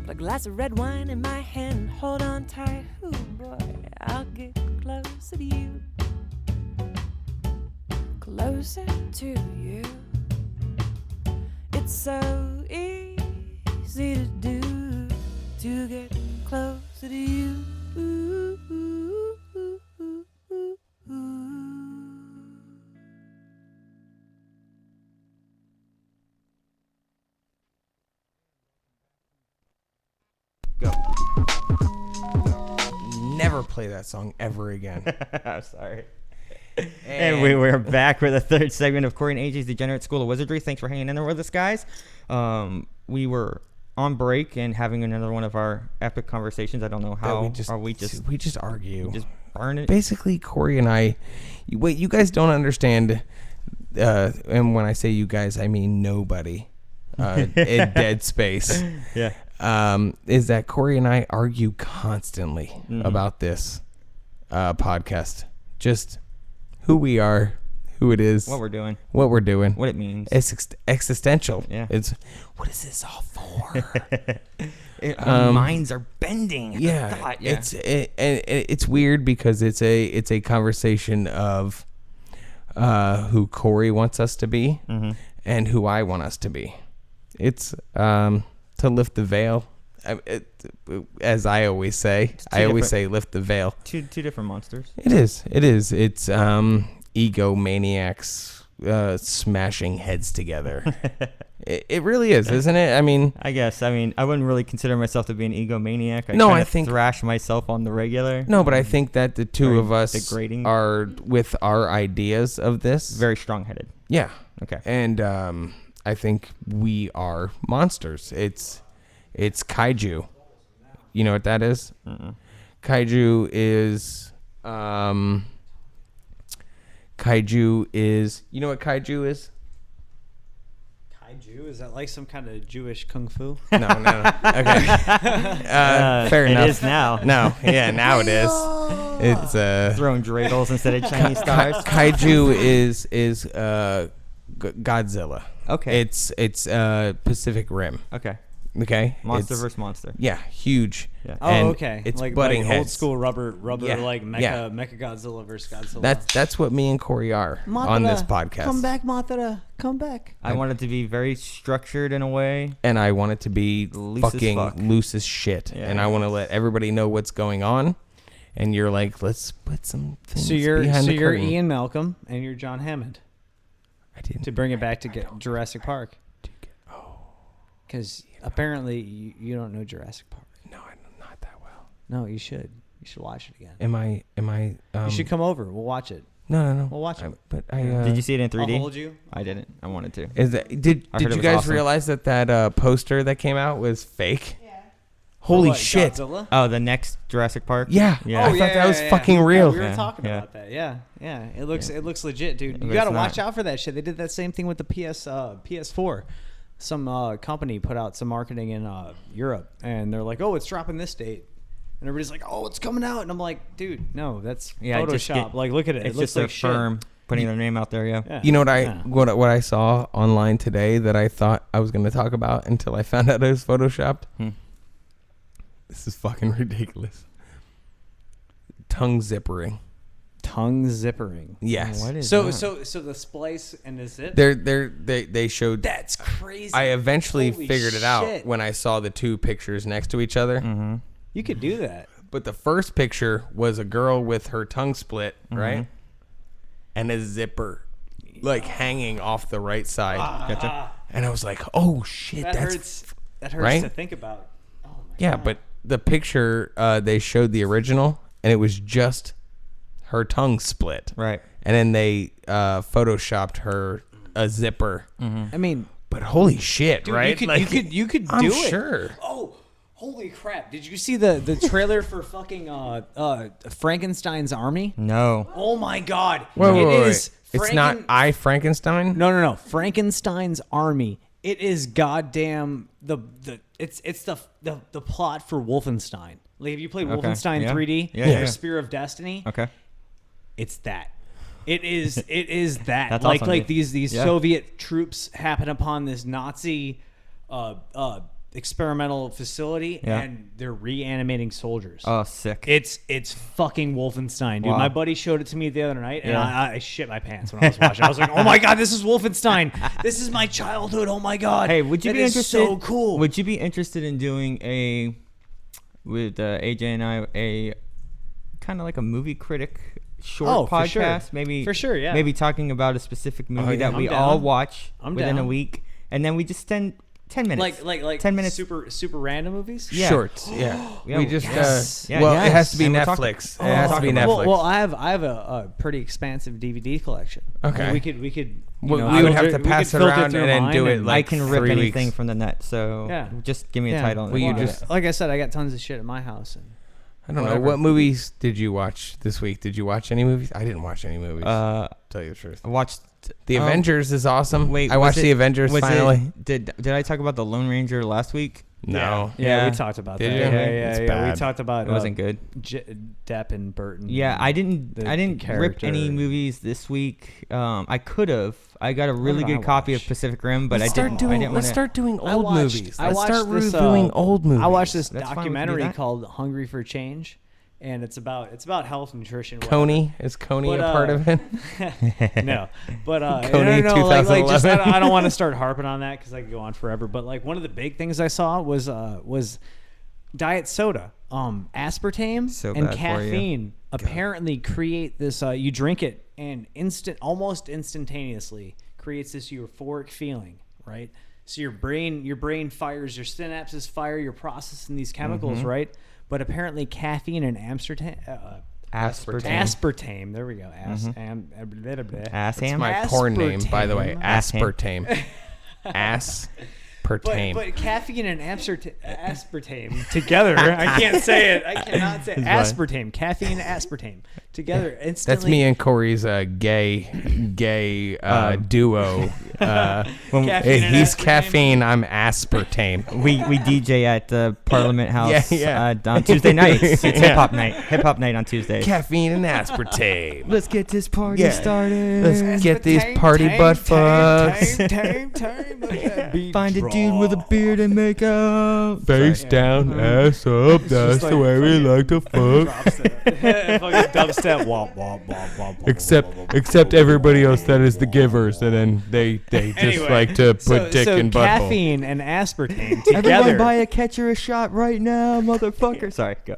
Put a glass of red wine in my hand, hold on tight. Ooh boy, I'll get closer to you. Closer to you. It's so easy to do, to get closer to you. Never play that song ever again. I'm sorry. And we're back with the third segment of Corey and AJ's Degenerate School of Wizardry. Thanks for hanging in there with us, guys. We were on break and having another one of our epic conversations. I don't know how. We just argue. We just burn it. Basically, Corey and I. What you guys don't understand, and when I say you guys, I mean nobody. In dead space. Yeah. Is that Corey and I argue constantly about this podcast. Just who we are, who it is, what we're doing, what it means. It's existential. Yeah. It's what is this all for? Our minds are bending. Yeah. It's weird because it's a conversation of who Corey wants us to be and who I want us to be. It's to lift the veil, as I always say. I always say lift the veil. Two different monsters. It is. It's egomaniacs smashing heads together. It really is, isn't it? I mean, I guess. I mean, I wouldn't really consider myself to be an egomaniac. I think thrash myself on the regular. No, but I think that the two of us degrading. Are with our ideas of this very strong-headed. Yeah. Okay. And I think we are monsters. It's kaiju. You know what that is? Kaiju is you know what kaiju is? Kaiju? Is that like some kind of Jewish kung fu? No. Okay. Fair enough. It is now. No. Yeah, now it is. It's throwing dreidels instead of Chinese stars. Kaiju is Godzilla. Okay. It's Pacific Rim. Okay. Okay, Monster It's- versus monster. Yeah, huge. Yeah. Oh, And okay. It's like butting old heads. school rubber, Yeah, like yeah. Mecha Godzilla versus Godzilla. That's what me and Corey are on this podcast. Come back, Mothra. Come back. I want it to be very structured in a way. And I want it to be Loose as fucking fuck. loose as shit. Yeah. And I want to let everybody know what's going on. And you're like, let's put some things So you're behind the you're curtain. Ian Malcolm and you're John Hammond. I didn't. To bring it back to get Jurassic Park. Because apparently you don't know Jurassic Park. No, I'm not that well. No, you should. You should watch it again. Am I? You should come over. We'll watch it. No. We'll watch it. But I. Did you see it in 3D? I'll hold you. I didn't. I wanted to. Is that did I heard you it was guys awesome. realize that poster that came out was fake? Yeah. Holy What, shit! Godzilla? Oh, the next Jurassic Park. Yeah. Yeah. I thought that was fucking real. Yeah, we were Yeah, talking yeah. about that. Yeah. It looks legit, dude. But You it's gotta not. watch out for that shit. They did that same thing with the PS4. Some company put out some marketing in Europe, and they're like, "Oh, it's dropping this date," and everybody's like, "Oh, it's coming out," and I'm like, "Dude, no, that's Yeah, just Photoshop. get- Like, look at it. It's It looks just like a shit." firm putting their name out there. Yeah. Yeah. You know Yeah. what what I saw online today that I thought I was going to talk about until I found out it was photoshopped. This is fucking ridiculous. Tongue zippering. Tongue zippering. Yes. What is So that? so the splice and the zip. They showed. That's crazy. I eventually Holy figured it out shit. when I saw the two pictures next to each other. Mm-hmm. You could do that. But the first picture was a girl with her tongue split, right? And a zipper like hanging off the right side. Gotcha. And I was like, "Oh shit, That that's hurts. That hurts right? to think about. Oh my Yeah, God. but the picture they showed the original and it was just her tongue split. Right. And then they photoshopped her a zipper. I mean, But holy shit, dude, right? you could I'm do it. sure. Oh, holy crap! Did you see the trailer for fucking Frankenstein's Army? No. Oh my God! Wait. It is It's not I Frankenstein? No. Frankenstein's Army. It is goddamn it's the plot for Wolfenstein. Like, have you played Okay, Wolfenstein yeah. 3D? Yeah. Or Spear of Destiny? Okay. It's that. It is that. That's like awesome, like dude. these Yeah. Soviet troops happen upon this Nazi experimental facility, Yeah. and they're reanimating soldiers. Oh, sick. It's fucking Wolfenstein, dude. Wow. My buddy showed it to me the other night, and Yeah. I shit my pants when I was watching. I was like, "Oh my God, this is Wolfenstein! This is my childhood! Oh my God!" Hey, would you That be is interested? So cool. Would you be interested in doing with AJ and I a kind of like a movie critic short Oh, for podcast? sure. Maybe For sure, yeah. Maybe talking about a specific movie yeah. that we I'm all down. watch I'm within a down. week, and then we just spend 10 minutes. like 10 minutes. super random movies. Yeah. Shorts, yeah. Yeah, We just yes. Yeah, well, yes. it has to be And we're talking- Netflix. Oh, It has to be talking Netflix. Well, I have a pretty expansive DVD collection. Okay. I mean, we could. We would have to pass it filter around through and then mine do it and- like I can rip 3 anything weeks. from the net, so Yeah. just give me a Yeah. title. and Well, you I'll do just- it. like I said, I got tons of shit at my house. And I don't know. whatever. What movies did you watch this week? Did you watch any movies? I didn't watch any movies. Tell you the truth. I watched The Avengers is awesome. Wait, I was watched it- The Avengers was it- finally. Did I talk about the Lone Ranger last week? No. yeah, Yeah. we talked about Did that. you? Yeah, It's We bad. talked about It wasn't good. Depp and Burton. Yeah, and I didn't the rip any character. movies this week. I could have. I got a really did I good copy of watch? Pacific Rim, but Let's I didn't. I didn't let's wanna- start doing I old watched- movies. I Let's watched start this, reviewing old movies. I watched this That's fine, we can do documentary that. called "Hungry for Change," and it's about health, nutrition. whatever. Coney. Is Coney But, a part of it? No, but Coney no, like just, 2011. I don't want to start harping on that because I could go on forever. But like one of the big things I saw was diet soda, aspartame So and bad for you. caffeine apparently create this. You drink it and almost instantaneously creates this euphoric feeling, right? So your brain fires, your synapses fire, you're processing these chemicals, right? But apparently caffeine and aspartame. There we go. Ass It's ham. my porn name, by the way. Aspartame. Aspartame. Aspartame. But caffeine and aspartame together, I can't say it. I cannot say it. Aspartame. Caffeine and aspartame together instantly. That's me and Corey's gay duo. Caffeine and He's aspartame. caffeine. I'm aspartame. We DJ at the Parliament House Yeah. On Tuesday nights. It's hip hop night. Hip hop night on Tuesdays. Caffeine and aspartame. Let's get this party Yeah. started. Let's get these party butt fucks. Find a dude with a beard and make out. Face down, ass up. That's the way we like to fuck. Fucking dubstep. Womp, womp, womp, womp, womp, Except everybody else that is the givers, and then they just Anyway, like to put dick in butthole. caffeine and aspartame together. Everyone buy a catcher a shot right now, motherfucker. Sorry, go.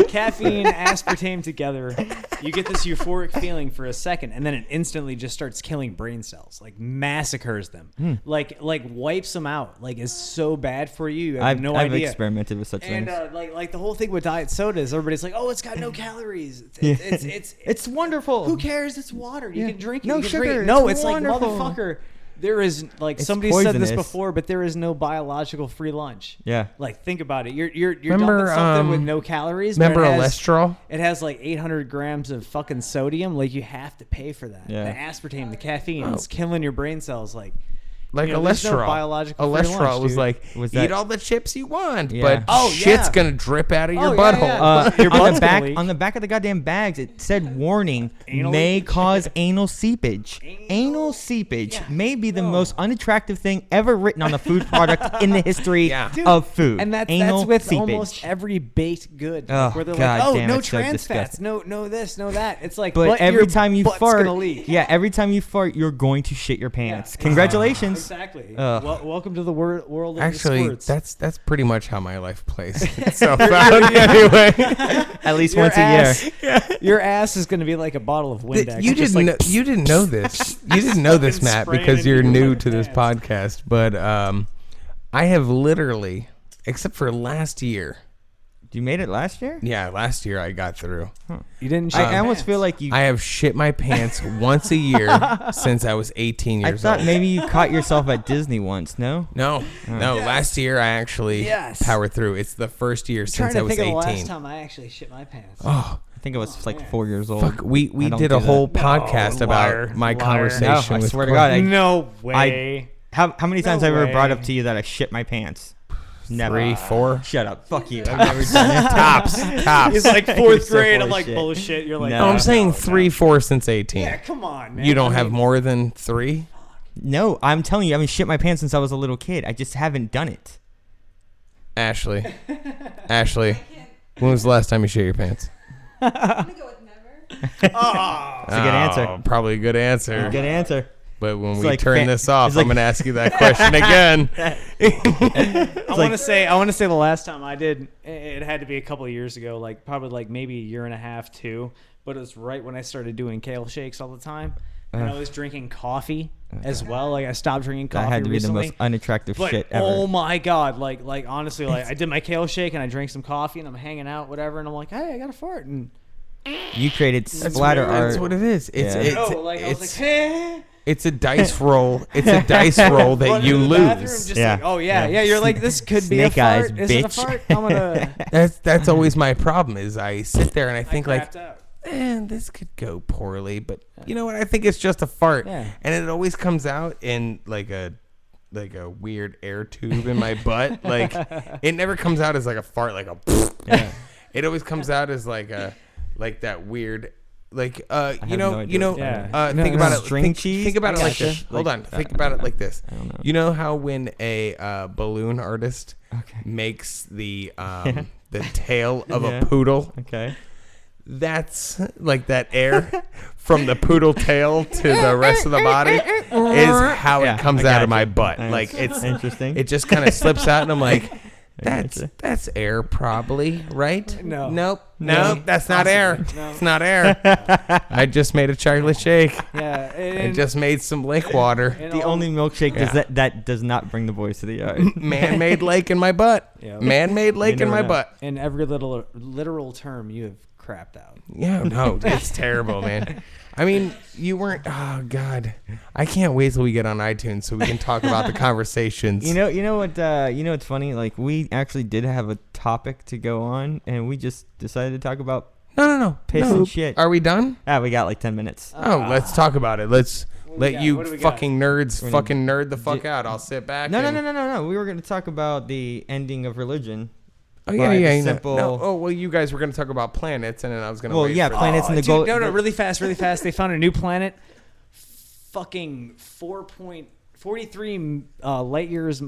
Caffeine, aspartame together, you get this euphoric feeling for a second, and then it instantly just starts killing brain cells, like massacres them, like wipes them out, like is so bad for you. You have no I've idea. experimented with such And things. like the whole thing with diet soda is everybody's like, oh, it's got no calories. It's wonderful. who cares? It's water. You Yeah. can drink it. No you can sugar. drink it. No, It's it's like wonderful. motherfucker. There is like It's somebody said this poisonous. before, but there is no biological free lunch. Yeah. Like think about it. You're Remember, dumping something with no calories. but Remember it has, Olestrol? It has like 800 grams of fucking sodium. Like you have to pay for that. Yeah. The aspartame, the caffeine, it's killing your brain cells. Like Like you know, there's no Olestrol. biological free Olestrol lunch, was dude. like, Was eat that- all the chips you want, Yeah. but Oh, shit's yeah. gonna drip out of your Oh, yeah, butthole. yeah. Your on butt's the gonna back leak. on the back of the goddamn bags, it said warning Anal may leakage? cause anal seepage. Anal seepage Yeah. may be the most unattractive thing ever written on a food product in the history Yeah. Dude, of food. And that's anal with seepage. almost every baked good. Oh, where they're God like, oh, damn, no it's so trans fats, disgusting. no this, no that. It's like, But every your time you butt's fart, gonna leak. yeah, every time you fart, you're going to shit your pants. Yeah. Congratulations. Exactly. Ugh. Welcome to the world of the Actually, squirts. that's pretty much how my life plays itself out anyway. At least Your once ass, a year. Your ass is going to be like a bottle of Windex. You just didn't like, know, you didn't know this. You didn't know this, fucking Matt, spraying because into you're your new fucking to this pants. podcast. But I have literally, except for last year. You made it last year? Yeah, last year I got through. You didn't shit I your almost pants. feel like you. I have shit my pants once a year since I was 18 I years thought old. maybe you caught yourself at Disney once. No. No, last year I actually Yes. powered through. It's the first year I'm trying since to I was think of the last 18. time I actually shit my pants. Oh, I think I was like 4 years old. fuck. We I don't did do a whole that. podcast liar, about my liar. conversation No, I with swear to Corey. God, I- No way. How many times No have I ever brought way. up to you that I shit my pants? Never. 3, 4. Shut up. Fuck you. I've never done it. Tops. He's like You're fourth so grade. full I'm of like, shit. bullshit. You're like, No. No, I'm saying no. 3, 4 since 18. Yeah, come on, man. You don't I have mean, more than 3? No, I'm telling you, I haven't shit my pants since I was a little kid. I just haven't done it. Ashley. Ashley. When was the last time you shit your pants? I'm gonna go with never. It's a good answer. Probably a good answer. Good answer. But when It's we like turn fa- this off, it's like- I'm going to ask you that question again. I want to say the last time I did, it had to be a couple of years ago, like probably like maybe a year and a half, 2. But it was right when I started doing kale shakes all the time. And I was drinking coffee as well. Like I stopped drinking coffee That had to be recently. the most unattractive But shit ever. oh my god, like honestly, like I did my kale shake and I drank some coffee and I'm hanging out, whatever, and I'm like, hey, I got a fart, and You created splatter art. That's what it is. It's Yeah. it's no, like I was like, hey. it's a dice roll. It's a dice roll that Run you into the bathroom, lose. just Yeah. like, oh yeah, Yeah. yeah. You're like, this could be a Snake eyes, fart. Is it a bitch. fart? I'm gonna. That's always my problem. Is I sit there and I think like, crapped out. this could go poorly, but you know what? I think it's just a fart, Yeah. and it always comes out in like a weird air tube in my butt. Like it never comes out as like a fart, like a. Yeah. It always comes out as like that weird. Like have no idea what that is. think about it. String think, cheese? Think about it I like gotcha. this. Hold Like, on. Think about it like this. I don't know. You know how when a balloon artist makes the tail of Yeah. a poodle, Okay. that's like that air from the poodle tail to the rest of the body is how Yeah, it comes I out of gotcha. my butt. Nice. Like it's Interesting. it just kind of slips out, and I'm like, gotcha. that's air probably, right? No. Nope. No. Nope. That's not air. No. It's not air. I just made a chocolate shake. Yeah. I And, just made some lake water. and The all- only milkshake Yeah. that does not bring the boys to the yard. Man-made lake in my butt. Yeah. Man-made lake You in never my know. butt. In every literal term, you have crapped out. Yeah, no, it's terrible, man. I mean, you weren't. Oh God, I can't wait till we get on iTunes so we can talk about the conversations. You know what's funny? Like we actually did have a topic to go on, and we just decided to talk about No. Piss no. and shit. Are we done? We got like 10 minutes. Oh, let's talk about it. Let's let got? you What do we fucking nerds We're fucking nerd the fuck out. I'll sit back. No. and- We were going to talk about the ending of religion. Oh yeah, by the yeah. simple- No. Oh well, you guys were gonna talk about planets, and then I was gonna. Well, wait yeah, for planets that. in the Dude, gold. no, really fast. They found a new planet. Fucking 4.43 light years,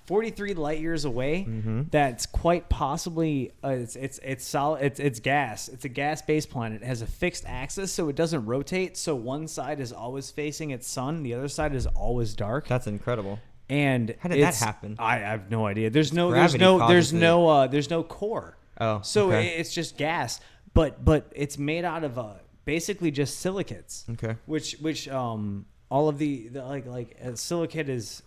43 light years away. Mm-hmm. That's quite possibly it's solid. It's gas. It's a gas-based planet. It has a fixed axis, so it doesn't rotate. So one side is always facing its sun. The other side is always dark. That's incredible. And How did that happen? I have no idea. There's no core. Oh, So okay. it's just gas, but it's made out of basically just silicates. Okay. Which all of the silicate is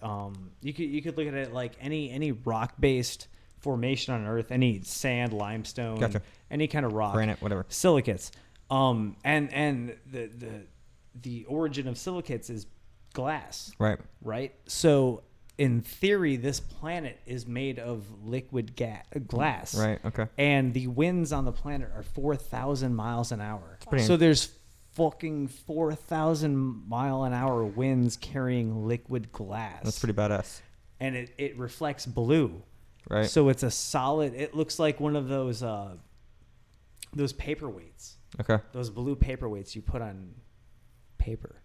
you could look at it like any rock based formation on Earth, any sand, limestone, Gotcha. any kind of rock, Granite, whatever. Silicates. And the origin of silicates is glass. Right. So in theory, this planet is made of liquid glass. Right. Okay. And the winds on the planet are 4,000 miles an hour. pretty So there's fucking 4,000 mile an hour winds carrying liquid glass. That's pretty badass. And it reflects blue. Right. So it's a solid. It looks like one of those paperweights. Okay. Those blue paperweights you put on paper.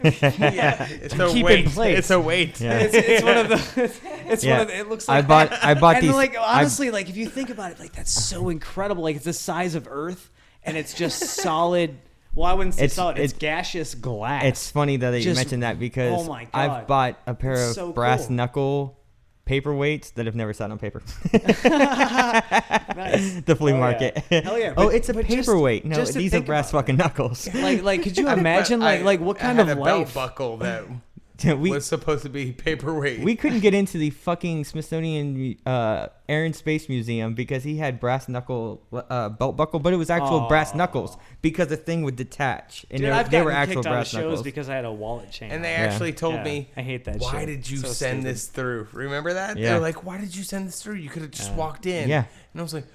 Yeah, it's a keep weight. in place. It's a weight. Yeah. It's one of the. It's Yeah. one of the, it looks like. I bought and these. like honestly, like if you think about it, like that's so incredible. Like it's the size of Earth, and it's just solid. Well, I wouldn't say solid. It's gaseous glass. It's funny that you Just- mentioned that because oh my God. I've bought a pair It's of so brass cool. knuckle paperweights that have never sat on paper. Nice. The flea Hell market. yeah. Hell yeah, Oh, but- it's a but just- paperweight. No, just to these are think brass about fucking knuckles. like could you imagine But what kind I of had a life? belt buckle that we was supposed to be paperweight. we couldn't get into the fucking Smithsonian Air and Space Museum because he had brass knuckle belt buckle, but it was actual brass knuckles because the thing would detach, and Dude, they I've were gotten actual kicked out of brass shows knuckles. because I had a wallet chain. and they on. actually told Yeah, me, I hate that why shit. did you So send stupid. this through? Remember that? Yeah. They're like, why did you send this through? You could have just walked in. Yeah. And I was like,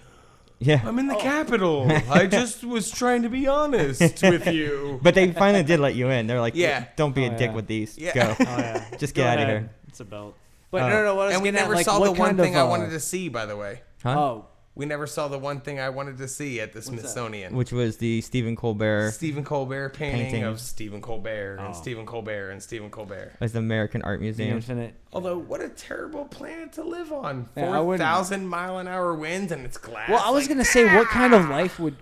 Yeah. I'm in the Capitol. I just was trying to be honest with you. But they finally did let you in. They're like, Yeah. don't be Oh, a dick yeah. with these. Yeah. Go. Oh yeah, Just Go get out of ahead. here. It's a belt. But no, what I was And we getting at, never like, saw what the one kind of, thing I wanted to see, by the way. Huh? Oh, We never saw the one thing I wanted to see at the Smithsonian. Which was the Stephen Colbert Stephen Colbert painting Painting. of Stephen Colbert and Oh. Stephen Colbert and Stephen Colbert. as the American Art the Museum. infinite. Although, what a terrible planet to live on. Yeah, I wouldn't- 4,000 mile an hour winds and it's glass. Well, I was like, gonna say, what kind of life would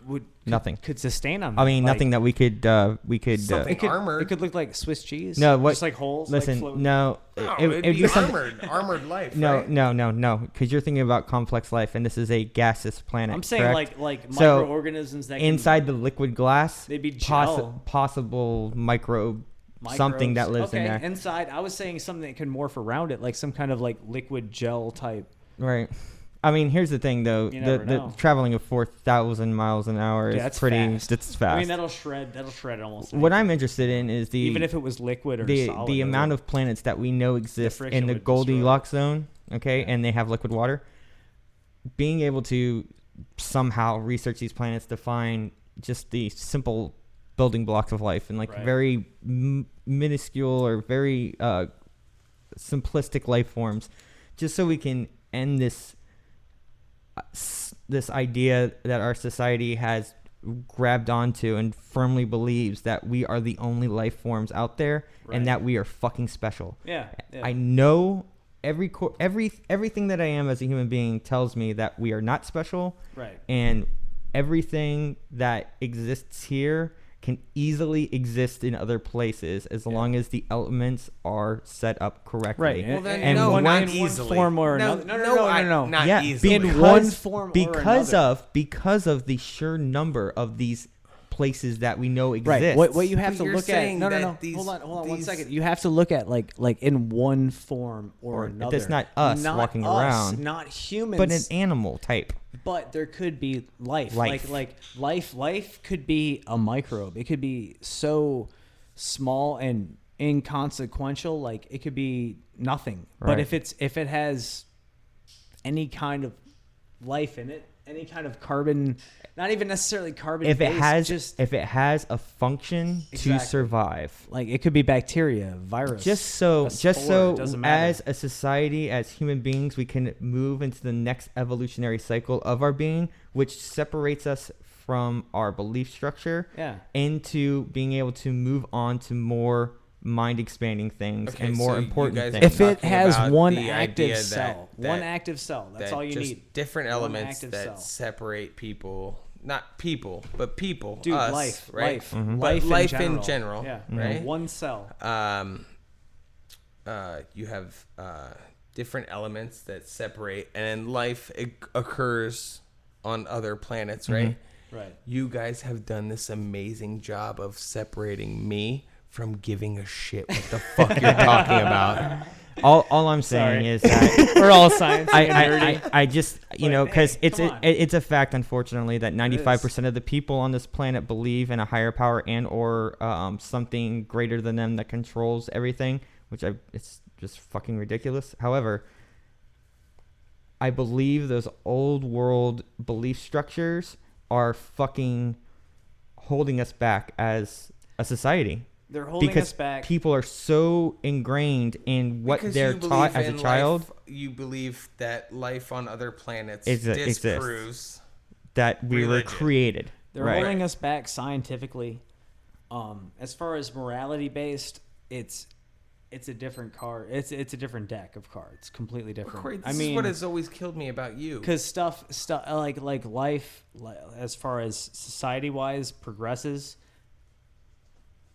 Nothing. could sustain on? I mean, that? nothing that we could. Something It could, armored. It could look like Swiss cheese. No, what? Just like holes. Listen, like floating. no. No, it- it'd it'd be be something- armored life. No, right? no, because you're thinking about complex life, and this is a gaseous planet. I'm saying correct? like So, microorganisms that inside the liquid glass, They'd be gel. possible microbe, can, something that microbes. lives in there. Inside, I was saying something that can morph around it, like some kind of like liquid gel type. Right. I mean, here's the thing, though. You The never know. traveling of 4,000 miles an hour Yeah, is that's pretty. fast. That's fast. I mean, that'll shred almost. What I'm interested in is the even if it was liquid or the solid. the it amount would- of planets that we know exist friction in the would destroy Goldilocks zone, okay, Yeah. and they have liquid water. Being able to somehow research these planets to find just the simple building blocks of life and like Right. very minuscule or very simplistic life forms, just so we can end this this idea that our society has grabbed onto and firmly believes that we are the only life forms out there Right. and that we are fucking special. Yeah. I know everything that I am as a human being tells me that we are not special, Right. and everything that exists here can easily exist in other places as long as the elements are set up correctly. Right. Well, then, And no, one- not in one easily. form or no, another. No, no. Not yeah, easily. In one form or because another. because of the sheer number of these places that we know exist. Right. What you have But to you're look at? saying No. that Hold on 1 these- second. You have to look at like in one form or another. that's not us walking around. Not humans. but an animal type. But there could be life. Life. Like life could be a microbe. It could be so small and inconsequential. Like it could be nothing. But Right. if it has any kind of life in it, any kind of carbon, not even necessarily carbon. If it has just if it has a function to Exactly. survive, like it could be bacteria, virus. just so a spore, it doesn't matter. as a society, as human beings, we can move into the next evolutionary cycle of our being, which separates us from our belief structure Yeah. into being able to move on to more mind expanding things Okay, and so more you important guys things. If it talking has about one the active idea cell, that- one active cell, that's that all you just need. different One elements active that cell. separate people, not people, but people, Dude, us, life, right? life, Mm-hmm. But life, in general, Yeah, right? One cell. You have different elements that separate, and life occurs on other planets, right? Right. You guys have done this amazing job of separating me from giving a shit what the fuck you're talking about. All I'm saying Sorry. is that We're all science and nerdy. I just, you But, know, because hey, it's come on. it's a fact, unfortunately, that 95% of the people on this planet believe in a higher power and or something greater than them that controls everything, which it's just fucking ridiculous. However, I believe those old world belief structures are fucking holding us back as a society. They're holding Because us back. people are so ingrained in what Because they're you taught believe as a in child life, you believe that life on other planets Exists. disproves. that we were religion. created. They're right. holding us back scientifically. As far as morality based, it's a different card. It's a different deck of cards, completely different. Corey, this I mean, is what has always killed me about you. because stuff like life, as far as society wise progresses,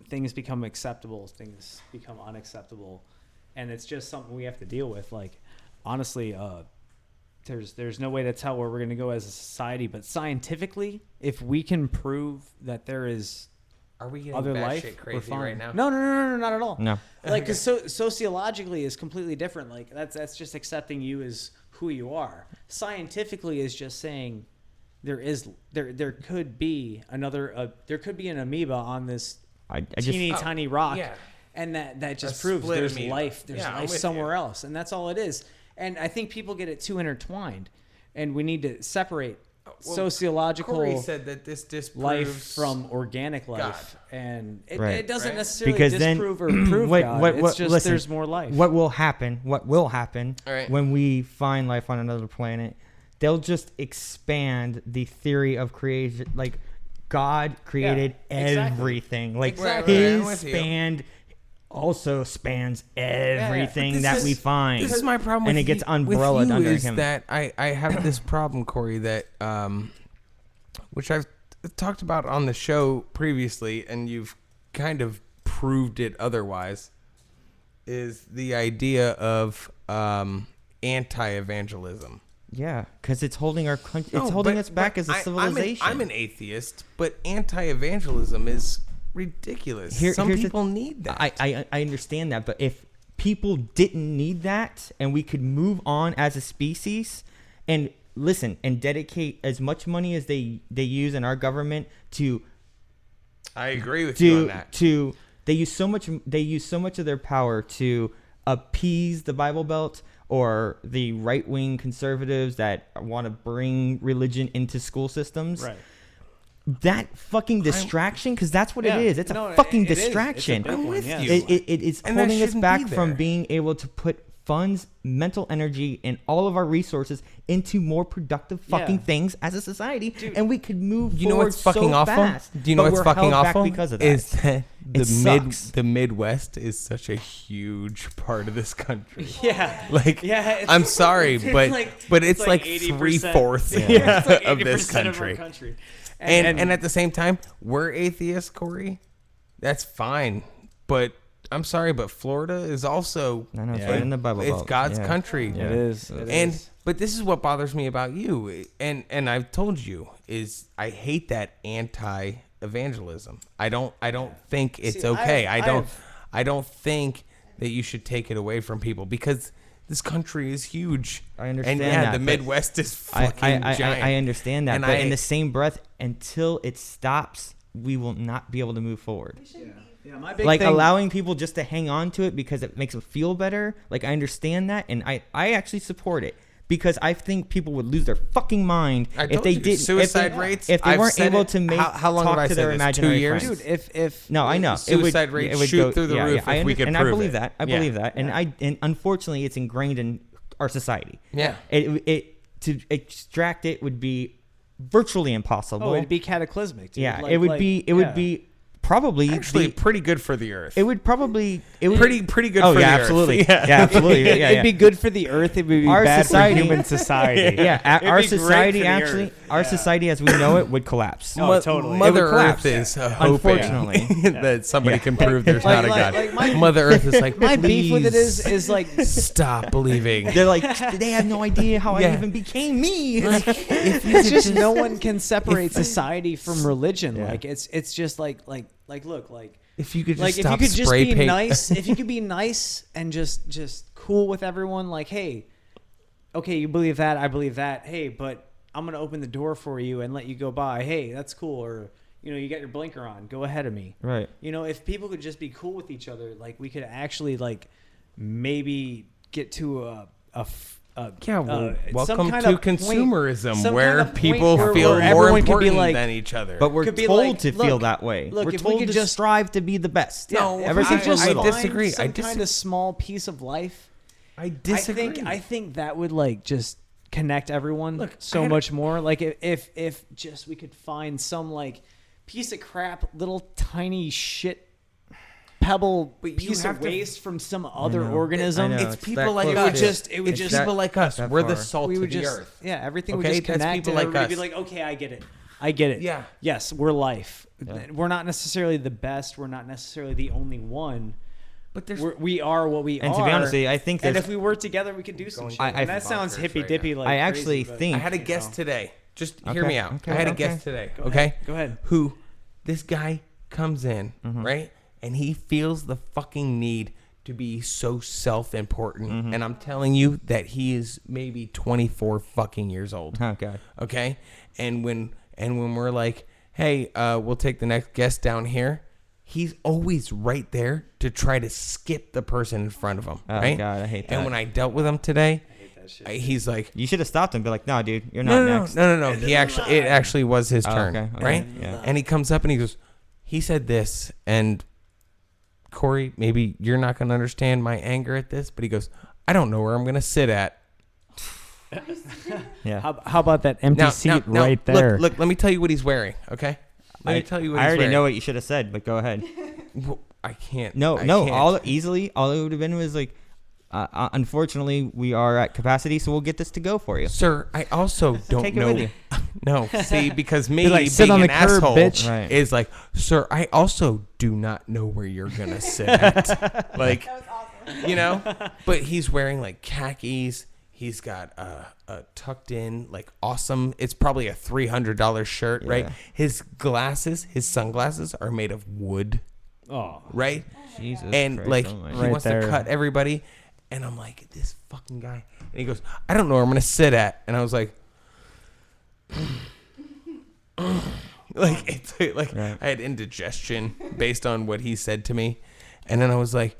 things become acceptable, things become unacceptable, and it's just something we have to deal with. Like, honestly, there's no way to tell where we're going to go as a society, but scientifically, if we can prove that there is Are we getting other batshit life, we're crazy fine. right now? No, not at all. No. Like, because sociologically is completely different. Like, that's just accepting you as who you are. Scientifically is just saying there could be there could be an amoeba on this I teeny just tiny rock, yeah. and that just A proves split there's amoeba. life. There's Yeah, I'm life with somewhere you. else, and that's all it is. And I think people get it too intertwined, and we need to separate sociological Corey said that this disproves life from organic life, God. and it, Right. it doesn't Right. necessarily because then disprove or prove God. It's just listen, there's more life. What will happen All right. when we find life on another planet? They'll just expand the theory of creation. Like, God created exactly. everything. Like, Exactly. Right, I'm his with you. span also spans everything This that is- we find. This is my problem, and with it gets you, umbrellaed with you under is him. that I have this problem, Corey, that which I've talked about on the show previously, and you've kind of proved it otherwise. Is the idea of anti-evangelism. Yeah, because it's holding our country. It's No, holding but- us back but as a I'm civilization. an atheist, but anti-evangelism is ridiculous. Some Here's the- people need that. I understand that, but if people didn't need that and we could move on as a species and listen and dedicate as much money as they use in our government to I agree with you on that. they use so much of their power to appease the Bible Belt or the right-wing conservatives that want to bring religion into school systems. Right. That fucking distraction, because that's what Yeah. it is. It's No, a fucking it is. It's a distraction. big one, I'm with yes. you. It is And that holding us shouldn't back be from there. being able to put funds, mental energy, and all of our resources into more productive fucking Yeah. things as a society, Dude, and we could move. You know what's fucking so awful? fast, Do you know but what's we're fucking held back awful? because of that? Is that It sucks. the Midwest is such a huge part of this country. Yeah. Like, Yeah, it's- I'm sorry, it's but like- it's like 80%. 3/4 Yeah. It's like of this 80% of our country. country. And at the same time, we're atheists, Corey. That's fine, but I'm sorry, but Florida is also I know, it's right in the Bible It's Belt. God's Yeah. country. Yeah. It is. It And is. but this is what bothers me about you, and I've told you is I hate that anti-evangelism. I don't think it's See, okay. I've- I don't think that you should take it away from people because this country is huge. I understand And yeah, that, the but Midwest is fucking giant. I understand that, And but in the same breath, until it stops, we will not be able to move forward. Yeah, my big Like thing, allowing people just to hang on to it because it makes them feel better. Like I understand that, and I actually support it because I think people would lose their fucking mind I if told they you, didn't. suicide rates, If they I've weren't said able it. to make How long talk have I to said their this? 2 imaginary years? friends. Dude, if No, I know. Suicide rates shoot through the roof if we could and prove I believe it. that. I Yeah. believe that. And unfortunately, it's ingrained in our society. Yeah. It to extract it would be virtually impossible. it'd be cataclysmic. Dude. yeah, Like- it would like- be. It yeah. would be probably Actually, pretty good for the earth. It would probably. It would pretty good Oh for yeah, the absolutely. earth. Yeah, absolutely. Yeah, It'd be good for the earth. It would be Our bad society- for human society. Yeah, It'd our be great society for the actually, earth. our society as we know it would collapse. Oh, totally. Mother It would collapse. Earth is hoping Unfortunately. that somebody Yeah. can prove there's Like- not a like- God. like my- Mother Earth is like, My beef with it "Please is like stop believing. They're like, they have no idea how Yeah. I even became me. it's just no one can separate society from religion. Yeah. Like it's just like look like If you could just like if stop you could just spray be paint. nice, if you could be nice and just cool with everyone, like, hey, okay, you believe that, I believe that, hey, but I'm gonna open the door for you and let you go by. Hey, that's cool. Or you got your blinker on, go ahead of me. Right. If people could just be cool with each other, like we could actually like maybe get to a Well, some welcome kind to of point- consumerism, some where kind of point people where feel more everyone can be important like- than each other. But we're Could be told like, to feel look, that way. look, We're if we told could to just- strive to be the best. Yeah, ever if we since could just we're little. disagree. find I some kind of small piece of life. I disagree. I think that would like just connect everyone Look, so I had- much more. Like if just we could find some like piece of crap, little tiny shit pebble But you piece have of to- waste from some other I organism. know, it's it's people that like close. us. It would just people like us. that We're the far. salt we of would the just earth. everything would Okay, just that's connect people and like everybody would us. be like, okay, I get it. Yeah. Yes, we're life. Yeah. We're not necessarily the best. We're not necessarily the only one. But there's We are what we And are. to be honest, I think and there's. if we work together, we could do some shit. I- And that sounds bonkers hippy right dippy. Like I actually crazy, but- think I had a you guest know. today. Just hear Okay, me out. okay, I had a okay. guest today. Go Okay, ahead, go ahead. Who? This guy comes in, Mm-hmm. right, and he feels the fucking need to be so self-important. Mm-hmm. And I'm telling you that he is maybe 24 fucking years old. Oh god. Okay, and when we're like, hey, we'll take the next guest down here, he's always right there to try to skip the person in front of him. Oh, right? God, I hate that. And when I dealt with him today, he's like, You should have stopped and be like, "No, dude, you're not no, next." No. It actually was his turn, okay, okay, right? yeah. And he comes up and he goes, he said this, and Corey, maybe you're not going to understand my anger at this, but he goes, I don't know where I'm going to sit at. Yeah. How about that empty seat right there? Look, let me tell you what he's wearing, okay? Let me tell you what I he's already wearing. know what you should have said, but go ahead. Well, I can't. No, I no. can't. All it would have been was like, unfortunately, we are at capacity, so we'll get this to go for you. Sir, I also don't Take it know. with you. No, see, because me like, being sit on an the curb, asshole bitch. Right. is like, sir, I also do not know where you're gonna sit at. Like, you know. But he's wearing like khakis. He's got a tucked in, like awesome. It's probably a $300 shirt, right? Yeah. His sunglasses are made of wood, Oh, right? Jesus. And Christ, like oh my he God. Right wants there. to cut everybody, and I'm like, this fucking guy. And he goes, I don't know where I'm gonna sit at, and I was like, like it's like Right. I had indigestion based on what he said to me, and then I was like,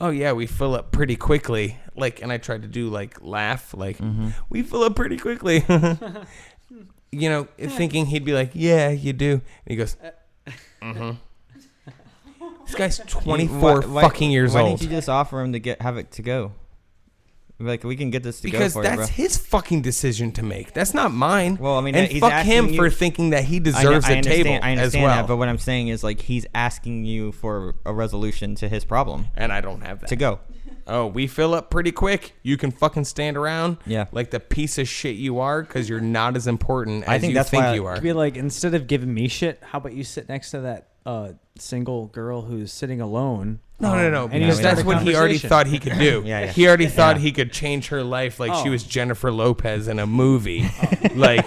oh yeah, we fill up pretty quickly, like, and I tried to do like laugh, like we fill up pretty quickly, you know, thinking he'd be like, yeah, you do, and he goes, This guy's 24 fucking years why old. didn't you just offer him to have it to go? Like, we can get this to Because go for you, that's bro. his fucking decision to make. That's not mine. Well, I mean, and he's fuck asking him you- for thinking that he I deserves a understand, table I as understand well. that, but what I'm saying is, like, he's asking you for a resolution to his problem And I don't have that. to go. Oh, we fill up pretty quick. You can fucking stand around Yeah. like the piece of shit you are because you're not as important I as think you that's think why you are. Could be like, instead of giving me shit, how about you sit next to that single girl who's sitting alone? No. And Because you that's start a what he already conversation. thought he could do. Yeah. He already thought Yeah. he could change her life like she Oh. was Jennifer Lopez in a movie. Like,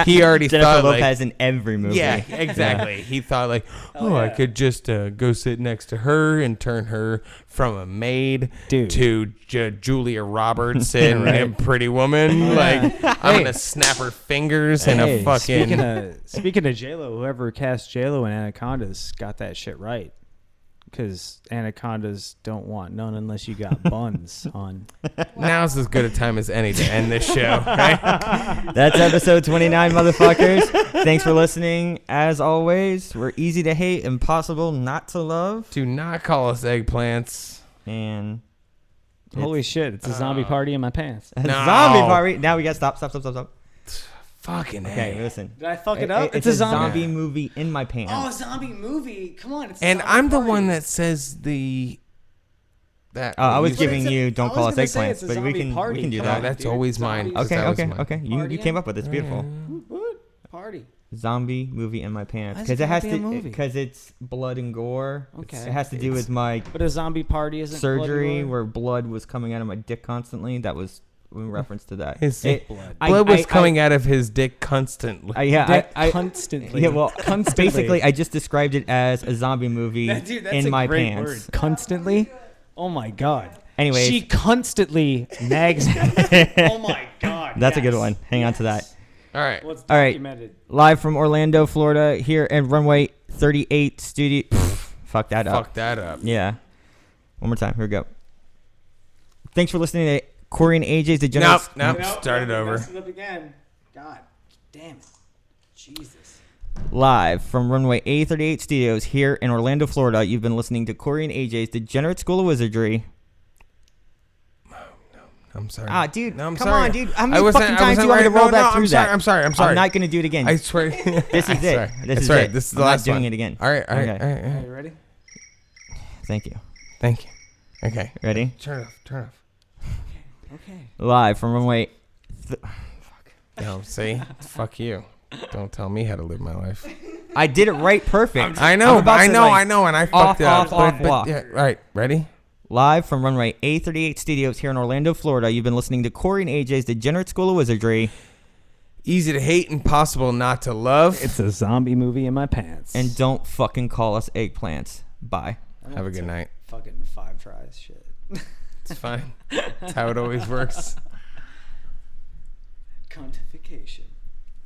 he already Jennifer thought, Lopez like, in every movie. yeah, exactly. He thought, like, I could just go sit next to her and turn her from a maid Dude. to Julia Roberts in Pretty Woman. Like, I'm going to snap her fingers in a Hey, fucking... speaking of J-Lo, whoever cast J-Lo in Anaconda's got that shit right. Because anacondas don't want none unless you got buns on. Now's as good a time as any to end this show, right? That's episode 29, motherfuckers. Thanks for listening. As always, we're easy to hate, impossible not to love. Do not call us eggplants. And Holy shit, it's a zombie party in my pants. a No. zombie party. Now we got stop. Fucking Okay, A. listen. Did I fuck it up? It's a zombie movie in my pants. Oh, zombie movie. Come on. It's a And zombie I'm the party. one that says that. I was you giving said- you don't I call was us gonna say it's eggplants, a but we zombie can party. do Come No, that. on, that's dude. always mine. Zombies. That was mine. Okay. You came up with it. It's beautiful. What? Party. Zombie movie in my pants Why is because it it has gotta be a to movie? because it's blood and gore. Okay. It has to do with my But a zombie party isn't surgery blood and gore? where blood was coming out of my dick constantly. That was in reference to that. His blood. blood was coming out of his dick constantly. Constantly. Yeah, well, Constantly. basically, I just described it as a zombie movie Dude, that's in a my great pants. word. Constantly? Oh my god. Anyways. She constantly nags me. Oh my god. That's a good yes. one. Hang on to that. All right. What's All right. documented? Live from Orlando, Florida, here at Runway 38 Studio. Fuck that up. Fuck that up. Yeah. One more time. Here we go. Thanks for listening to Corey and AJ's Degenerate. Nope. Start it over. Messed it up again. God damn it. Jesus. Live from Runway A38 Studios here in Orlando, Florida. You've been listening to Corey and AJ's Degenerate School of Wizardry. I'm sorry. Ah, dude. No, I'm come sorry. on, dude. How I many wasn't- fucking I times do wasn't you want me to right. roll No, that no, through I'm sorry, that? I'm sorry. I'm sorry. I'm not going to do it again. I swear. This is it. Sorry. This is Sorry. it. This is the I'm last not doing one. it again. All right. All right. Okay. All right. Are you ready? Thank you. Thank you. Okay. Ready? Turn it off. Okay. Live from Runway... No, see? Fuck you. Don't tell me how to live my life. I did it right perfect. I know, I'm about I to, know, like, I know, and I off, fucked it up. off, walk. Yeah, right. Ready? Live from Runway A38 Studios here in Orlando, Florida. You've been listening to Corey and AJ's Degenerate School of Wizardry. Easy to hate, impossible not to love. It's a zombie movie in my pants. And don't fucking call us eggplants. Bye. Have a good night. Fucking 5 tries shit. It's fine. That's how it always works. Contification.